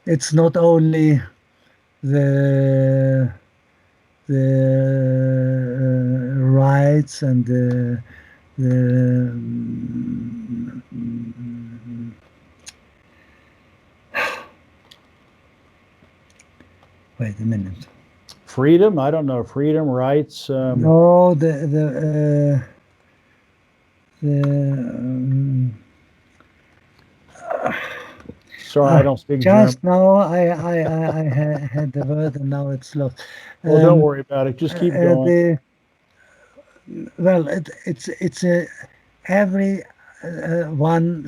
[SPEAKER 2] It's not only the rights and the wait a minute.
[SPEAKER 1] Freedom? I don't know. Freedom, rights.
[SPEAKER 2] No, the
[SPEAKER 1] Sorry, I don't speak German.
[SPEAKER 2] just now I had the word and now it's lost.
[SPEAKER 1] Well, don't
[SPEAKER 2] Um,
[SPEAKER 1] worry about it. Just keep
[SPEAKER 2] uh,
[SPEAKER 1] going.
[SPEAKER 2] the well, it's a every one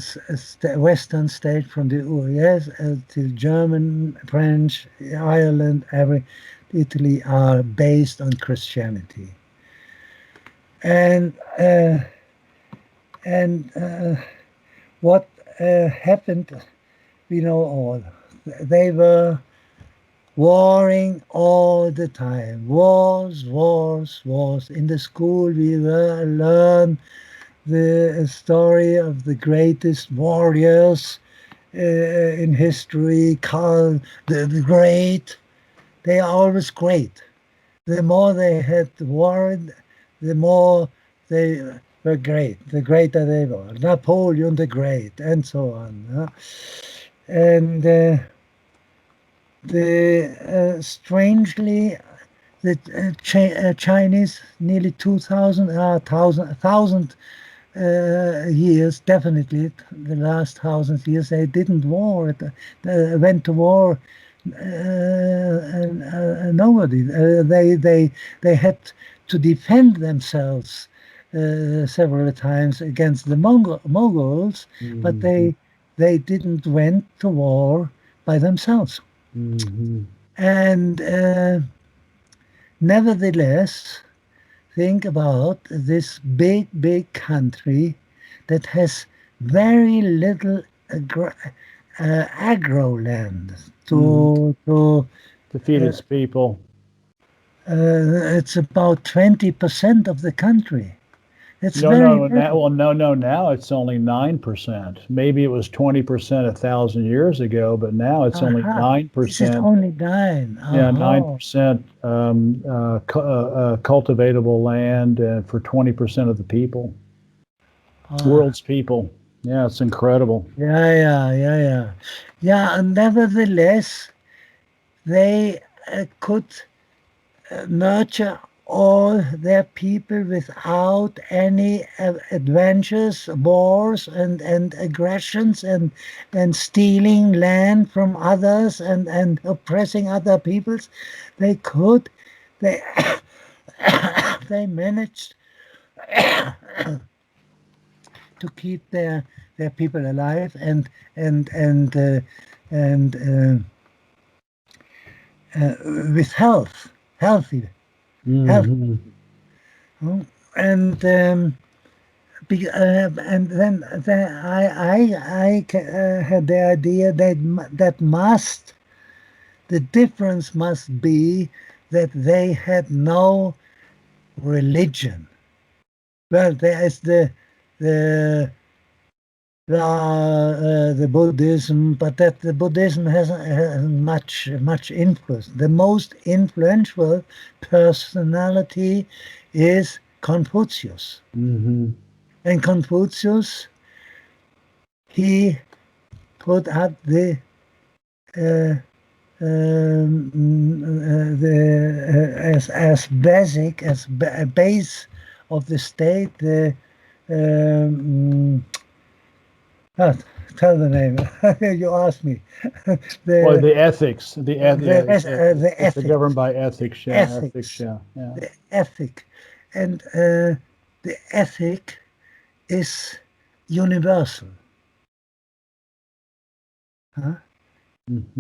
[SPEAKER 2] Western state from the US to German, French, Ireland, Italy are based on Christianity. And what happened, we know all. They were warring all the time. Wars, wars, wars. In the school we learn the story of the greatest warriors in history, Karl the Great. They are always great. The more they had warred, the more they were great. The greater they were. Napoleon the Great, and so on. And strangely, the Chinese, nearly 1,000 years, definitely the last 1,000 years, they didn't war. Went to war. Nobody. They had to defend themselves several times against the Mongols, but they didn't went to war by themselves. And nevertheless, think about this big country that has very little agro land to
[SPEAKER 1] feed its people.
[SPEAKER 2] It's about 20% of the country. It's
[SPEAKER 1] no,
[SPEAKER 2] very
[SPEAKER 1] no, now, now it's only 9%. Maybe it was 20% 1,000 years ago, but now it's only 9%.
[SPEAKER 2] This is only 9.
[SPEAKER 1] Yeah, 9% cultivatable land for 20% of the people, world's people. Yeah, it's incredible.
[SPEAKER 2] Yeah, and nevertheless, they could nurture all their people without any adventures, wars, and aggressions, and stealing land from others, and oppressing other peoples. They they managed to keep their people alive and with healthy. And then I had the idea that the difference must be that they had no religion. Well, there is the Buddhism, but that the Buddhism has much influence. The most influential personality is Confucius. And Confucius, he put up the as basic as base of the state. Tell the name. You asked me.
[SPEAKER 1] The ethics. The ethics.
[SPEAKER 2] It's
[SPEAKER 1] governed by ethics. Yeah. Ethics.
[SPEAKER 2] The ethic, and the ethic is universal.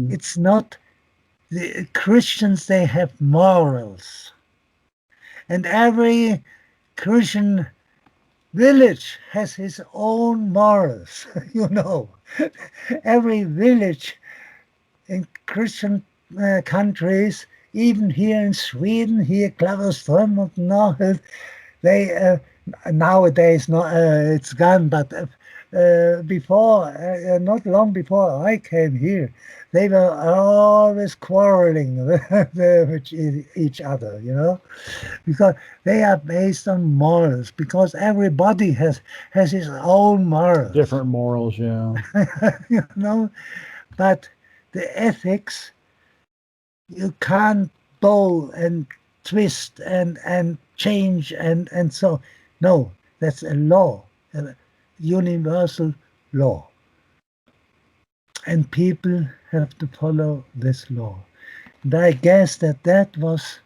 [SPEAKER 2] It's not the Christians. They have morals, and every Christian village has his own morals. Every village in Christian countries, even here in Sweden, here Klaverström and Norrhult, they nowadays it's gone, but before, not long before I came here, they were always quarreling with each other, because they are based on morals, because everybody has his own morals.
[SPEAKER 1] Different morals, yeah.
[SPEAKER 2] But the ethics, you can't bow and twist and change and so. No, that's a law, a universal law. And people have to follow this law. And I guess that was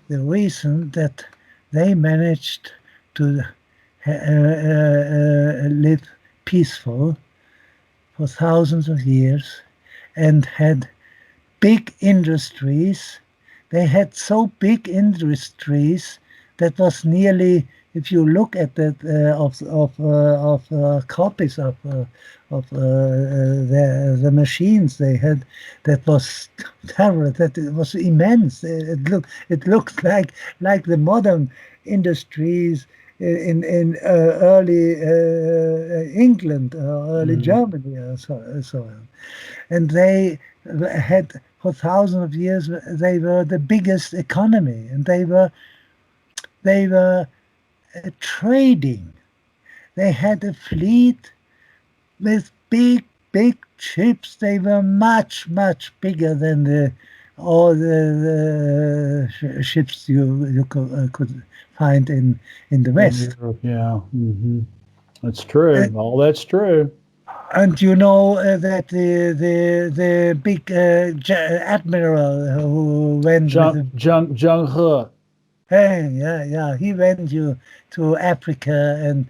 [SPEAKER 2] the reason that they managed to live peaceful for thousands of years and had big industries. They had so big industries that was nearly, if you look at that copies of the machines they had, that was terrible. That it was immense. It looked like the modern industries in early England or early Germany or so on. And they had, for thousands of years, they were the biggest economy, and they were trading. They had a fleet with big ships. They were much bigger than all the ships you could find in the West.
[SPEAKER 1] Yeah, that's true. All that's true.
[SPEAKER 2] And you know that the big admiral who went
[SPEAKER 1] Zheng He.
[SPEAKER 2] Hey, yeah, he went to Africa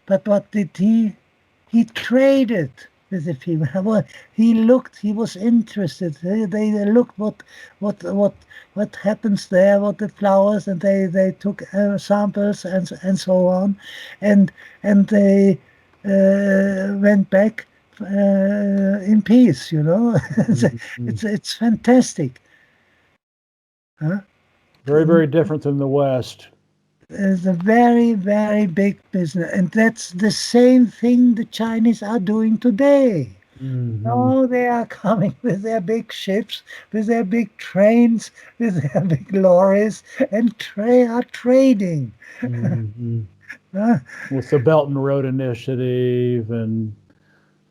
[SPEAKER 2] but what did he? He traded with the people. Well, he was interested. They looked what happens there, what the flowers, and they took samples and so on, and they went back in peace. You know, it's fantastic. Huh?
[SPEAKER 1] Very different than the West.
[SPEAKER 2] It's a very big business, and that's the same thing the Chinese are doing today. No, they are coming with their big ships, with their big trains, with their big lorries, and are trading.
[SPEAKER 1] With the Belt and Road Initiative and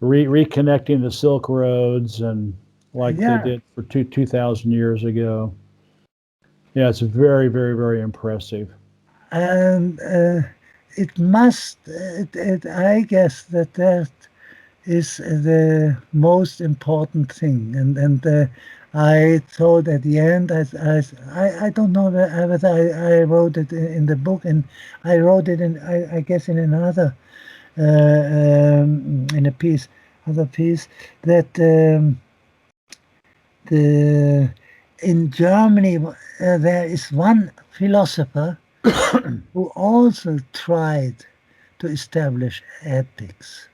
[SPEAKER 1] reconnecting the Silk Roads, and like they did for 2,000 years ago. Yeah, it's very impressive.
[SPEAKER 2] And it must, I guess that is the most important thing. And I thought at the end, I don't know whether I wrote it in the book, and I wrote it in, I guess, in another, in a other piece, that in Germany there is one philosopher who also tried to establish ethics.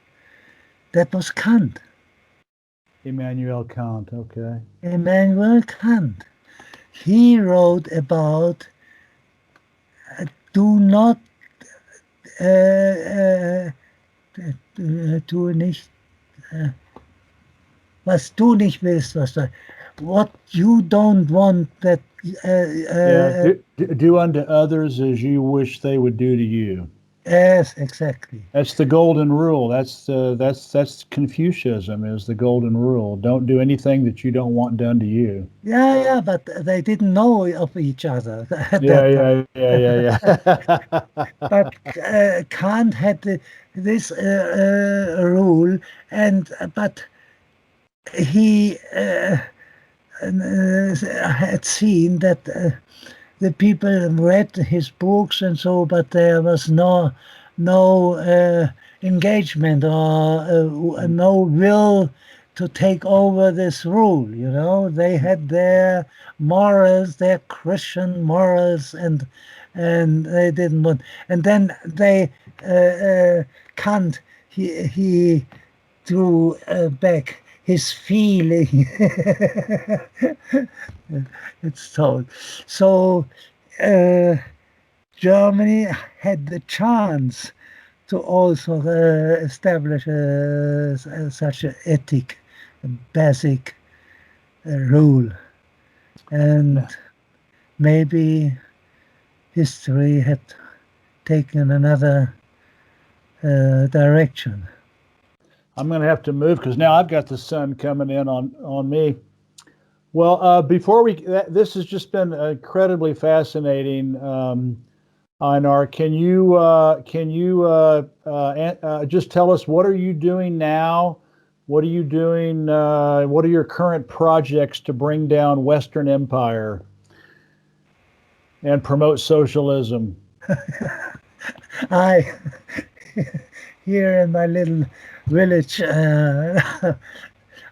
[SPEAKER 2] That was Kant.
[SPEAKER 1] Immanuel Kant, okay.
[SPEAKER 2] Immanuel Kant. He wrote about do not tu nicht was du nicht willst, what you don't want that
[SPEAKER 1] do unto others as you wish they would do to you.
[SPEAKER 2] Yes, exactly.
[SPEAKER 1] That's the golden rule. That's Confucianism, is the golden rule. Don't do anything that you don't want done to you.
[SPEAKER 2] Yeah, but they didn't know of each other.
[SPEAKER 1] Yeah.
[SPEAKER 2] But Kant had this rule, but he had seen that the people read his books and so, but there was no engagement or no will to take over this rule. You know, they had their morals, their Christian morals, and they didn't want. And then they Kant he threw back his feeling. It's told. So Germany had the chance to also establish such an ethic, a basic rule. And maybe history had taken another direction.
[SPEAKER 1] I'm going to have to move because now I've got the sun coming in on me. Well, before this has just been incredibly fascinating. Einar, can you just tell us, what are you doing now? What are you doing? What are your current projects to bring down Western Empire and promote socialism?
[SPEAKER 2] here in my little village.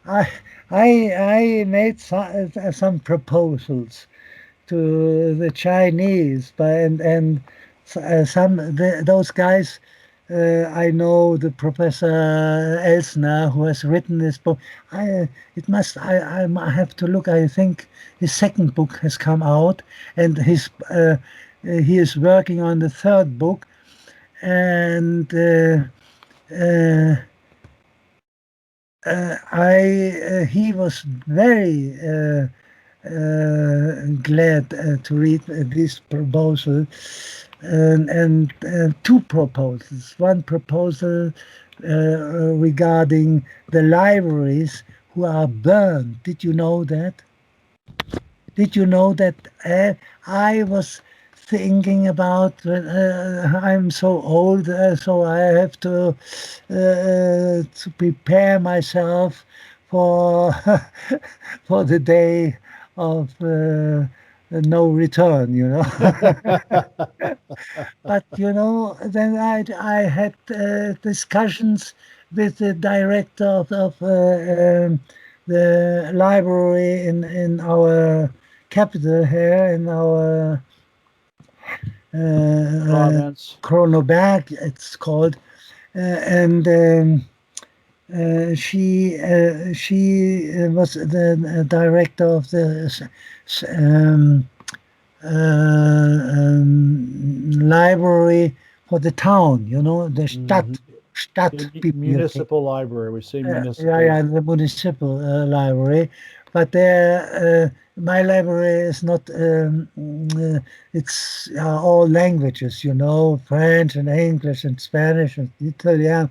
[SPEAKER 2] I I made some proposals to the Chinese, but and those guys. I know the Professor Elsner, who has written this book. I have to look. I think his second book has come out, and he is working on the third book, and uh, he was very glad to read this proposal, and two proposals. One proposal regarding the libraries who are burned. Did you know that? Did you know that I was thinking about I'm so old, so I have to prepare myself for for the day of no return, you know. But you know, then I had discussions with the director of the library in our capital here, in our
[SPEAKER 1] Province.
[SPEAKER 2] Kronoberg, it's called, and she was the director of the library for the town, you know, the Stadtbibliothek.
[SPEAKER 1] Municipal library. We say municipal.
[SPEAKER 2] Yeah, the municipal library. But my library is not, it's all languages, you know, French and English and Spanish and Italian,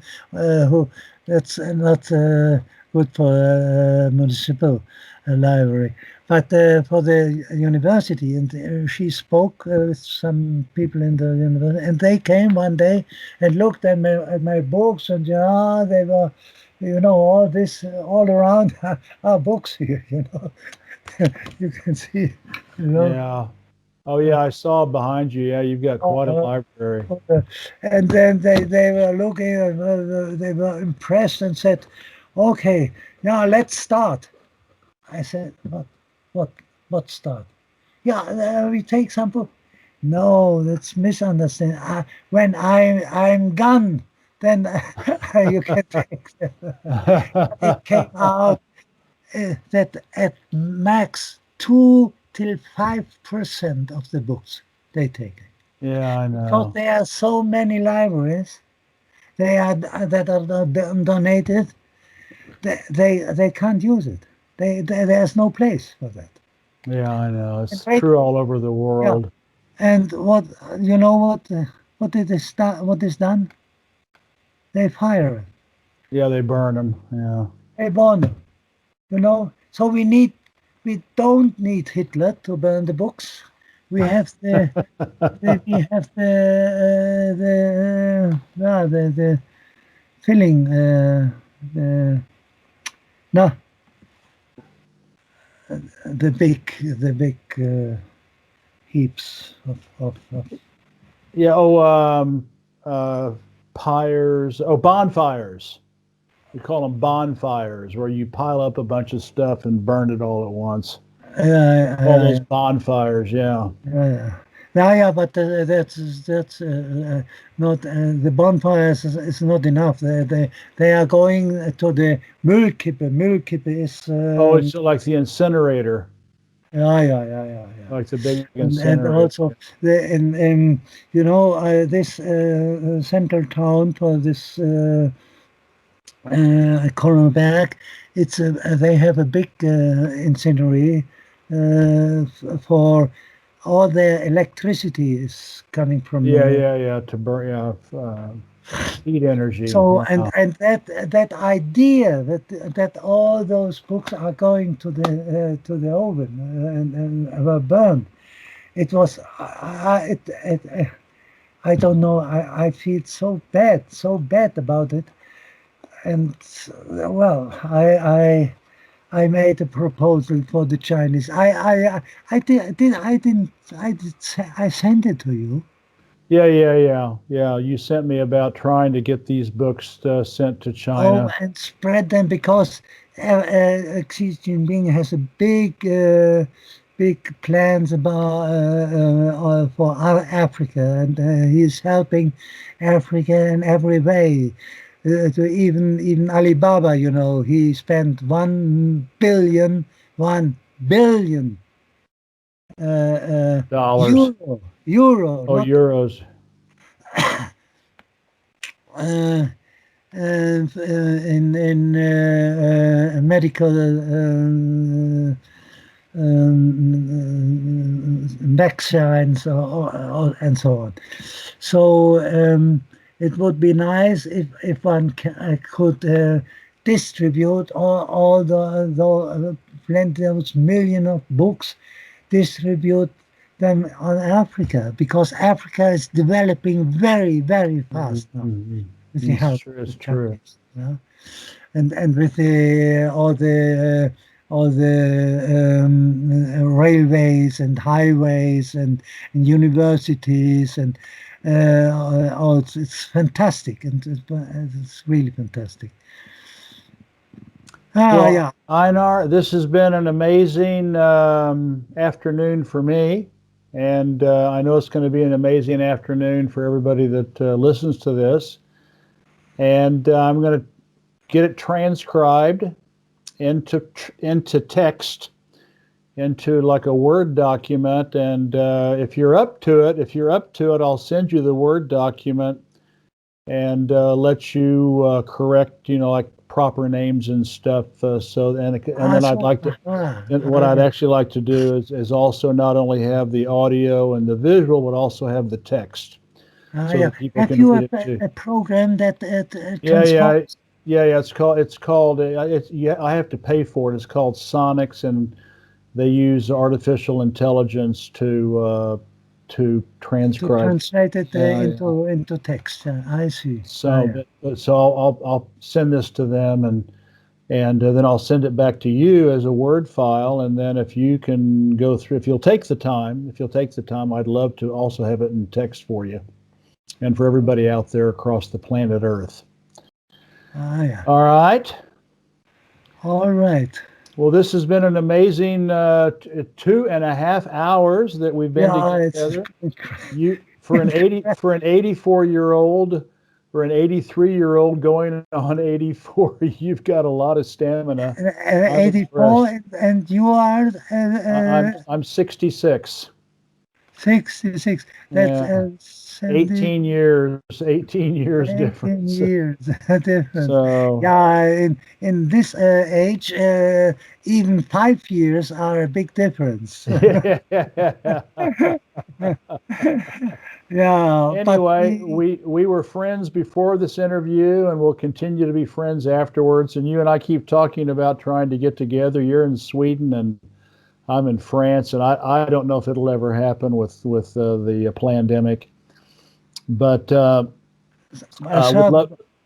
[SPEAKER 2] that's not good for a municipal library. But for the university, and she spoke with some people in the university, and they came one day and looked at my books, and yeah, they were, you know, all this all around our books here, you know. You can see, you know.
[SPEAKER 1] Yeah. Oh yeah, I saw behind you. Yeah, you've got quite a library.
[SPEAKER 2] And then they were looking, they were impressed and said, "Okay, now let's start." I said, what start? Yeah, we take some book. No, that's misunderstanding. When I'm gone, then you can take them. It came out that at max 2 till 5% of the books they take.
[SPEAKER 1] Yeah, I know.
[SPEAKER 2] Because there are so many libraries, that are donated. They can't use it. There's no place for that.
[SPEAKER 1] Yeah, I know. It's true all over the world.
[SPEAKER 2] Yeah. And what you know what is done? They fire it.
[SPEAKER 1] Yeah, they burn them. Yeah.
[SPEAKER 2] They burn them. You know. So we don't need Hitler to burn the books. We have the the filling no. The big heaps of
[SPEAKER 1] yeah. Pyres. Oh, bonfires. We call them bonfires, where you pile up a bunch of stuff and burn it all at once. All those bonfires. Yeah.
[SPEAKER 2] Yeah, but that's not the bonfires is not enough. They are going to the Müllkippe. Müllkippe is
[SPEAKER 1] it's like the incinerator.
[SPEAKER 2] Yeah.
[SPEAKER 1] Like the big incinerator.
[SPEAKER 2] And also you know, this central town for this Kronoberg, it's they have a big incinerator for all their electricity is coming from
[SPEAKER 1] to burn heat energy.
[SPEAKER 2] So and that idea that all those books are going to the oven and were burned, it was I don't know, I feel so bad about it, and well I made a proposal for the Chinese. I sent it to you.
[SPEAKER 1] Yeah. You sent me about trying to get these books sent to
[SPEAKER 2] Oh,
[SPEAKER 1] China.
[SPEAKER 2] and spread them because Xi Jinping has a big plans about for Africa, and he's helping Africa in every way. To even Alibaba, he spent 1 billion
[SPEAKER 1] Dollars.
[SPEAKER 2] euro,
[SPEAKER 1] Oh,
[SPEAKER 2] not
[SPEAKER 1] euros.
[SPEAKER 2] uh, in medical vaccines and so on. So it would be nice if one could distribute all the plenty of million of books, distribute them on Africa, because Africa is developing very, very fast now
[SPEAKER 1] Mm-hmm.
[SPEAKER 2] with the help of
[SPEAKER 1] It's
[SPEAKER 2] the
[SPEAKER 1] true.
[SPEAKER 2] Chinese. And with all the railways and highways and universities and it's fantastic, and it's really fantastic.
[SPEAKER 1] Well,
[SPEAKER 2] Yeah.
[SPEAKER 1] Einar, this has been an amazing afternoon for me, and I know it's going to be an amazing afternoon for everybody that listens to this. And I'm going to get it transcribed into text, into like a Word document. And if you're up to it, I'll send you the Word document and let you correct, like proper names and stuff. And then I'd like to. And what I'd actually like to do is also not only have the audio and the visual, but also have the text, so that people
[SPEAKER 2] Have
[SPEAKER 1] can
[SPEAKER 2] you
[SPEAKER 1] read it too.
[SPEAKER 2] a program that
[SPEAKER 1] Yeah, yeah,
[SPEAKER 2] transforms?
[SPEAKER 1] yeah. It's I have to pay for it. It's called Sonics, and they use artificial intelligence to
[SPEAKER 2] To
[SPEAKER 1] transcribe.
[SPEAKER 2] translate it
[SPEAKER 1] Yeah.
[SPEAKER 2] into text? I see.
[SPEAKER 1] So, so I'll send this to them, and then I'll send it back to you as a Word file. And then if you can go through, if you'll take the time, I'd love to also have it in text for you and for everybody out there across the planet Earth.
[SPEAKER 2] Yeah.
[SPEAKER 1] All right.
[SPEAKER 2] All right.
[SPEAKER 1] Well, this has been an amazing 2.5 hours that we've been together. You for an 84-year-old, for an 83-year-old going on 84, you've got a lot of stamina. I'm
[SPEAKER 2] 84,
[SPEAKER 1] impressed.
[SPEAKER 2] and you are
[SPEAKER 1] I'm 66.
[SPEAKER 2] 66. That's
[SPEAKER 1] Yeah,
[SPEAKER 2] 70,
[SPEAKER 1] 18 years
[SPEAKER 2] 18
[SPEAKER 1] difference.
[SPEAKER 2] years difference.
[SPEAKER 1] So
[SPEAKER 2] Yeah, in this age, even 5 years are a big difference. Yeah, but
[SPEAKER 1] Anyway, we were friends before this interview, and we'll continue to be friends afterwards. And you and I keep talking about trying to get together. You're in Sweden, and I'm in France, and I don't know if it'll ever happen with the pandemic, but would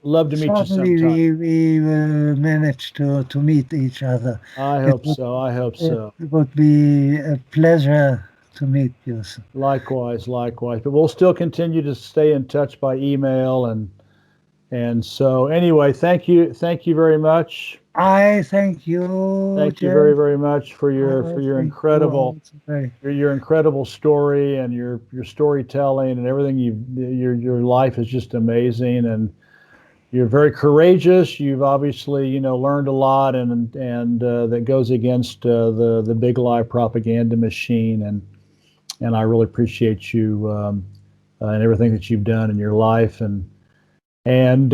[SPEAKER 1] love to meet you
[SPEAKER 2] certainly
[SPEAKER 1] sometime.
[SPEAKER 2] we will manage to meet each other.
[SPEAKER 1] I
[SPEAKER 2] It
[SPEAKER 1] hope
[SPEAKER 2] would,
[SPEAKER 1] so. I hope
[SPEAKER 2] it
[SPEAKER 1] so.
[SPEAKER 2] would be a pleasure to meet you.
[SPEAKER 1] Likewise. But we'll still continue to stay in touch by email, and so anyway, thank you very much.
[SPEAKER 2] I thank you,
[SPEAKER 1] Thank you very,
[SPEAKER 2] Jeff.
[SPEAKER 1] very much for
[SPEAKER 2] I
[SPEAKER 1] your
[SPEAKER 2] thank you
[SPEAKER 1] incredible
[SPEAKER 2] also very.
[SPEAKER 1] your incredible story and your storytelling and everything. Your life is just amazing, and you're very courageous. You've obviously learned a lot, and that goes against the big lie propaganda machine, and I really appreciate you and everything that you've done in your life, and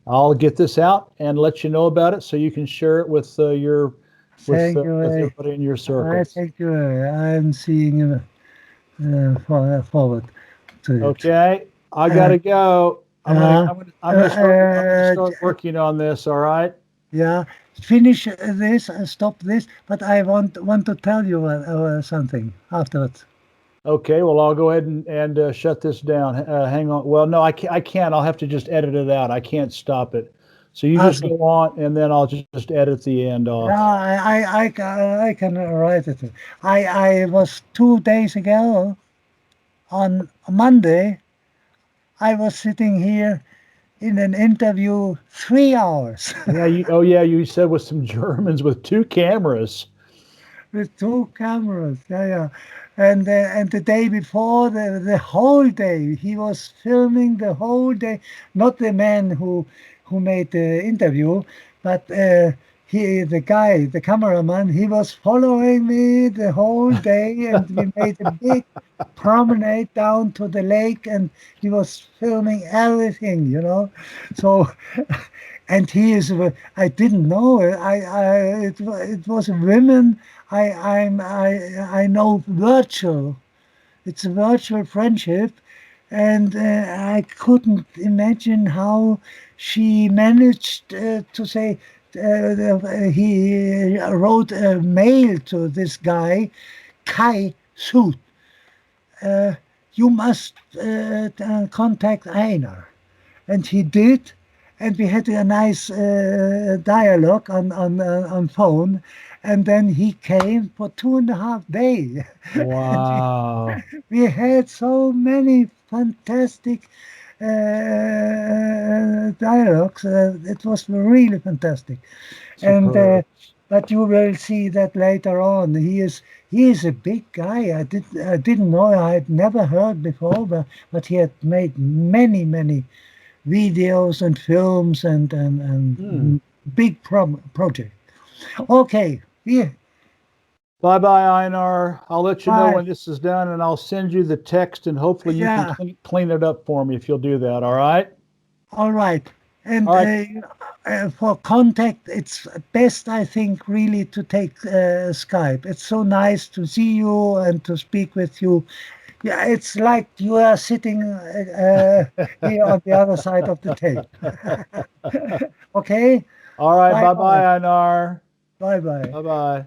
[SPEAKER 1] I'll get this out and let you know about it so you can share it with
[SPEAKER 2] Thank you.
[SPEAKER 1] with everybody in your
[SPEAKER 2] I
[SPEAKER 1] circles.
[SPEAKER 2] thank you. I'm seeing forward to it.
[SPEAKER 1] Okay, I
[SPEAKER 2] Uh,
[SPEAKER 1] gotta go.
[SPEAKER 2] uh,
[SPEAKER 1] I'm gonna
[SPEAKER 2] uh,
[SPEAKER 1] start working on this. All right.
[SPEAKER 2] yeah, finish this and stop this. But I want to tell you something afterwards.
[SPEAKER 1] Okay. Well, I'll go ahead and shut this down. Hang on. Well, no, I can't. I'll have to just edit it out. I can't stop it. So you just
[SPEAKER 2] Also,
[SPEAKER 1] go on, and then I'll just edit the end
[SPEAKER 2] yeah,
[SPEAKER 1] off.
[SPEAKER 2] I can write it. I was 2 days ago on Monday. I was sitting here in an interview 3 hours
[SPEAKER 1] Yeah, you said with some Germans with 2 cameras.
[SPEAKER 2] with 2 cameras. Yeah, yeah. And the day before, the whole day, he was filming the whole day. Not the man who made the interview, but the guy, the cameraman, he was following me the whole day, and we made a big promenade down to the lake, and he was filming everything, you know. So, and he is. I didn't know it. It was women. I know virtual. It's a virtual friendship, and I couldn't imagine how she managed to say. He wrote a mail to this guy, Kai Sud. You must contact Einar. And he did, and we had a nice dialogue on phone, and then he came for 2.5 days. And
[SPEAKER 1] Wow.
[SPEAKER 2] we had so many fantastic dialogues. It was really fantastic, and
[SPEAKER 1] Superb.
[SPEAKER 2] but you will see that later on. He is a big guy. I didn't know. I had never heard before, but he had made many videos and films
[SPEAKER 1] Hmm.
[SPEAKER 2] and big project. Okay, yeah,
[SPEAKER 1] Bye bye, Einar. I'll let you know
[SPEAKER 2] bye.
[SPEAKER 1] when this is done, and I'll send you the text, and hopefully you can
[SPEAKER 2] Yeah,
[SPEAKER 1] clean it up for me if you'll do that. All right.
[SPEAKER 2] all right. And
[SPEAKER 1] All right.
[SPEAKER 2] for contact, it's best, I think, really to take Skype. It's so nice to see you and to speak with you. Yeah, it's like you are sitting here on the other side of the tape. Okay,
[SPEAKER 1] All right.
[SPEAKER 2] bye
[SPEAKER 1] Bye
[SPEAKER 2] bye.
[SPEAKER 1] bye, Einar.
[SPEAKER 2] Bye bye.
[SPEAKER 1] Bye bye.